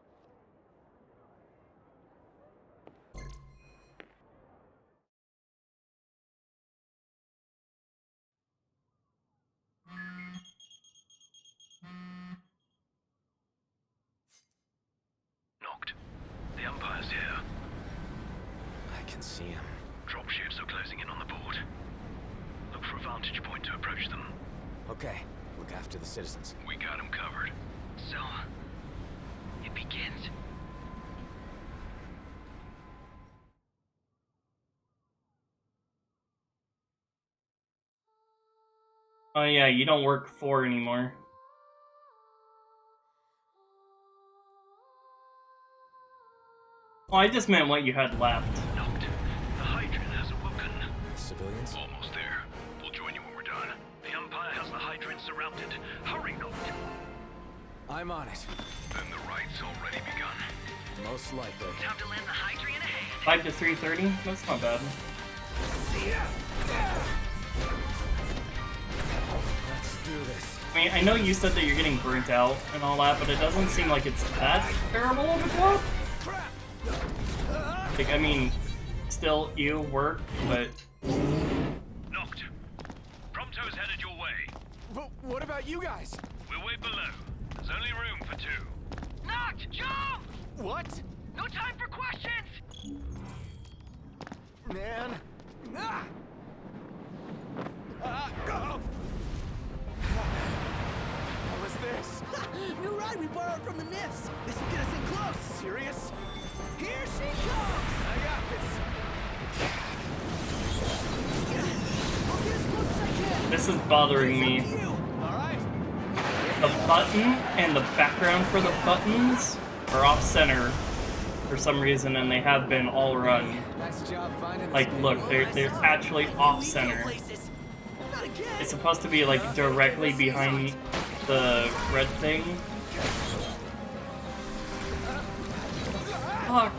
Knocked. The Empire's here. I can see him. Dropships are closing in on the board. Look for a vantage point to approach them. Okay, look after the citizens. We got them covered. So, it begins. Oh yeah, you don't work 4 anymore. Oh, I just meant what you had left. Knocked. The Hydrian has awoken. Civilians? Almost there. We'll join you when we're done. The Empire has the Hydrian surrounded. Hurry, Knocked. I'm on it. Then the rite's already begun. Most likely. Time to lend the Hydrian a hand. 5 to 3:30? That's not bad. Let's do this. I mean, I know you said that you're getting burnt out and all that, but it doesn't seem like it's that terrible of a job. Like, I mean, still, you work, but... Knocked. Prompto's headed your way. But what about you guys? We're way below. There's only room for 2. Knocked! Jump! What? No time for questions! Man. Ah! Go! What was this? New ride we borrowed from the Nifs. This will get us in close. Serious? Here she comes! I got this. I'll get as close as I can. This is bothering me. All right. The button and the background for the buttons are off-center for some reason, and they have been all run. Nice job finding Like, look, they're actually off-center. It's supposed to be, like, directly behind the red thing. Fuck.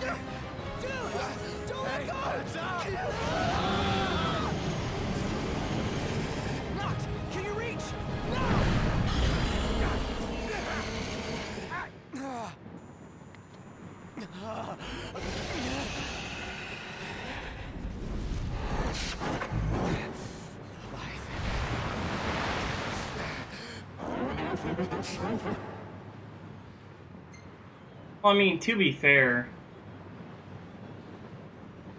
Well, I mean, to be fair,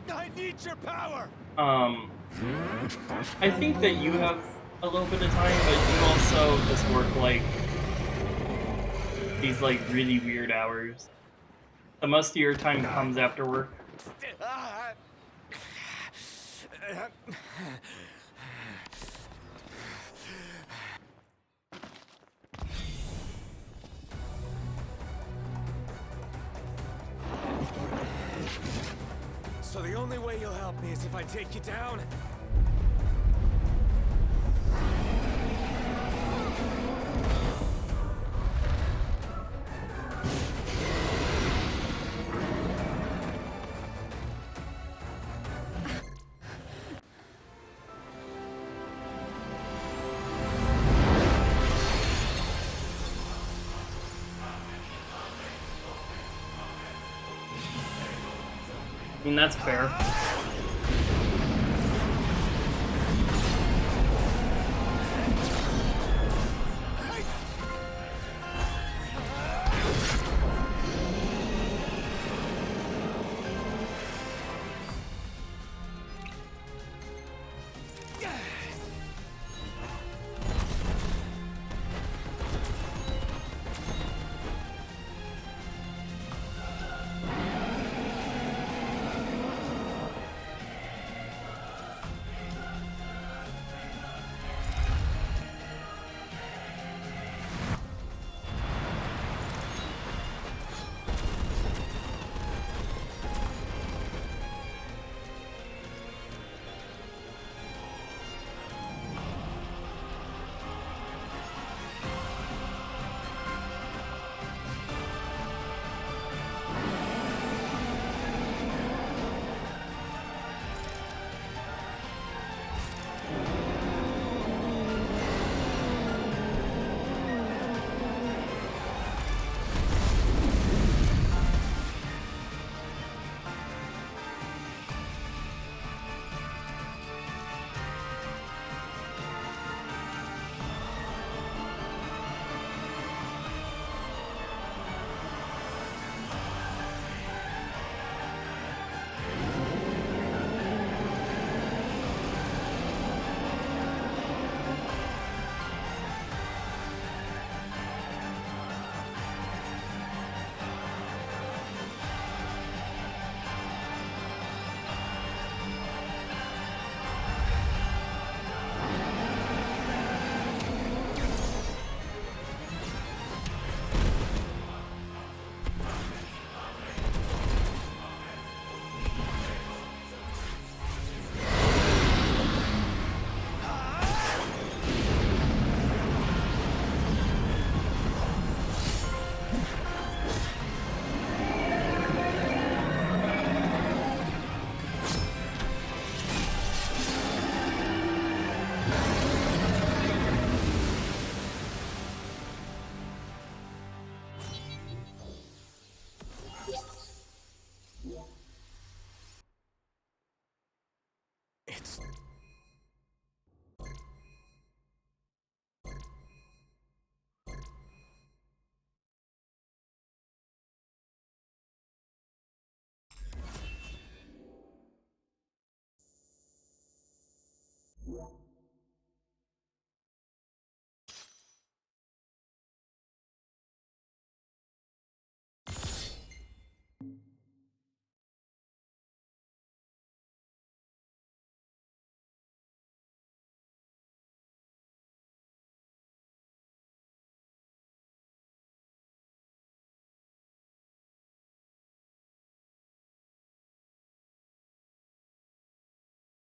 I need your power. I think that you have a little bit of time, but you also just work like these like really weird hours. So most of your time comes after work. So the only way you'll help me is if I take you down? I mean, that's fair.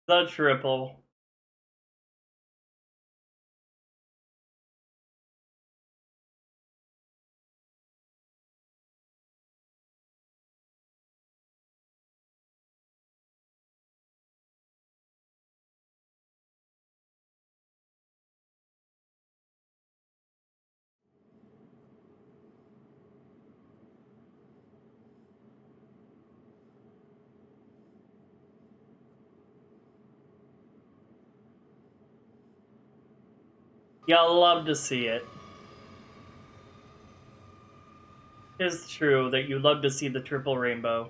The triple. Y'all love to see it. It's true that you love to see the triple rainbow.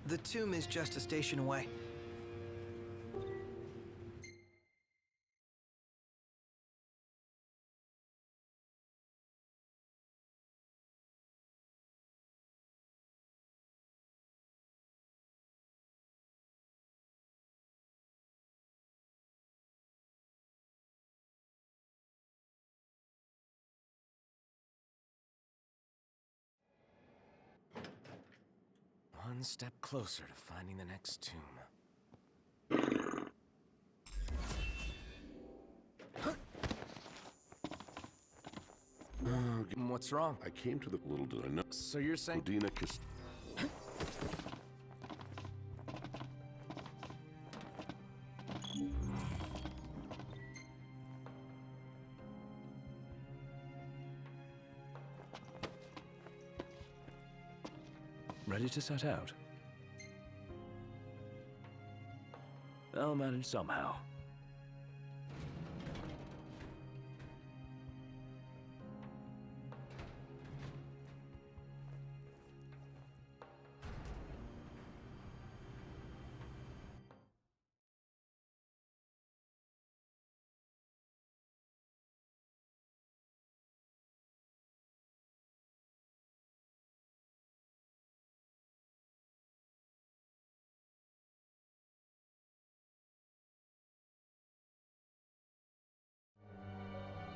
The tomb is just a station away. One step closer to finding the next tomb. What's wrong? I came to the little did I know. So you're saying Udina kissed. Ready to set out? I'll manage somehow.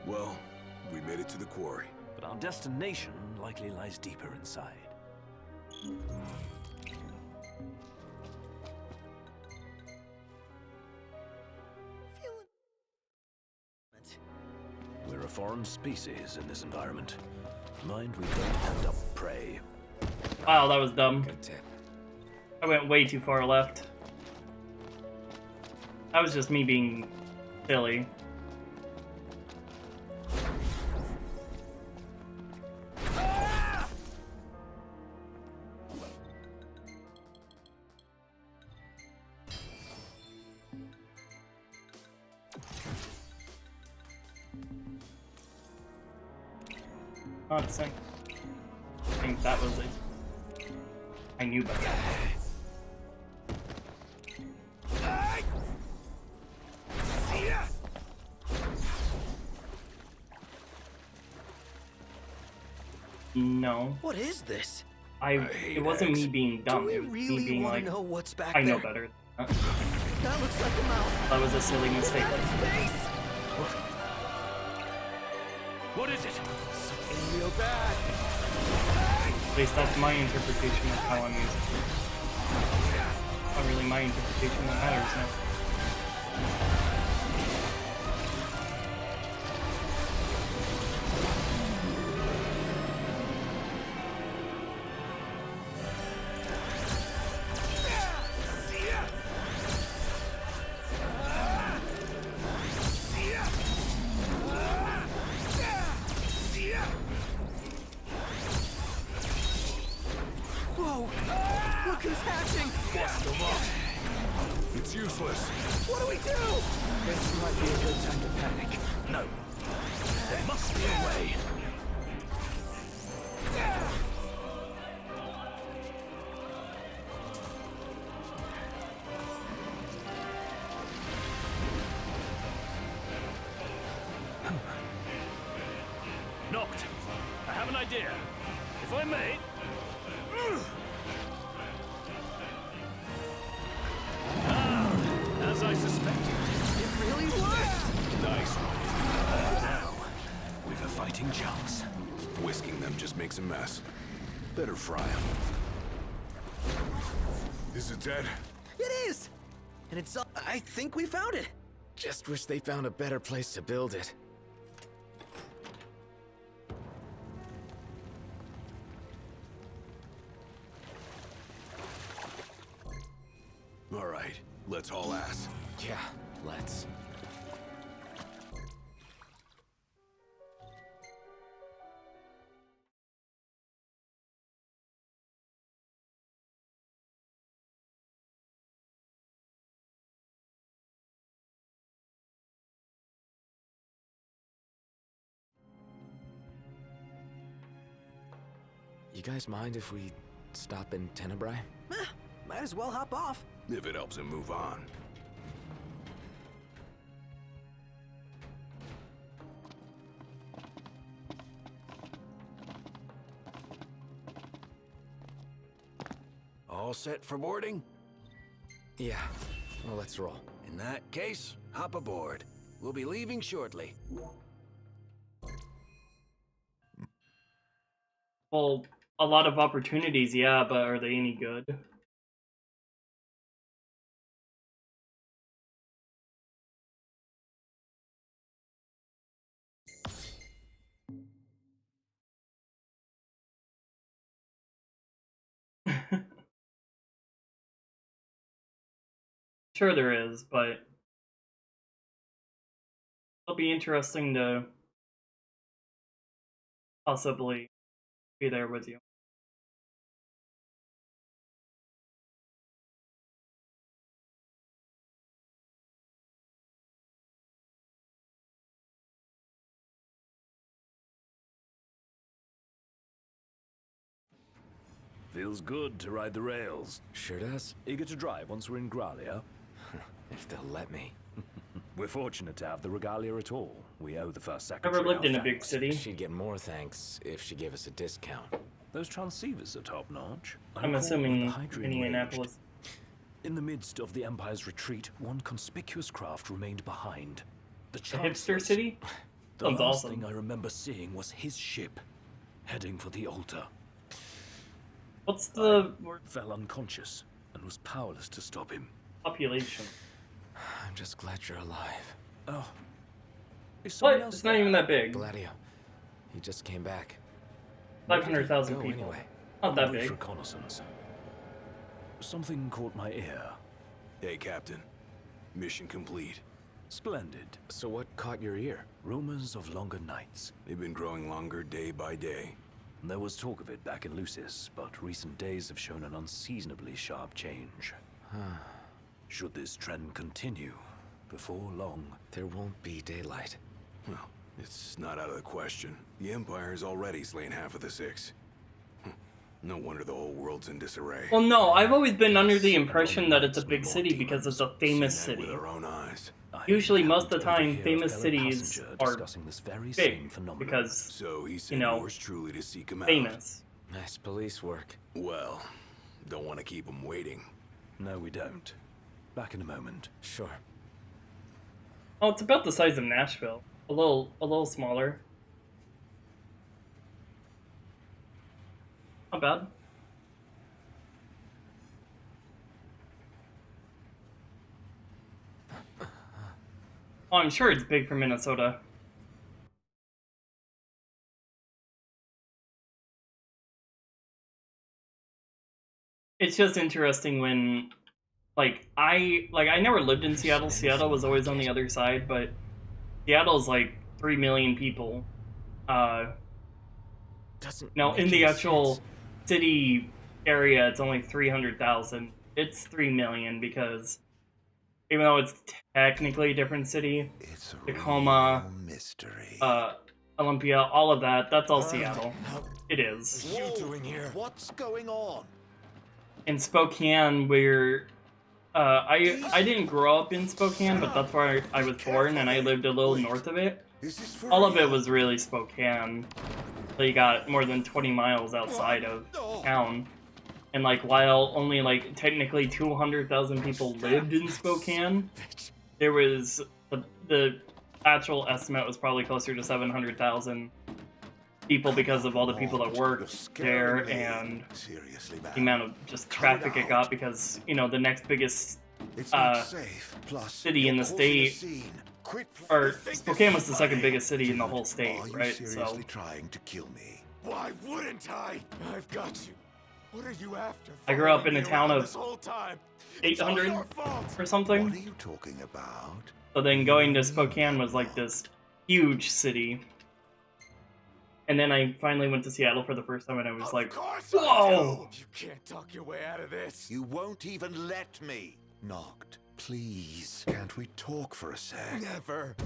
Well, we made it to the quarry. But our destination likely lies deeper inside. We're a foreign species in this environment. Mind we don't end up prey. Wow, that was dumb. I went way too far left. That was just me being silly. I think that was it. I knew better. No. What is this? It wasn't me being dumb. It was me being like, know what's back I know there? better. That looks like a mouth. That was a silly mistake. What is it? Something real bad. At least that's my interpretation of how I'm using it. Not really my interpretation that matters now. Whoa! Look who's hatching! Bust them up. It's useless. What do we do? This might be a good time to panic. No. There must be a way. Knocked. I have an idea. If I may. As I suspected. It really worked! Nice one. Now, we've a fighting chance. Whisking them just makes a mess. Better fry them. Is it dead? It is! and it's all... I think we found it. Just wish they found a better place to build it. All right, let's haul ass. Yeah, let's. You guys mind if we stop in Tenebrae? Might as well hop off. If it helps him move on. All set for boarding? Yeah. Well, let's roll. In that case, hop aboard. We'll be leaving shortly. Well, a lot of opportunities, yeah, but are they any good? Sure there is, but it'll be interesting to possibly be there with you. Feels good to ride the rails. Sure does. Eager to drive once we're in Gralia? If they'll let me. We're fortunate to have the regalia at all. We owe the first Never secretary lived our in a big thanks. city. She'd get more thanks if she gave us a discount. Those transceivers are top-notch. I I'm recall assuming when the Hydrian Indianapolis. raged. In the midst of the Empire's retreat, one conspicuous craft remained behind. The The hipster Chancellor's. city? The Sounds last awesome. thing I remember seeing was his ship, heading for the altar. What's the Fell unconscious and was powerless to stop him. population? I'm just glad you're alive. Oh. Is someone What? else It's not there? even that big. Gladio. He just came back. 500,000 Go people. anyway. Not that Brief big. reconnaissance. Something caught my ear. Hey, Captain. Mission complete. Splendid. So what caught your ear? Rumors of longer nights. They've been growing longer day by day. There was talk of it back in Lucis, but recent days have shown an unseasonably sharp change. Should this trend continue, before long... There won't be daylight. Well, it's not out of the question. The Empire's already slain half of the Six. No wonder the whole world's in disarray. Well, no, I've always been under the impression that it's a big city because it's a famous Seen that city. with our own eyes. Usually, most of the happened to time, overhear a famous fellow cities passenger are discussing this very same big phenomenon. because, So he you sent know, yours truly to seek him out. famous. Nice police work. Well, don't want to keep him waiting. No, we don't. Back in a moment. Sure. Oh, it's about the size of Nashville. A little smaller. Not bad. Oh, I'm sure it's big for Minnesota. It's just interesting when, I never lived in Seattle. Seattle was always on the other side, but Seattle's like 3 million people. Doesn't No, make in the any actual sense. city area, it's only 300,000. It's 3 million because even though it's technically a different city, It's a Tacoma, real mystery. Olympia, all of that, that's all Seattle. It is. What are you doing here? What's going on? In Spokane, where I didn't grow up in Spokane, but that's where I was born, and I lived a little north of it. Is this for All of it real? was really Spokane. So you got more than 20 miles outside of town. And while only technically 200,000 people lived in Spokane, there was the actual estimate was probably closer to 700,000 people because of all the people that worked there and Seriously, the amount of just traffic it got because, the next biggest It's not safe. Plus, city in the state. Or Spokane was the second biggest city in the whole state, right? So trying to kill me? Why wouldn't I? I've got you. What are you after? I grew up in a town of This whole time. 800 or something. What are you talking about? So then going to Spokane was like this huge city. And then I finally went to Seattle for the first time and I was like, whoa! You can't talk your way out of this. You won't even let me. Knocked. Please. Can't we talk for a sec? Never.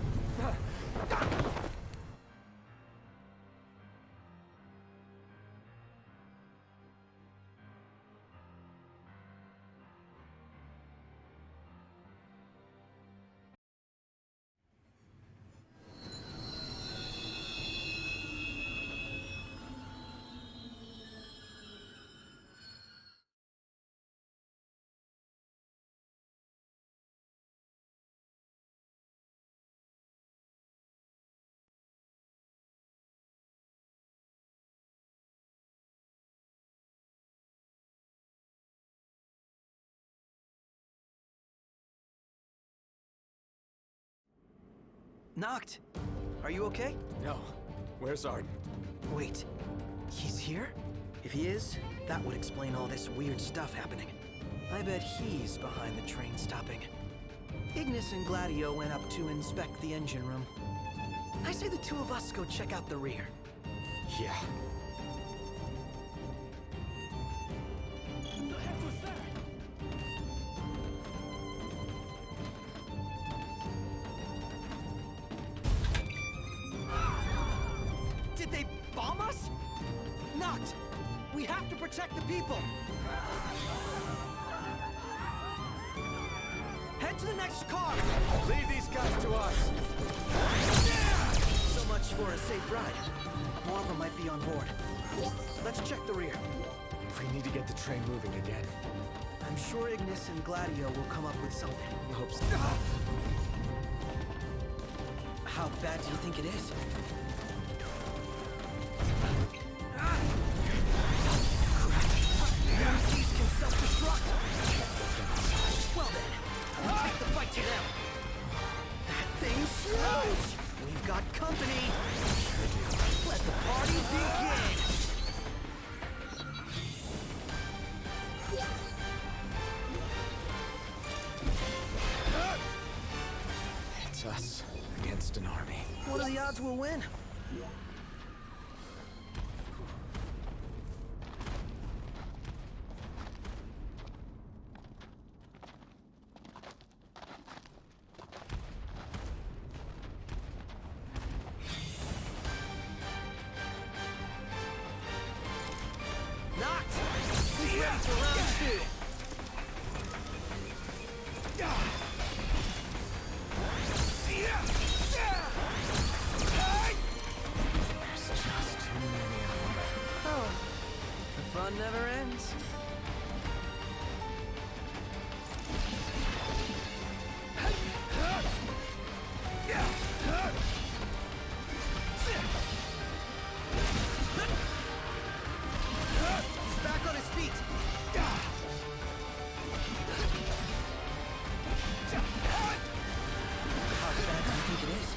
Knocked. Are you okay? No. Where's Arden? Wait. He's here? If he is, that would explain all this weird stuff happening. I bet he's behind the train stopping. Ignis and Gladio went up to inspect the engine room. I say the two of us go check out the rear. Yeah. Did they bomb us? Knocked! We have to protect the people! Head to the next car! Leave these guys to us! So much for a safe ride. More of them might be on board. Let's check the rear. If we need to get the train moving again. I'm sure Ignis and Gladio will come up with something. I hope so. How bad do you think it is? AMGs can self-destruct. Well then, we'll take the fight to them. That thing's huge! We've got company. Let the party begin. It's us against an army. What are the odds we'll win? Knocked! Who's ready for round two? There's just too many of them. Oh, the fun never ends. He's back on his feet. How bad do you think it is?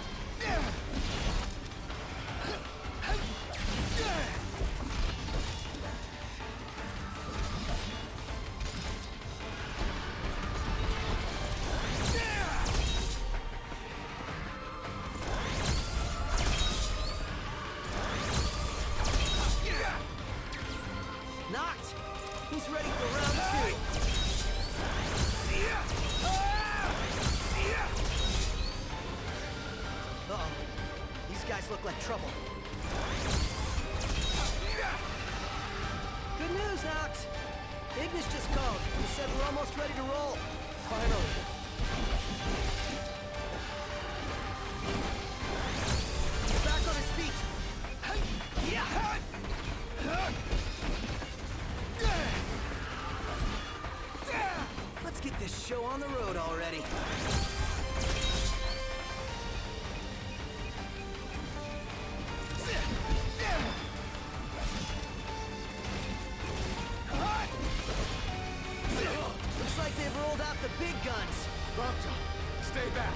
Knocked! He's ready for round two. Uh-oh. These guys look like trouble. Good news, Knocked. Ignis just called. He said we're almost ready to roll. Finally. He's back on his feet. Let's get this show on the road already. Looks like they've rolled out the big guns. back.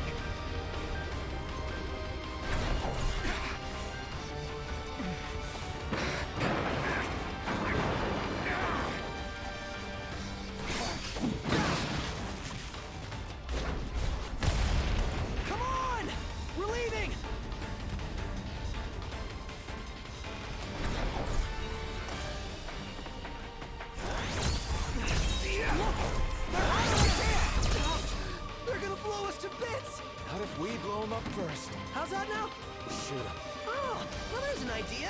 Come on! We're leaving! They're gonna blow us to bits! Not if we blow them up first. How's that now? Shoot them. Oh, well, there's an idea.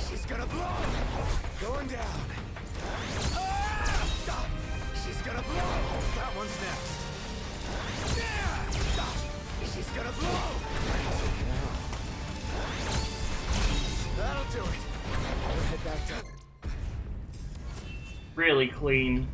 She's gonna blow! Going down. She's gonna blow! That one's next. She's gonna blow! That'll do it. We'll head back to... Really clean.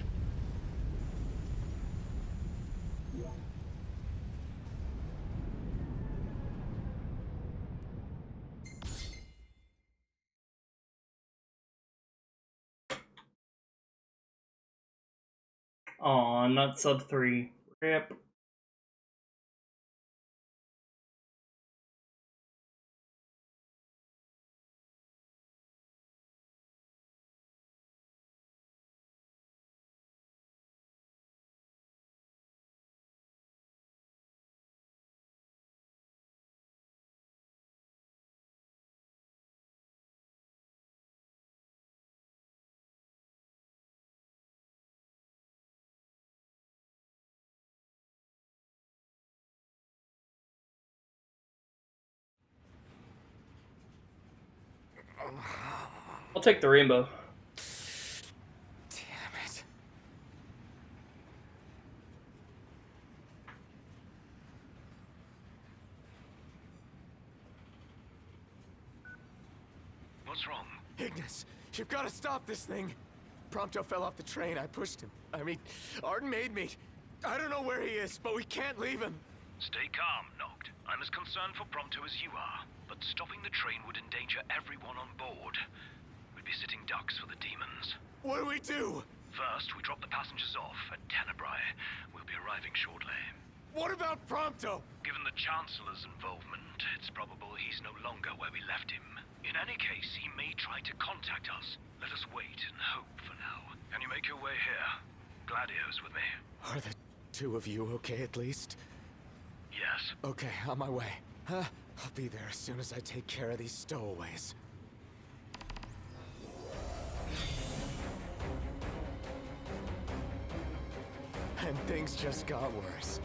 Aw, not sub 3. Rip. I'll take the rainbow. Damn it. What's wrong? Ignis, you've got to stop this thing. Prompto fell off the train. I pushed him. I mean, Arden made me. I don't know where he is, but we can't leave him. Stay calm, Noct. I'm as concerned for Prompto as you are, but stopping the train would endanger everyone on board. We'd be sitting ducks for the demons. What do we do? First, we drop the passengers off at Tenebrae. We'll be arriving shortly. What about Prompto? Given the Chancellor's involvement, it's probable he's no longer where we left him. In any case, he may try to contact us. Let us wait and hope for now. Can you make your way here? Gladio's with me. Are the two of you okay at least? Yes. Okay, on my way. I'll be there as soon as I take care of these stowaways. And things just got worse.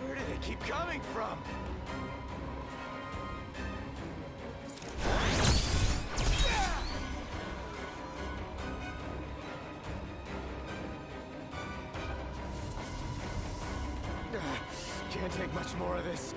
Where do they keep coming from? Can't take much more of this.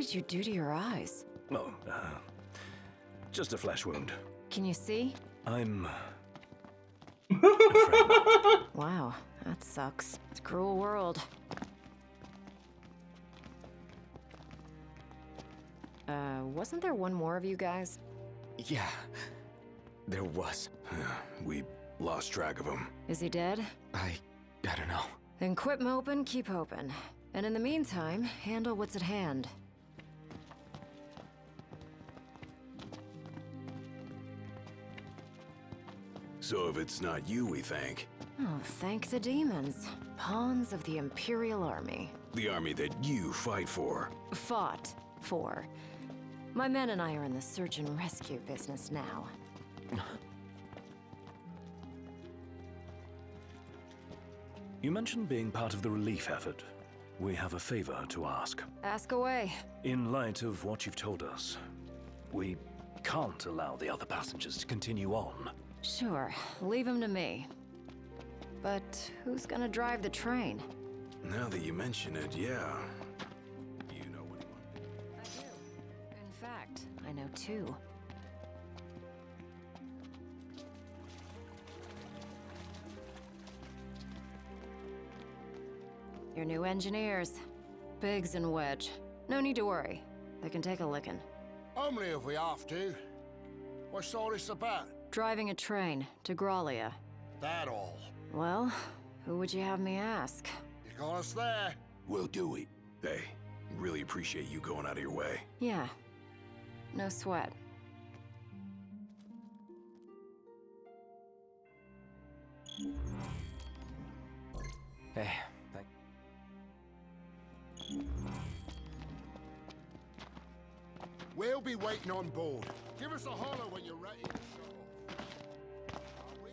did you do to your eyes? Oh, just a flesh wound. Can you see? I'm... Wow, that sucks. It's a cruel world. Wasn't there one more of you guys? Yeah, there was. We lost track of him. Is he dead? I don't know. Then quit moping, keep hoping. And in the meantime, handle what's at hand. So if it's not you, we thank. Oh, thank the demons. Pawns of the Imperial Army. The army that you fight for. Fought for. My men and I are in the search and rescue business now. You mentioned being part of the relief effort. We have a favor to ask. Ask away. In light of what you've told us, we can't allow the other passengers to continue on. Sure, leave him to me. But who's gonna drive the train? Now that you mention it, yeah. In fact, I know two. Your new engineers. Biggs and Wedge. No need to worry. They can take a licking. Only if we have to. What's all this about? Driving a train to Graulia. That all. Well, who would you have me ask? You got us there. We'll do it. Hey, really appreciate you going out of your way. Yeah. No sweat. Hey, We'll be waiting on board. Give us a holler when you're ready to show off. Are we?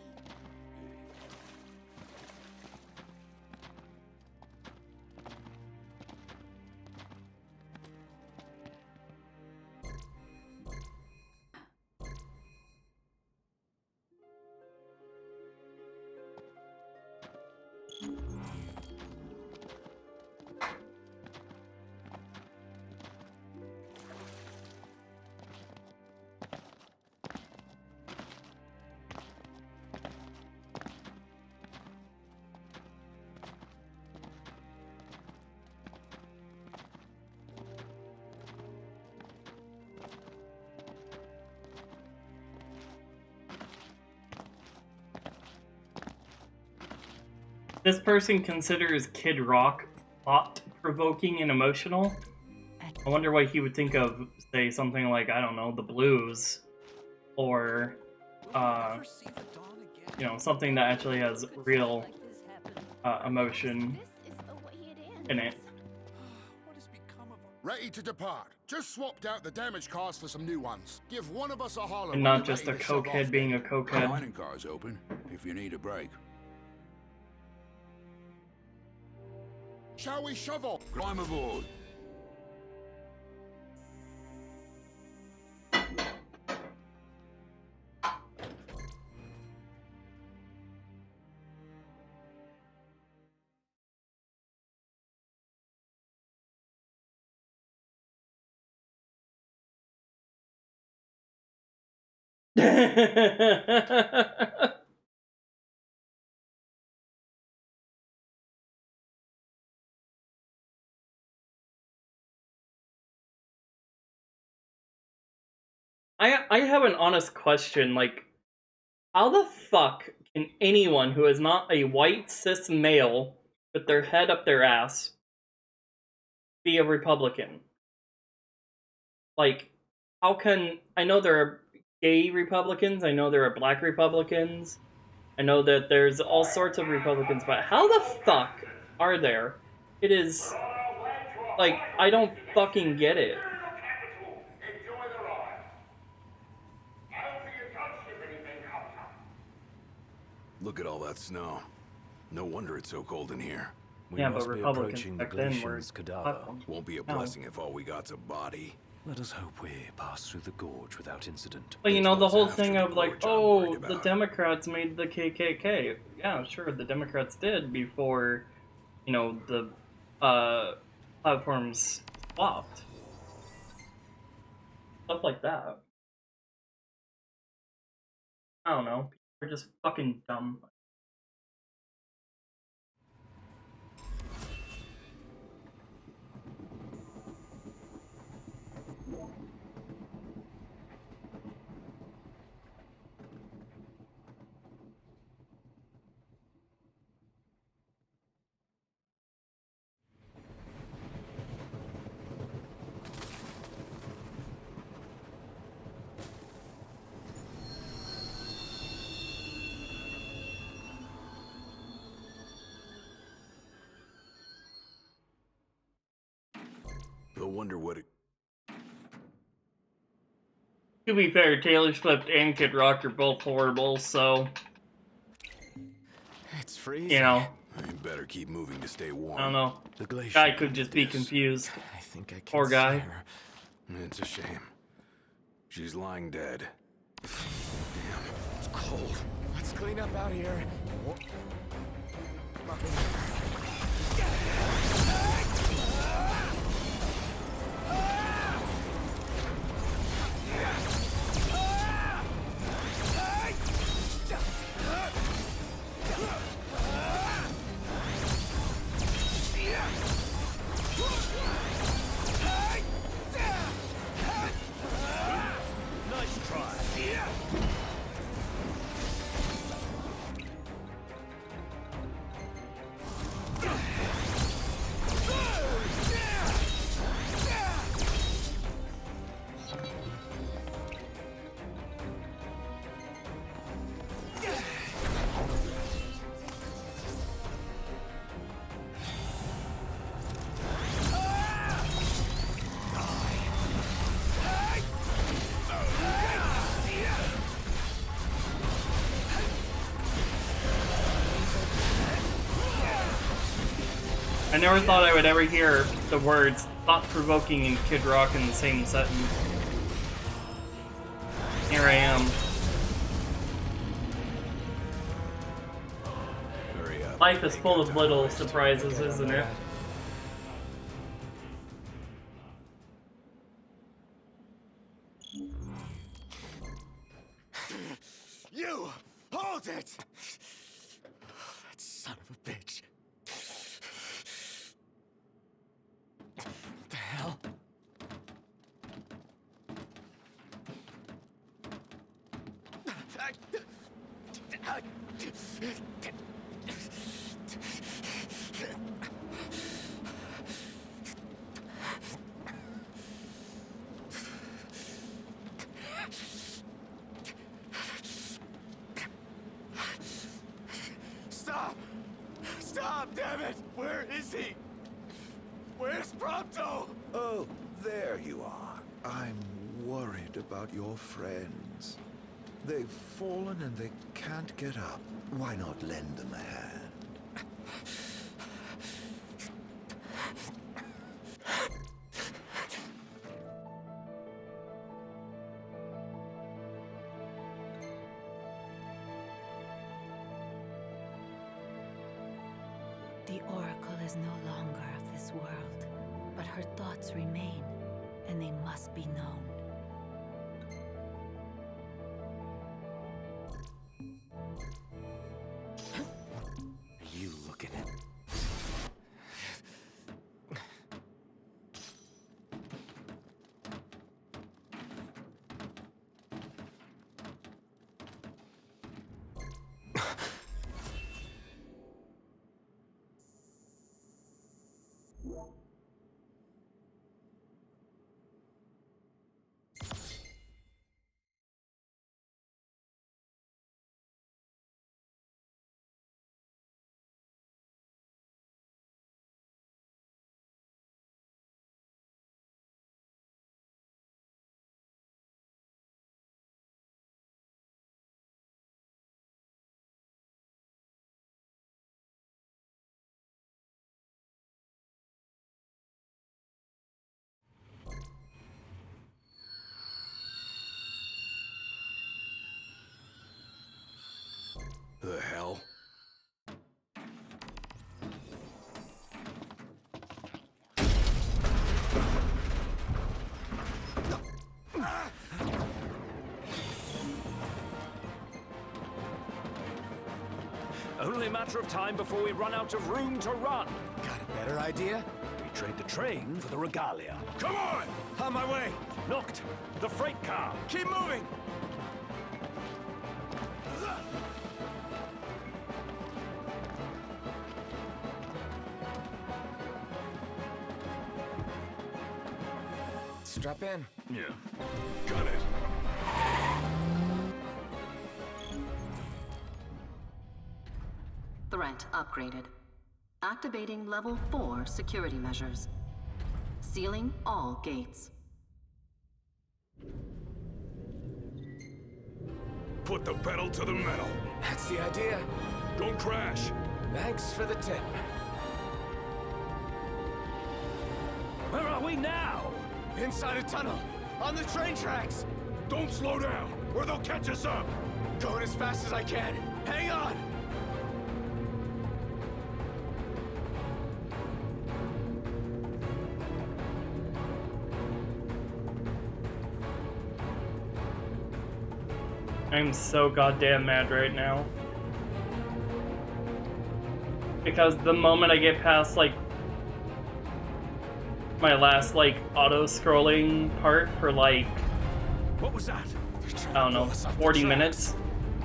This person considers Kid Rock thought-provoking and emotional. I wonder what he would think of, say, something like, I don't know, The Blues, or, you know, something that actually has real emotion in it. Ready to depart. Just swapped out the damage cars for some new ones. Give one of us a holler. And not just a cokehead being a cokehead. Mining car's open, if you need a break. Shall we shovel? Climb aboard. I have an honest question, like, how the fuck can anyone who is not a white cis male with their head up their ass be a Republican? Like, how can... I know there are gay Republicans, I know there are black Republicans, I know that there's all sorts of Republicans, but how the fuck are there? It is... like, I don't fucking get it. Look at all that snow. No wonder it's so cold in here. Yeah, but Republicans back then were... Won't be a blessing if all we got's a body. Let us hope we pass through the gorge without incident. But you know, the whole thing of like, oh, the Democrats made the KKK. Yeah, sure, the Democrats did before, you know, the platforms flopped. Stuff like that. I don't know. People are just fucking dumb. I wonder what it... To be fair, Taylor Swift and Kid Rock are both horrible, so... It's freezing. You know. You better keep moving to stay warm. I don't know. The glacier Guy could just be confused. I think I can Poor guy. see her. It's a shame. She's lying dead. Damn, it's cold. Let's clean up out here. Nice try. I never thought I would ever hear the words thought-provoking and Kid Rock in the same sentence. Here I am. Hurry up. Life is full of little surprises, isn't it? You! Hold it! That son of a bitch. What the hell? Stop! Stop, damn it! Where is he? Where's Prompto? Oh, there you are. I'm worried about your friends. They've fallen and they can't get up. Why not lend them a hand? The Oracle is no longer of this world, but her thoughts remain, and they must be known. Are you looking at... Only a matter of time before we run out of room to run. Got a better idea? We trade the train for the regalia. Come on! On my way! Noct, the freight car! Keep moving! Strap in. Yeah. Got it. Threat upgraded. Activating level 4 security measures. Sealing all gates. Put the pedal to the metal. That's the idea. Don't crash. Thanks for the tip. Where are we now? Inside a tunnel. On the train tracks. Don't slow down, or they'll catch us up. Going as fast as I can. Hang on! I'm so goddamn mad right now. Because the moment I get past, like, my last, like, auto-scrolling part for, like, what was that? I don't know, 40 minutes,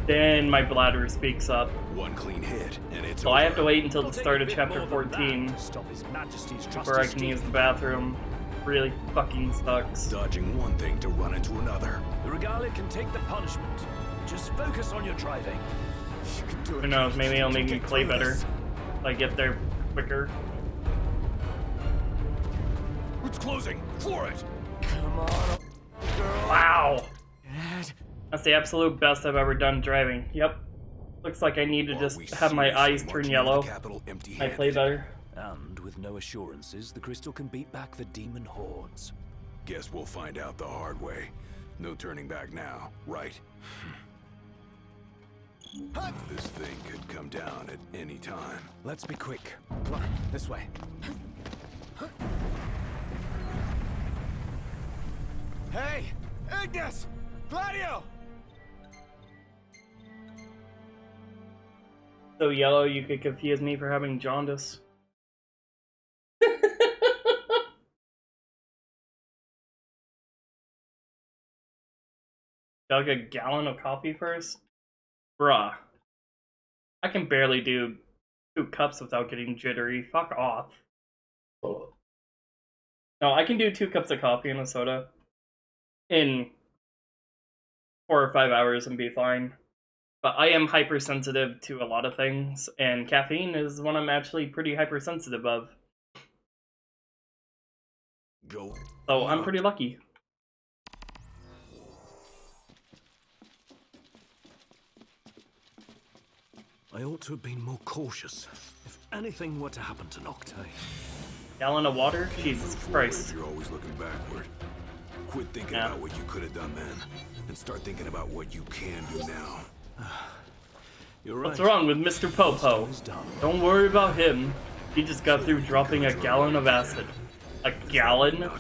then my bladder speaks up. One clean hit, and it's So over. I have to wait until the start of chapter 14 before I can use the bathroom. Really fucking sucks. Dodging one thing to run into another. The regalia can take the punishment. Just focus on your driving. You can do it. Who knows, maybe it'll make me play better if I get there quicker. It's closing. Floor it. Come on, girl. Wow! Dad. That's the absolute best I've ever done driving. Yep. Looks like I need to just have my eyes turn yellow. I play better. And with no assurances, the crystal can beat back the demon hordes. Guess we'll find out the hard way. No turning back now, right? This thing could come down at any time. Let's be quick. Come on, this way. Hey! Ignis! Gladio! So yellow, you could confuse me for having jaundice. Dug a gallon of coffee first? Bruh. I can barely do 2 cups without getting jittery. Fuck off. No, I can do 2 cups of coffee and a soda in 4 or 5 hours and be fine. But I am hypersensitive to a lot of things, and caffeine is one I'm actually pretty hypersensitive of. Go. So I'm pretty lucky. I ought to have been more cautious. If anything were to happen to Nocte. Gallon of water? Jesus Christ. If you're always looking backward. Quit thinking about what you could have done then, and start thinking about what you can do now. You're right. What's wrong with Mr. Popo? Don't worry about him. He just got through dropping a gallon of acid. A gallon?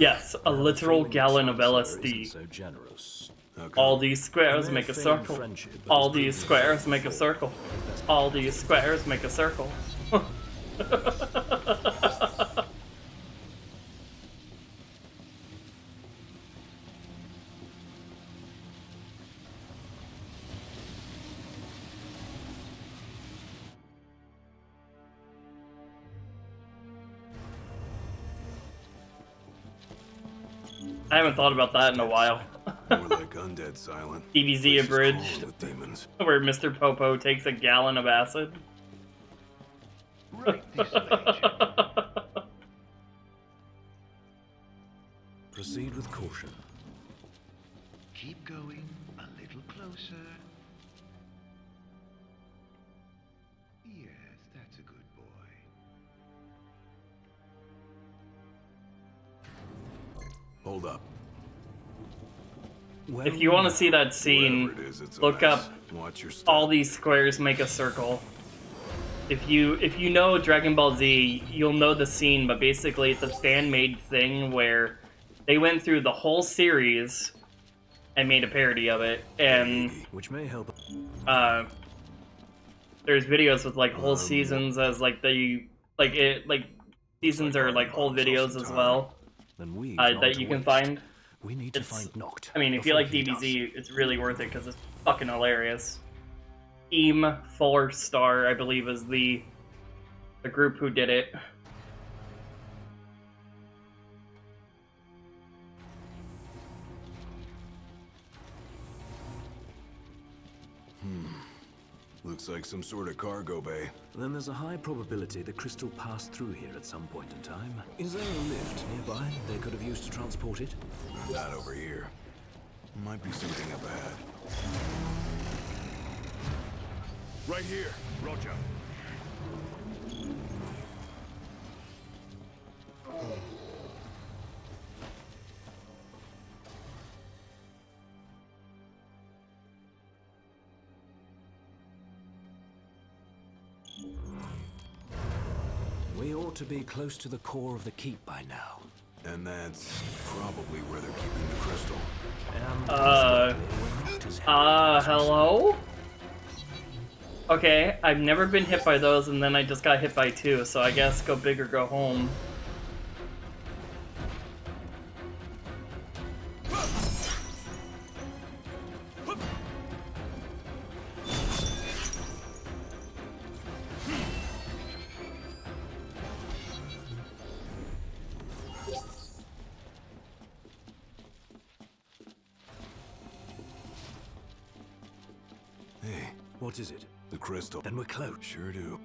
Yes, a literal gallon of LSD. So generous. All these squares make a circle. All these squares make a circle. All these squares make a circle. I haven't thought about that in a while. More like undead silent. DBZ abridged, where Mr. Popo takes a gallon of acid. Right this way, Proceed with caution. Keep going a little closer. Yes, that's a good boy. Hold up. If you want to see that scene, look up All These Squares Make a Circle. If you know Dragon Ball Z, you'll know the scene, but basically it's a fan-made thing where they went through the whole series and made a parody of it, and which may help. there's videos with like whole seasons as like seasons are like whole videos as well that you can find. We need to find Noct. I mean, if you like DBZ, it's really worth it because it's fucking hilarious. Team 4-Star, I believe, is the group who did it. Looks like some sort of cargo bay. Then there's a high probability the crystal passed through here at some point in time. Is there a lift nearby they could have used to transport it? That over here. Might be something up ahead. Right here. Roger. We ought to be close to the core of the keep by now. And that's probably where they're keeping the crystal. Hello? Okay, I've never been hit by those, and then I just got hit by 2, so I guess go big or go home. What is it? The crystal. Then we're close. Sure do.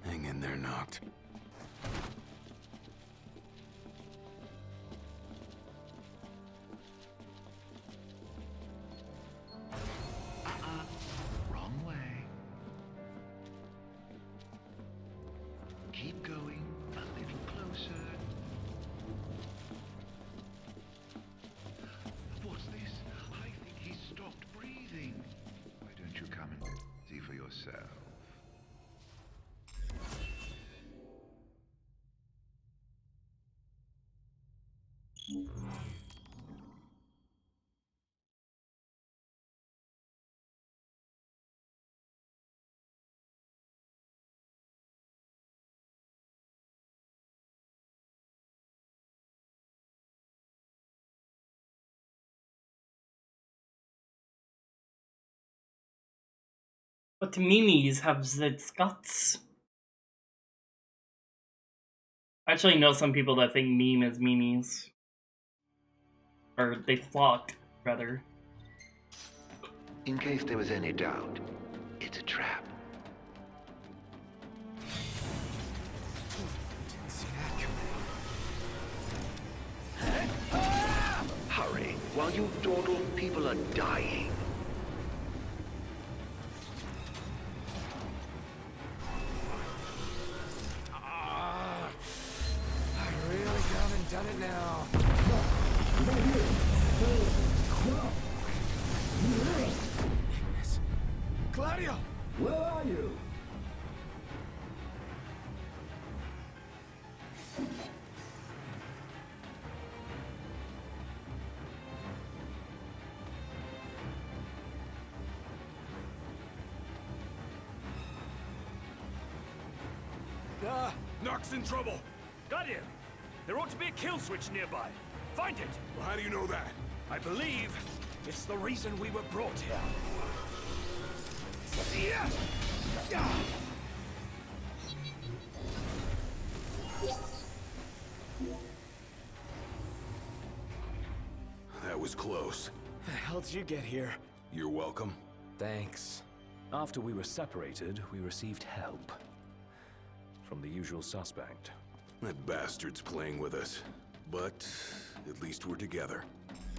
Hang in there, Noct. Wrong way. Keep going a little closer. What's this? I think he stopped breathing. Why don't you come and see for yourself? But Mimis have its guts. I actually know some people that think meme is Mimis. Or they thought, rather. In case there was any doubt, it's a trap. Hurry, while you dawdle, people are dying. Done it now. Claudio! Where are you? Nock's in trouble. Guardian, there ought to be a kill switch nearby. Find it. Well, how do you know that? I believe it's the reason we were brought here. That was close. How'd you get here? You're welcome. Thanks. After we were separated, we received help. From the usual suspect. That bastard's playing with us. But at least we're together.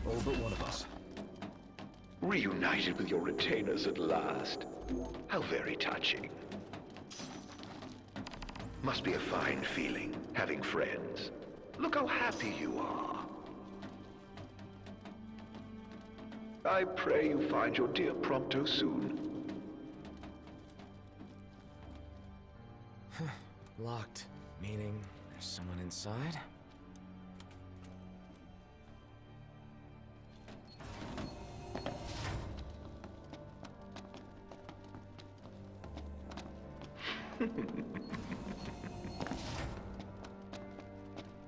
All but one of us. Reunited with your retainers at last. How very touching. Must be a fine feeling, having friends. Look how happy you are. I pray you find your dear Prompto soon. Locked. Meaning there's someone inside?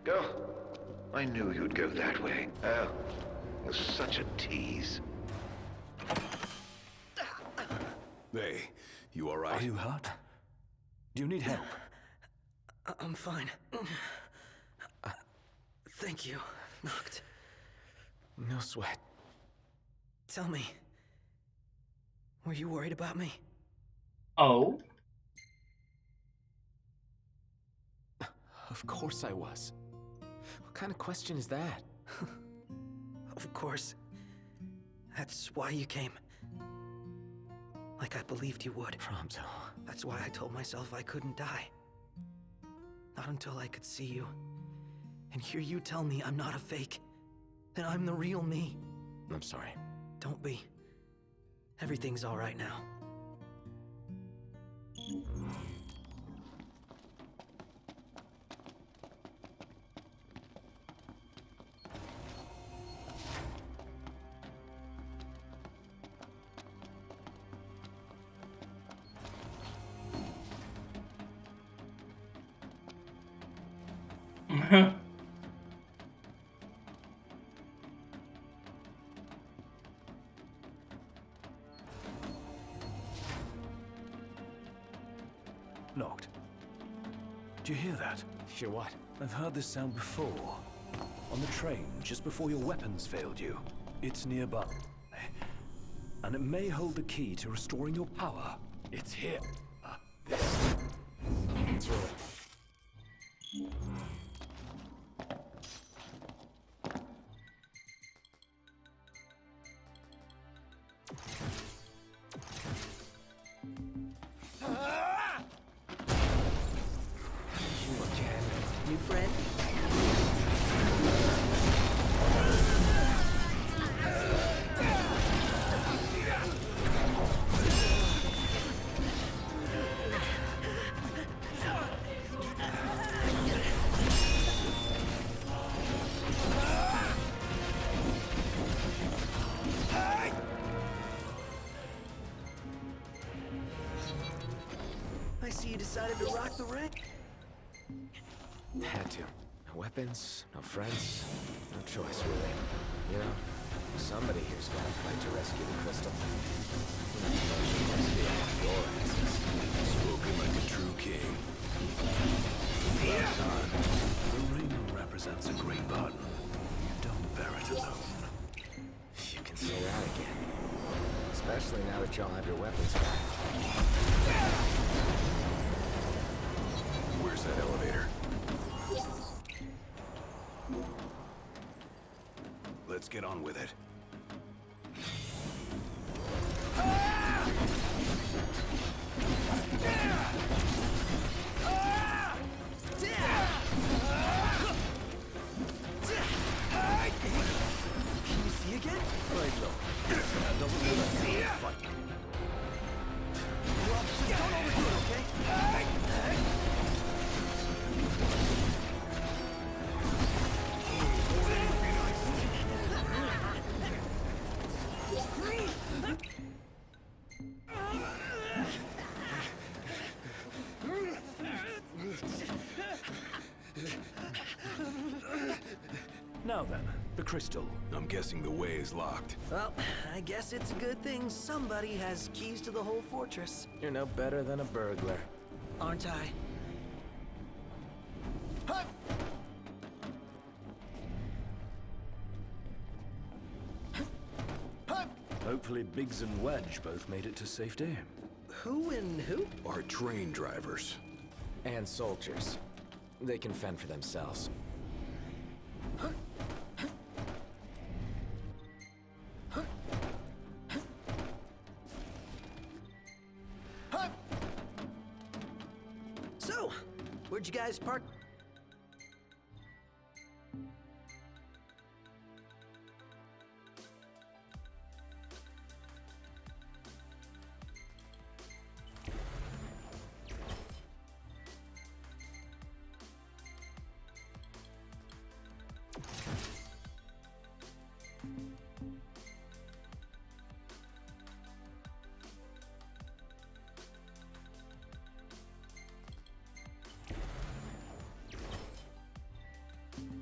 Oh, I knew you'd go that way. Oh, you're such a tease. Hey, you all right? Are you hurt? Do you need help? I'm fine. Thank you, Noct. No sweat. Tell me, were you worried about me? Oh? Of course I was. What kind of question is that? Of course. That's why you came. Like I believed you would. Prompto. That's why I told myself I couldn't die. Not until I could see you. And hear you tell me I'm not a fake. That I'm the real me. I'm sorry. Don't be. Everything's all right now. Knocked. Do you hear that? Hear what? I've heard this sound before. On the train, just before your weapons failed you. It's nearby. And it may hold the key to restoring your power. It's here. That's right. New friend? I see you decided to rock the ring. Had to. No weapons, no friends, no choice, really. You know, somebody here's gotta fight to rescue the crystal. Spoken like a true king. About time. The ring represents a great burden. You don't bear it alone. You can say that again. Especially now that y'all have your weapons back. Where's that elevator? Let's get on with it. Can you see again? Right, look. That doesn't mean I can't fight. Well, just don't overdo it, okay? Now then, the crystal. I'm guessing the way is locked. Well, I guess it's a good thing somebody has keys to the whole fortress. You're no better than a burglar. Aren't I? Hopefully Biggs and Wedge both made it to safety. Who and who? Our train drivers. And soldiers. They can fend for themselves. So, where'd you guys park?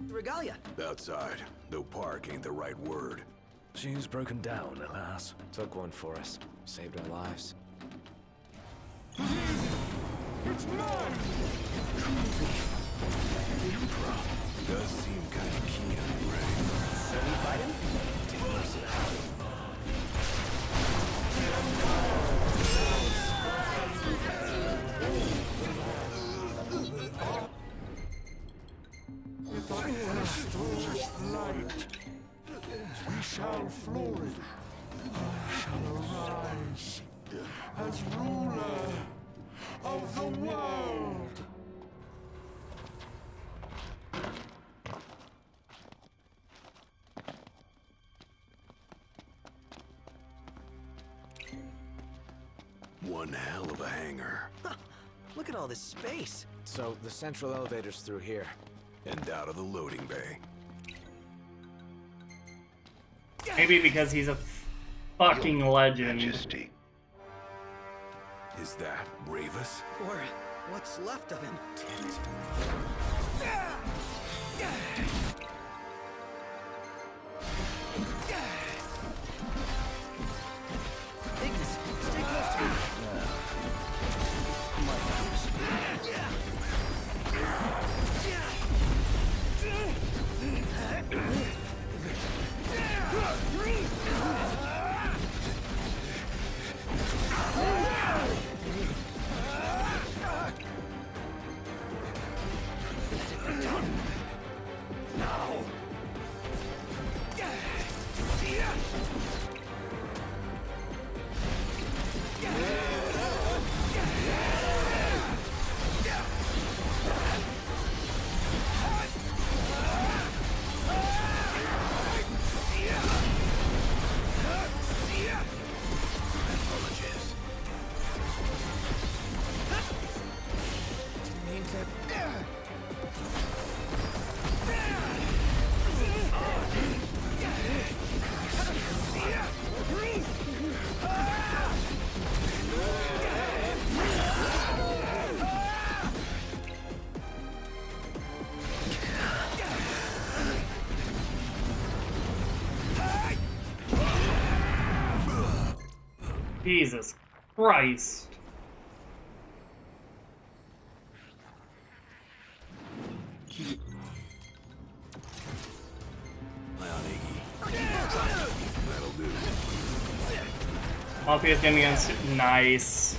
Regalia. Outside, though park ain't the right word. She's broken down, alas. Took one for us. Saved our lives. It's mine! The Emperor does seem kind of keen on the ready. So we fight him? Take personality. If I restore this light, we shall flourish. I shall arise as ruler of the world. One hell of a hangar. Huh. Look at all this space. So, the central elevator's through here. And out of the loading bay. Maybe because he's a fucking legend. Majesty. Is that Bravus? Or what's left of him. Ignis, stay close to me. Jesus Christ. That'll do. Althea's getting against nice.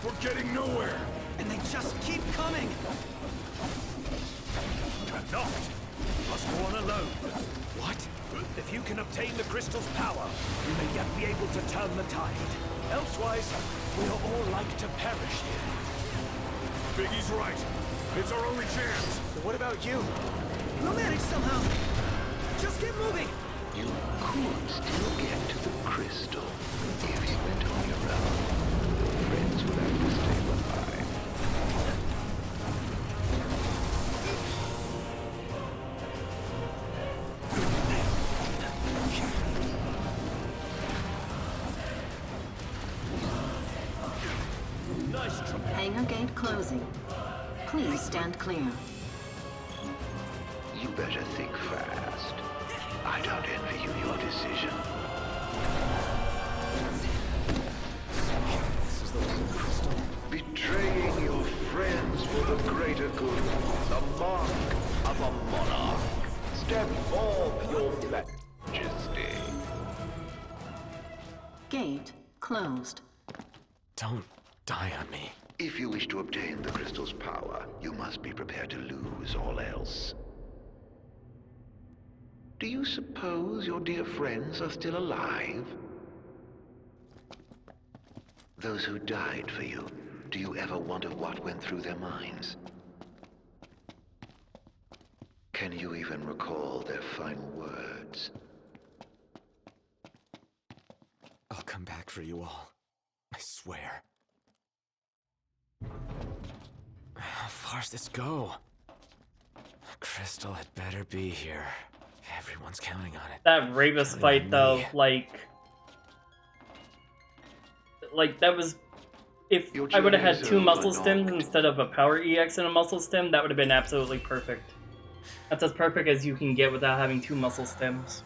We're getting nowhere. And they just keep coming. Cannot. Must go on alone. What? If you can obtain the crystal's power, you may yet be able to turn the tide. Elsewise, we are all like to perish here. Biggie's right. It's our only chance. But what about you? We'll manage somehow. Just get moving. You could still get to the crystal if you went on your own. Friends humans will have to stay behind. Hangar gate closing. Please stand clear. You better think fast. I don't envy you your decision. This is the one crystal. Betraying your friends for the greater good. The mark of a monarch. Step forth, your majesty. Gate closed. Don't die on me. If you wish to obtain the crystal's power, you must be prepared to lose all else. Do you suppose your dear friends are still alive? Those who died for you, do you ever wonder what went through their minds? Can you even recall their final words? I'll come back for you all. I swear. How far's this go? Crystal had better be here. Everyone's counting on it. That Ravus Counting fight on though, me. like that was, if I would have had two muscle stems instead of a power EX and a muscle stem, that would have been absolutely perfect. That's as perfect as you can get without having two muscle stems.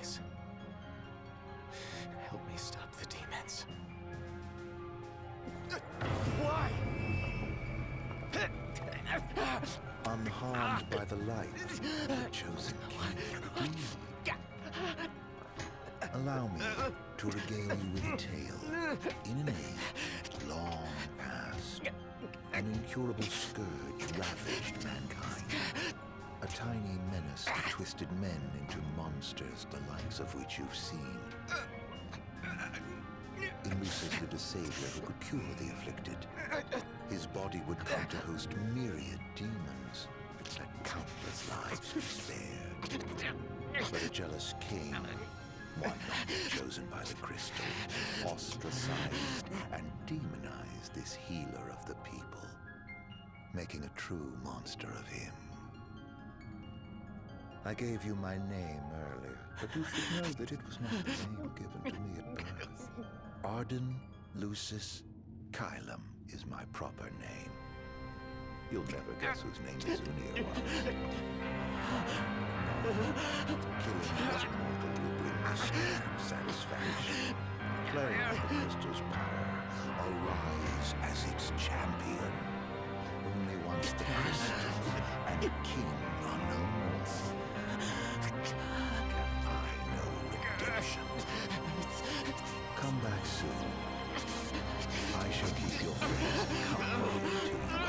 Please. Help me stop the demons. Why? Unharmed by the light, the chosen king. Allow me to regale you with a tale. In an age long past, an incurable scourge ravaged mankind. A tiny menace that twisted men into monsters, the likes of which you've seen. In Lucis lived a savior who could cure the afflicted. His body would come to host myriad demons, that countless lives be spared. But a jealous king, one not chosen by the crystal, ostracized and demonized this healer of the people, making a true monster of him. I gave you my name earlier, but you should know that it was not the name given to me at birth. Arden Lucis Kylum is my proper name. You'll never guess whose name is Unir was. Killing this mortal will bring me satisfaction. Playing with the crystal's power, arise as its champion. Only once the crystal and the king are no more, can I know redemption. Come back soon. I shall keep your friends company till you are dead.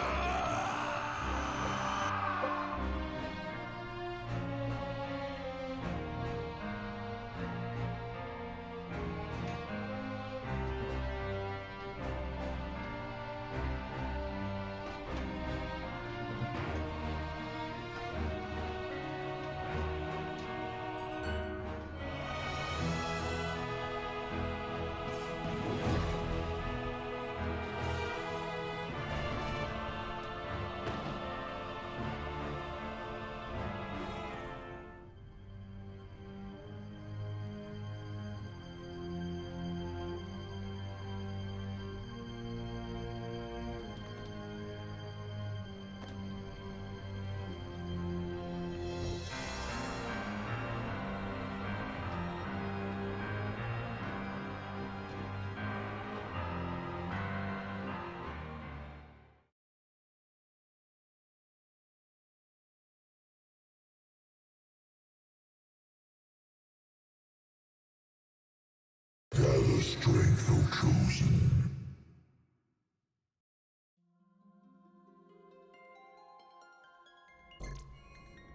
Gather strength, O chosen.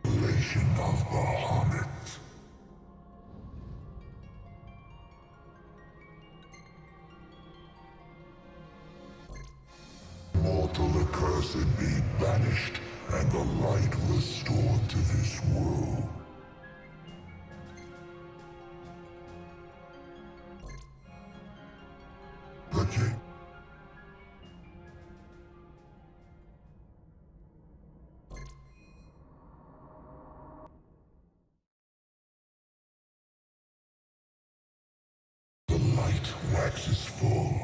Revelation of Bahamut. Mortal accursed be banished and the light restored to this world. The king. The light waxes full.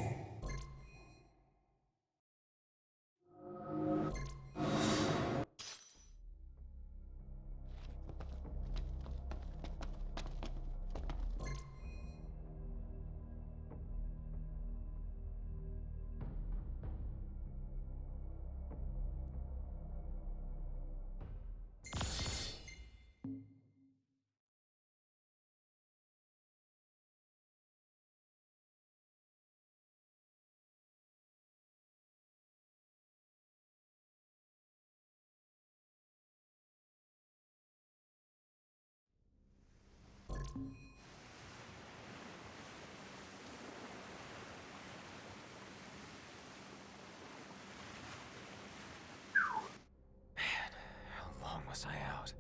How long was I out?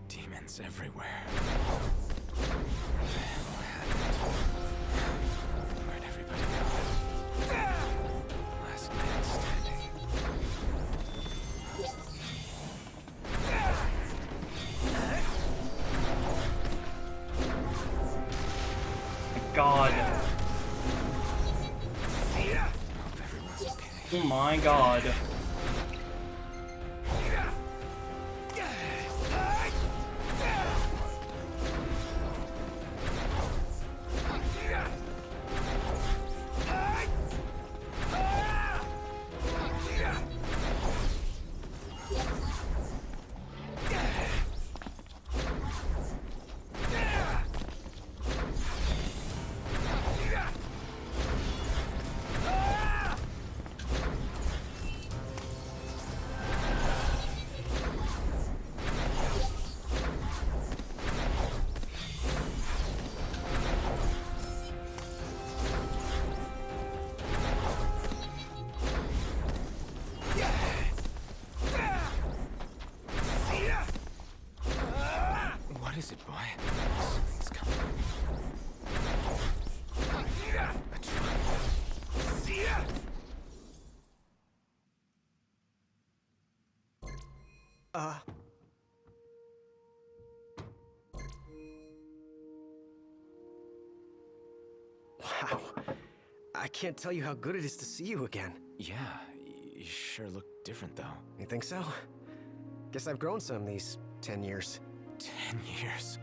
Demons everywhere. Where'd everybody go? Last man standing. God. Oh my god. What is it, boy? Something's coming. A truck. Wow. I can't tell you how good it is to see you again. Yeah, you sure look different, though. You think so? Guess I've grown some these 10 years. 10 years?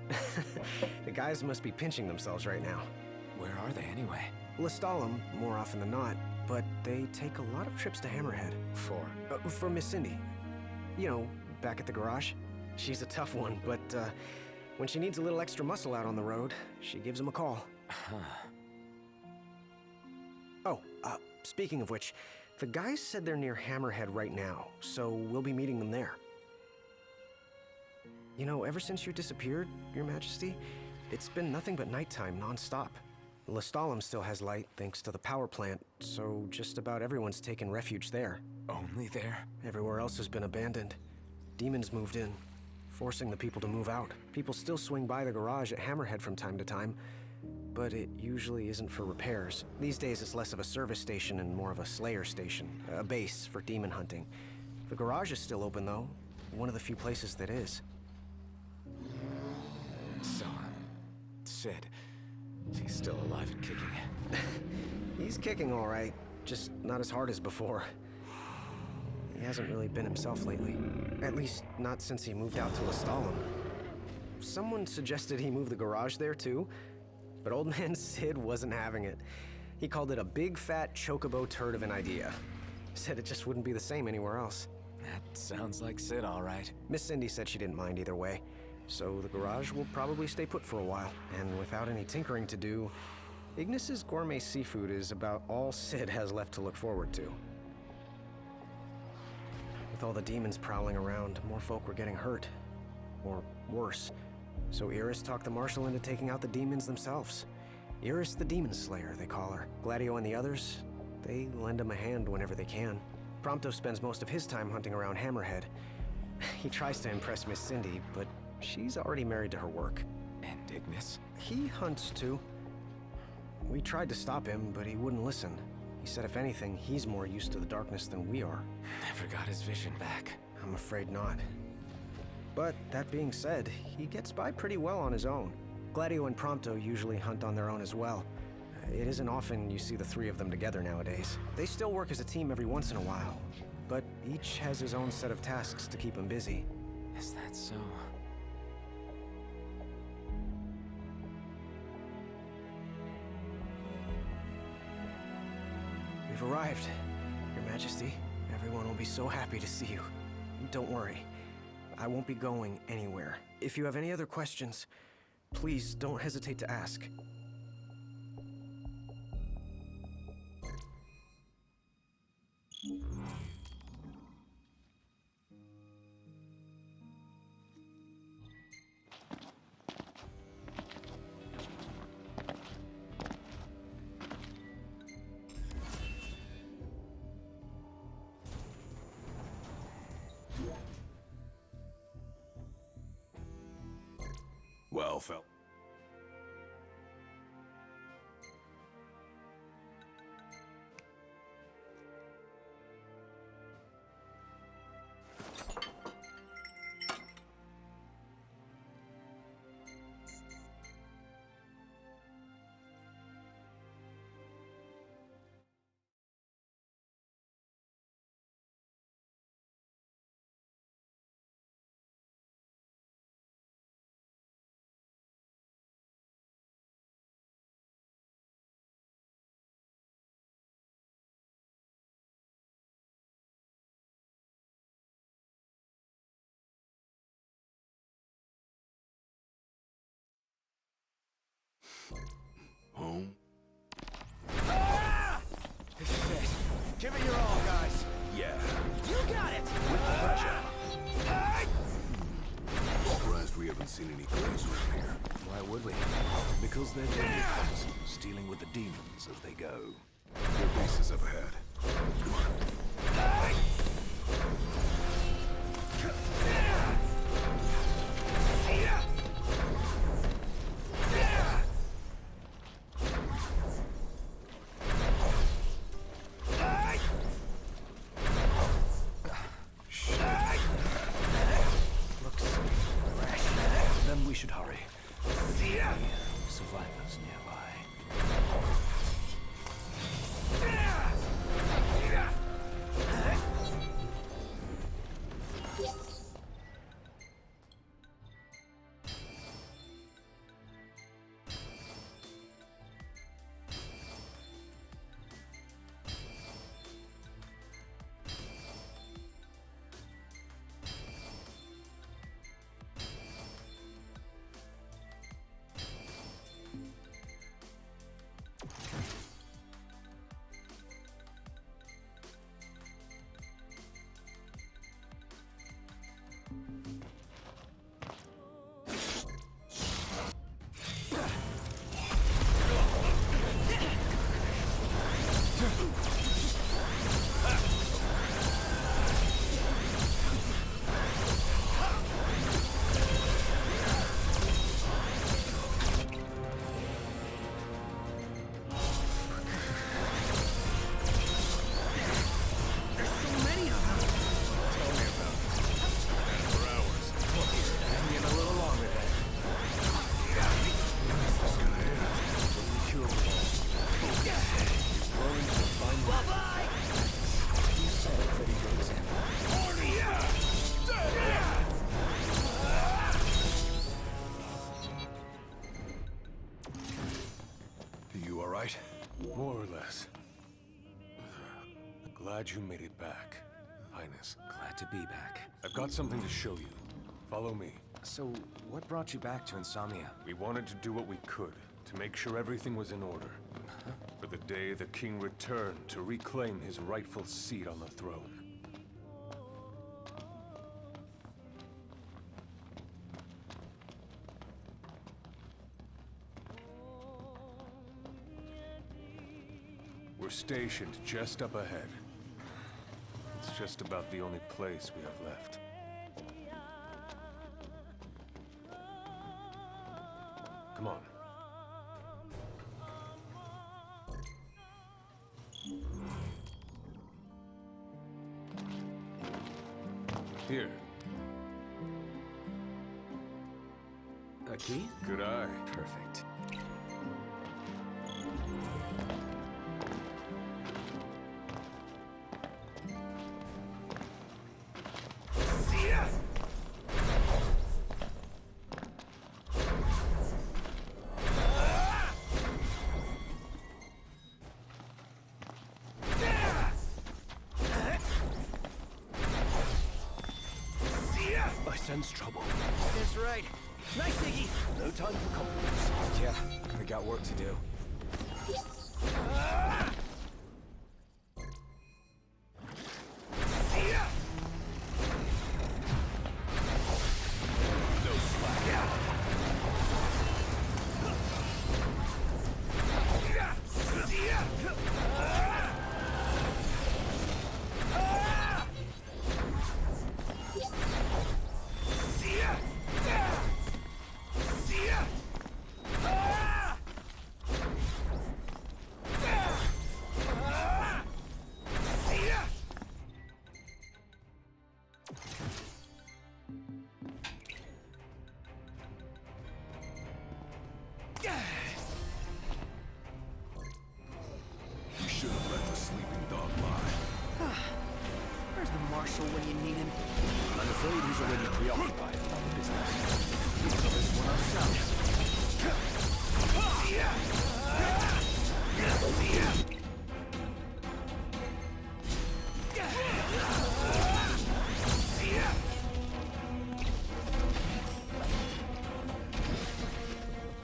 The guys must be pinching themselves right now. Where are they, anyway? Lestalem, more often than not, but they take a lot of trips to Hammerhead. For Miss Cindy. You know, back at the garage. She's a tough one, but when she needs a little extra muscle out on the road, she gives him a call. Oh, speaking of which, the guys said they're near Hammerhead right now, so we'll be meeting them there. You know, ever since you disappeared, Your Majesty, it's been nothing but nighttime non-stop. Lestalem still has light thanks to the power plant, so just about everyone's taken refuge there. Only there? Everywhere else has been abandoned. Demons moved in, forcing the people to move out. People still swing by the garage at Hammerhead from time to time, but it usually isn't for repairs. These days it's less of a service station and more of a slayer station, a base for demon hunting. The garage is still open though, one of the few places that is. So, Sid, he's still alive and kicking. He's kicking all right, just not as hard as before. He hasn't really been himself lately. At least, not since he moved out to Lestalem. Someone suggested he move the garage there too, but old man Sid wasn't having it. He called it a big fat chocobo turd of an idea. Said it just wouldn't be the same anywhere else. That sounds like Sid, all right. Miss Cindy said she didn't mind either way. So the garage will probably stay put for a while, and without any tinkering to do, Ignis's gourmet seafood is about all Sid has left to look forward to. With all the demons prowling around, more folk were getting hurt. Or worse. So Iris talked the Marshal into taking out the demons themselves. Iris the Demon Slayer, they call her. Gladio and the others, they lend him a hand whenever they can. Prompto spends most of his time hunting around Hammerhead. He tries to impress Miss Cindy, but she's already married to her work. And Ignis? He hunts too. We tried to stop him, but he wouldn't listen. He said if anything, he's more used to the darkness than we are. Never got his vision back. I'm afraid not. But that being said, he gets by pretty well on his own. Gladio and Prompto usually hunt on their own as well. It isn't often you see the three of them together nowadays. They still work as a team every once in a while, but each has his own set of tasks to keep him busy. Is that so? We've arrived, Your Majesty. Everyone will be so happy to see you. Don't worry, I won't be going anywhere. If you have any other questions, please don't hesitate to ask. Well, Fel. Home? Ah! This is it. Give it your all, guys. Yeah. You got it! With pleasure. Surprised we haven't seen any clues around here. Why would we? Because they're dangerous, stealing with the demons as they go. Their base is up ahead. Come on. Then we should hurry. Survivors nearby. More or less. Glad you made it back, Highness. Glad to be back. I've got something to show you. Follow me. So, what brought you back to Insomnia? We wanted to do what we could to make sure everything was in order. For the day the king returned to reclaim his rightful seat on the throne. We're stationed just up ahead. It's just about the only place we have left. Come on. Here. A key? Good eye. Perfect. I sense trouble. That's right. Nice, Iggy. No time for compliments. Yeah, we got work to do. You should have let the sleeping dog lie. Where's the marshal when you need him? I'm afraid he's already preoccupied with other business. We can this one ourselves.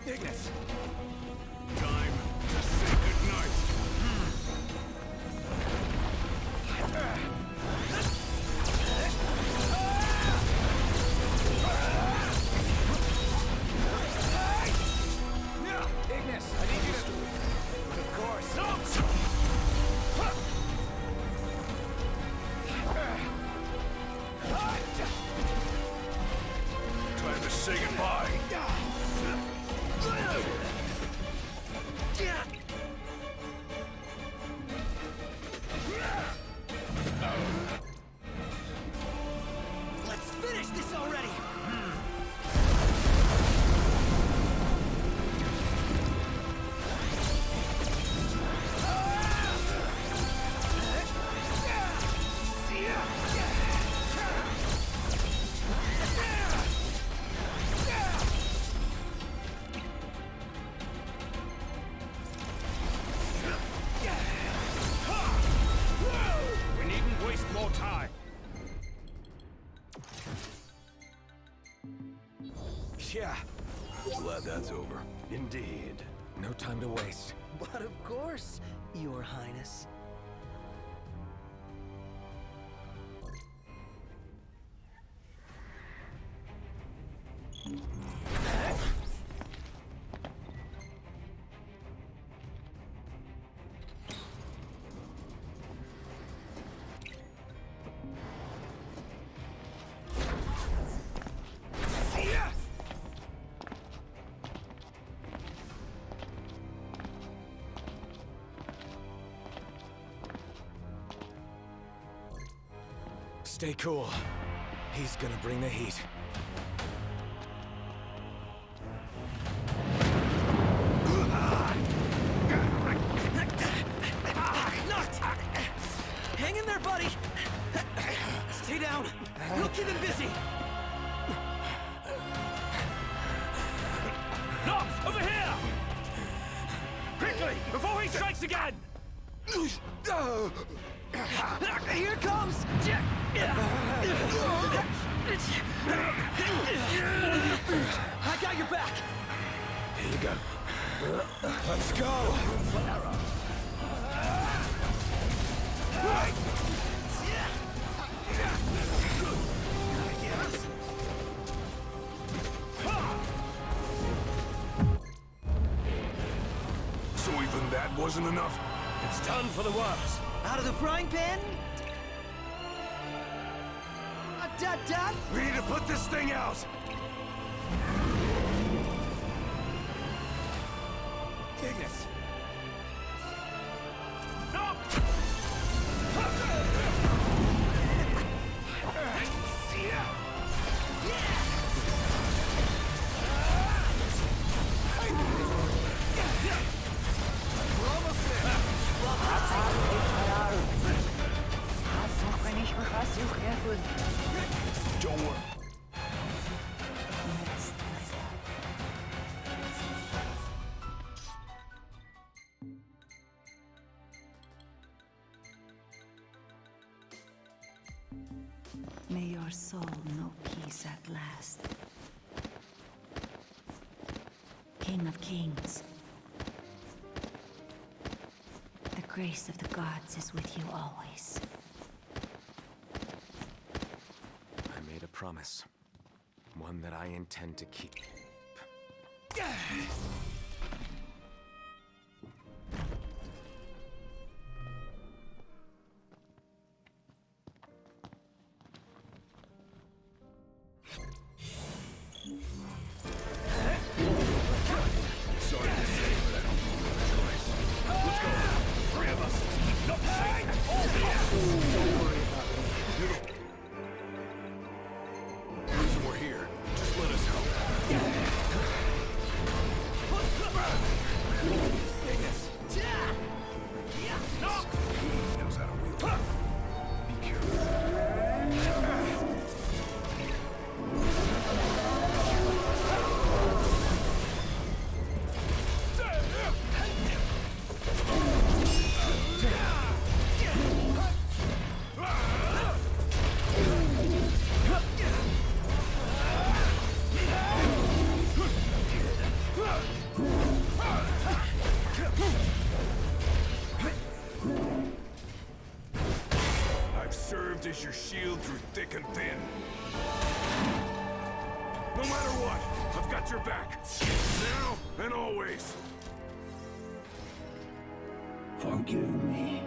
Ignis! Time to say goodnight. Ignis, I need you to... Of course. Time to say goodbye. Let's finish this already! We needn't waste more time. Yeah, Glad that's over. indeed. No time to waste. But of course, Your Highness. Stay cool. He's gonna bring the heat. Knocked! Hang in there, buddy! Stay down. We'll keep him busy. Knox, over here! Quickly, before he strikes again! Here comes! I got your back! Here you go. Let's go! So even that wasn't enough? It's time for the works. Out of the frying pan? Dot, dot. We need to put this thing out! Ignis! No! Don't worry. May your soul know peace at last. King of Kings. The grace of the gods is with you always. I made a promise. One that I intend to keep. Sorry to say, but I don't think we have a choice. Let's go. Three of us. Not safe. Don't worry about me. Reason we're here. Just let us help. Ignis. No! He knows how to wield it. Be careful. I've served as your shield through thick and thin. No matter what, I've got your back. Now and always. Forgive me.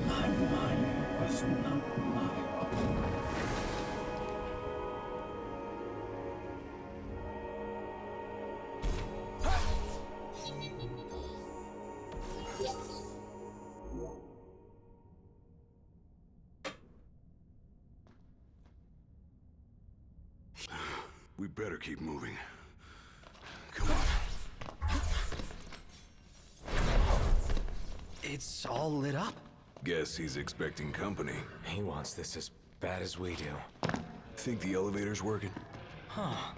My mind was not my own. We better keep moving. Come on. It's all lit up. Guess he's expecting company. He wants this as bad as we do. Think the elevator's working? Huh.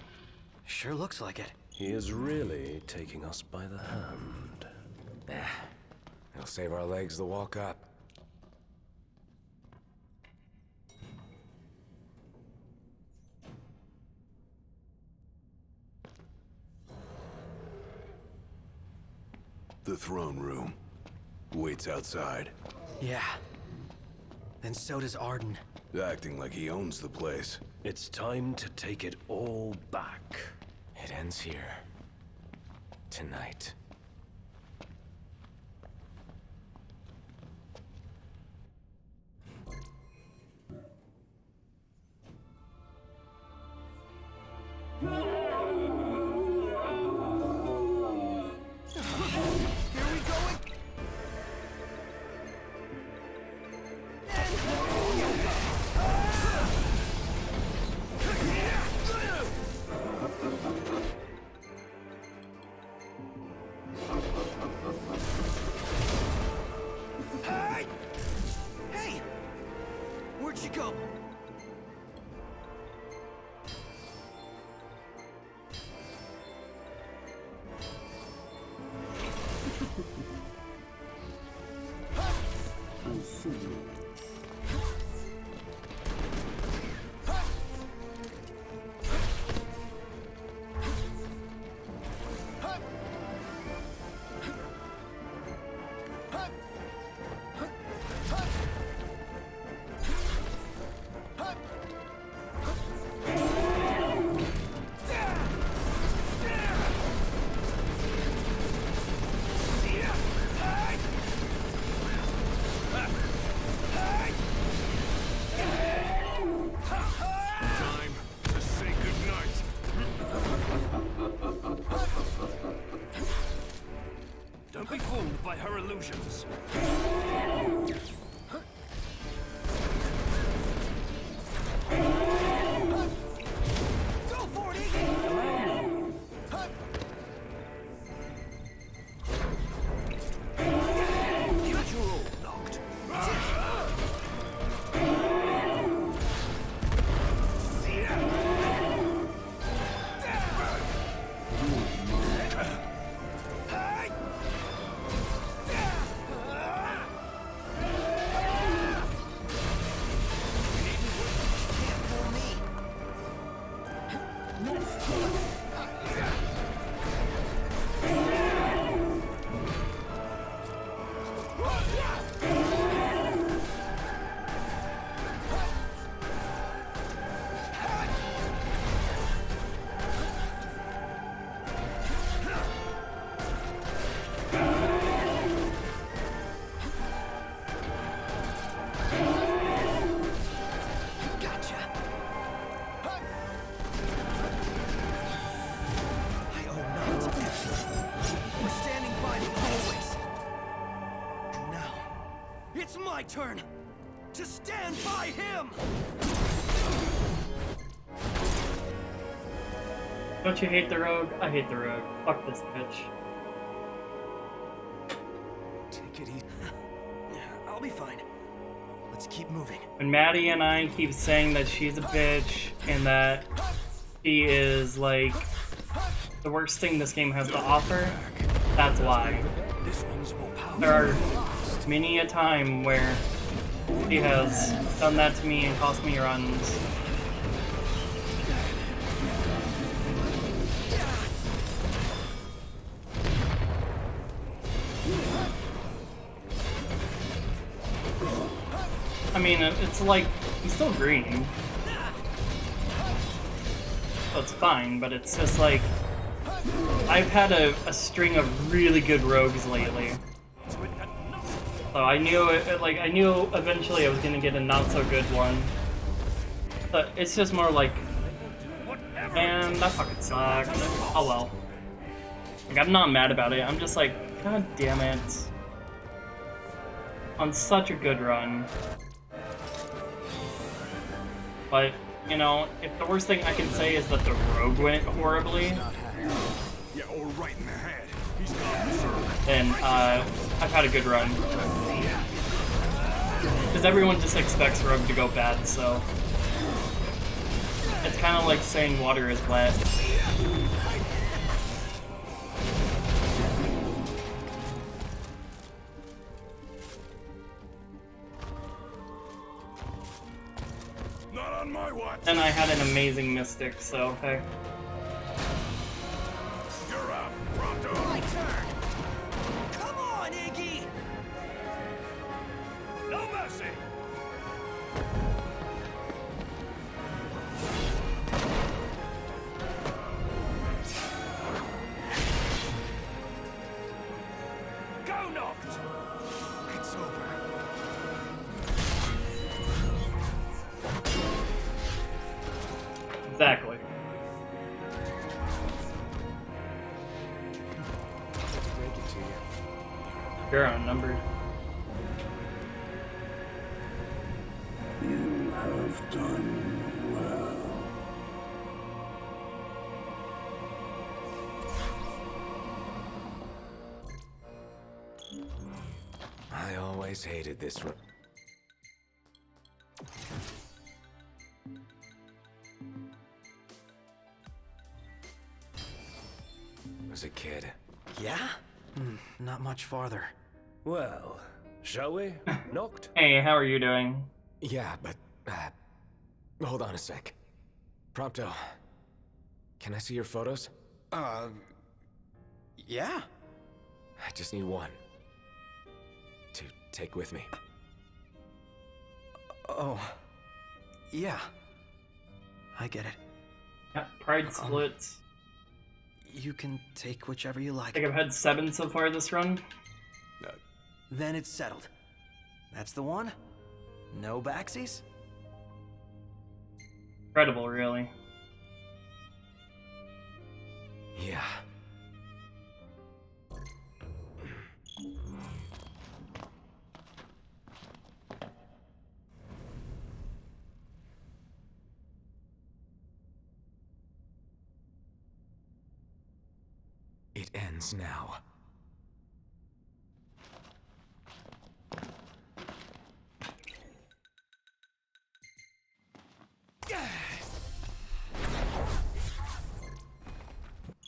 Sure looks like it. He is really taking us by the hand. He'll save our legs the walk up. The throne room. Waits outside. Yeah. And so does Arden. Acting like he owns the place. It's time to take it all back. It ends here. Tonight. Hey! Where'd you go? illusions. Go for it, Iggy! But you're all knocked. It's my turn to stand by him! Don't you hate the rogue? I hate the rogue. Fuck this bitch. Take it easy. I'll be fine. Let's keep moving. When Maddie and I keep saying that she's a bitch and that she is like the worst thing this game has to offer, that's why. There are many a time where she has done that to me and cost me runs. I mean, it's like, I'm still green. So it's fine, but it's just like, I've had a string of really good rogues lately. So I knew, I knew eventually I was gonna get a not so good one. But it's just more like, man, that fucking sucks. Oh well. Like, I'm not mad about it, I'm just like, god damn it. On such a good run. But, you know, if the worst thing I can say is that the rogue went horribly, Yeah, or right in the head. then I've had a good run. Because everyone just expects rogue to go bad, so it's kind of like saying water is wet. Not on my watch. And I had an amazing mystic, so hey. You're up, Pronto. My turn! Come on, Iggy! No mercy! Go knocked! It's over. Exactly. Break it to you. You're outnumbered. You have done well. I always hated this room. Was a kid. Yeah? Not much farther. Well, shall we? Knocked? Hey, how are you doing? Yeah, but, hold on a sec. Prompto, can I see your photos? Yeah? I just need one. To take with me. Oh. Yeah. I get it. Yeah, pride splits. You can take whichever you I like. think I've had 7 so far this run. Then it's settled. That's the one? No backsies? Incredible, really. Yeah. It ends now.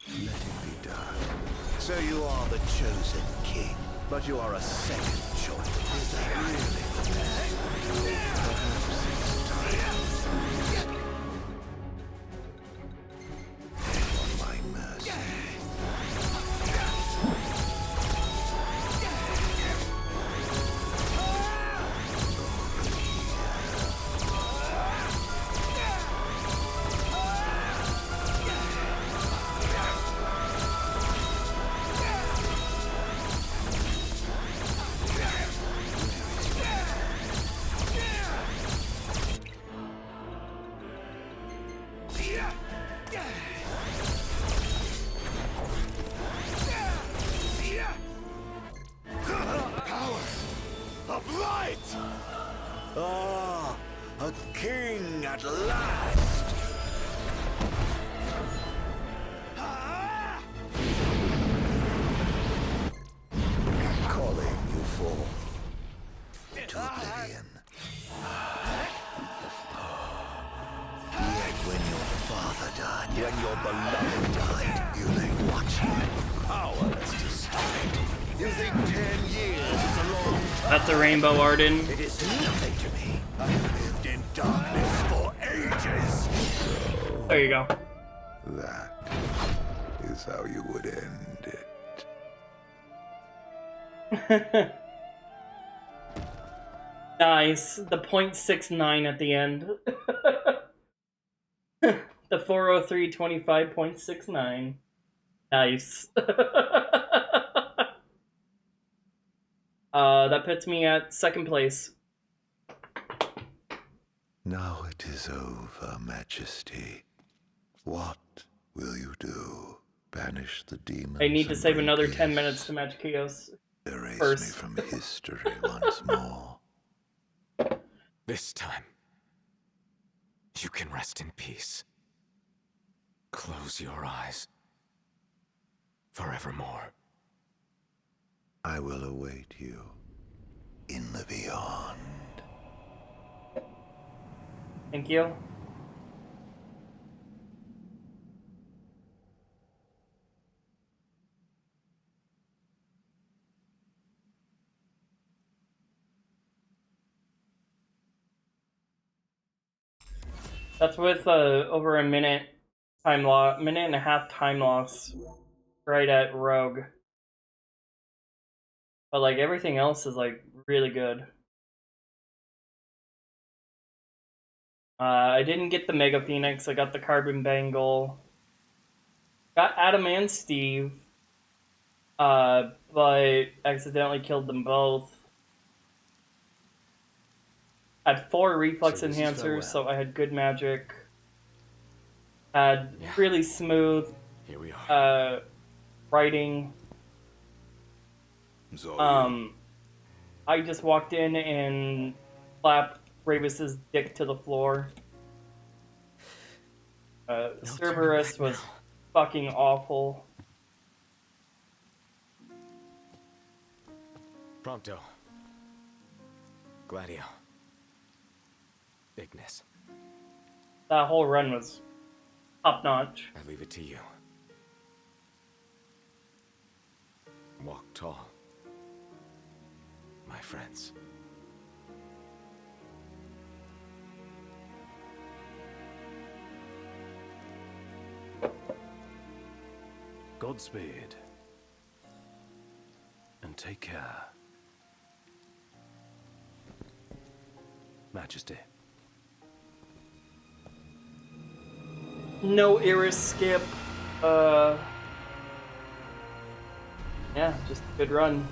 Let it be done. So you are the chosen king, but you are a second choice. Is that really the best? Perhaps it's time. On my mercy. Ah, a king at last! Calling you forth to oblivion. Yet when your father died, when your beloved died, you lay watching, powerless to stop it. You think 10 years is a long time? That's a rainbow, Arden. It is nothing to me. I have lived in darkness for ages. There you go. That is how you would end it. Nice. The .69 at the end. The 403.25.69. Nice. That puts me at second place. Now it is over, Majesty. What will you do? Banish the demons? I need to and save bring another peace? 10 minutes to match Chaos. Erase First. me from history once more. This time, you can rest in peace. Close your eyes. Forevermore. I will await you in the beyond. Thank you. That's with over a minute time loss, minute and a half time loss, right at Rogue. But like everything else is like really good. I didn't get the Mega Phoenix. I got the Carbon Bangle. Got Adam and Steve, but accidentally killed them both. Had 4 reflex enhancers, so I had good magic. Had really smooth Here we are. writing. I just walked in and slapped Ravis's dick to the floor. Cerberus was fucking awful. Prompto. Gladio. Ignis. That whole run was top notch. I leave it to you. Walk tall, my friends. Godspeed. And take care. Majesty. No Iris skip. Yeah, just a good run.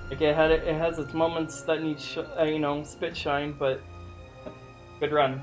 Like it has its moments that need spit shine, but good run.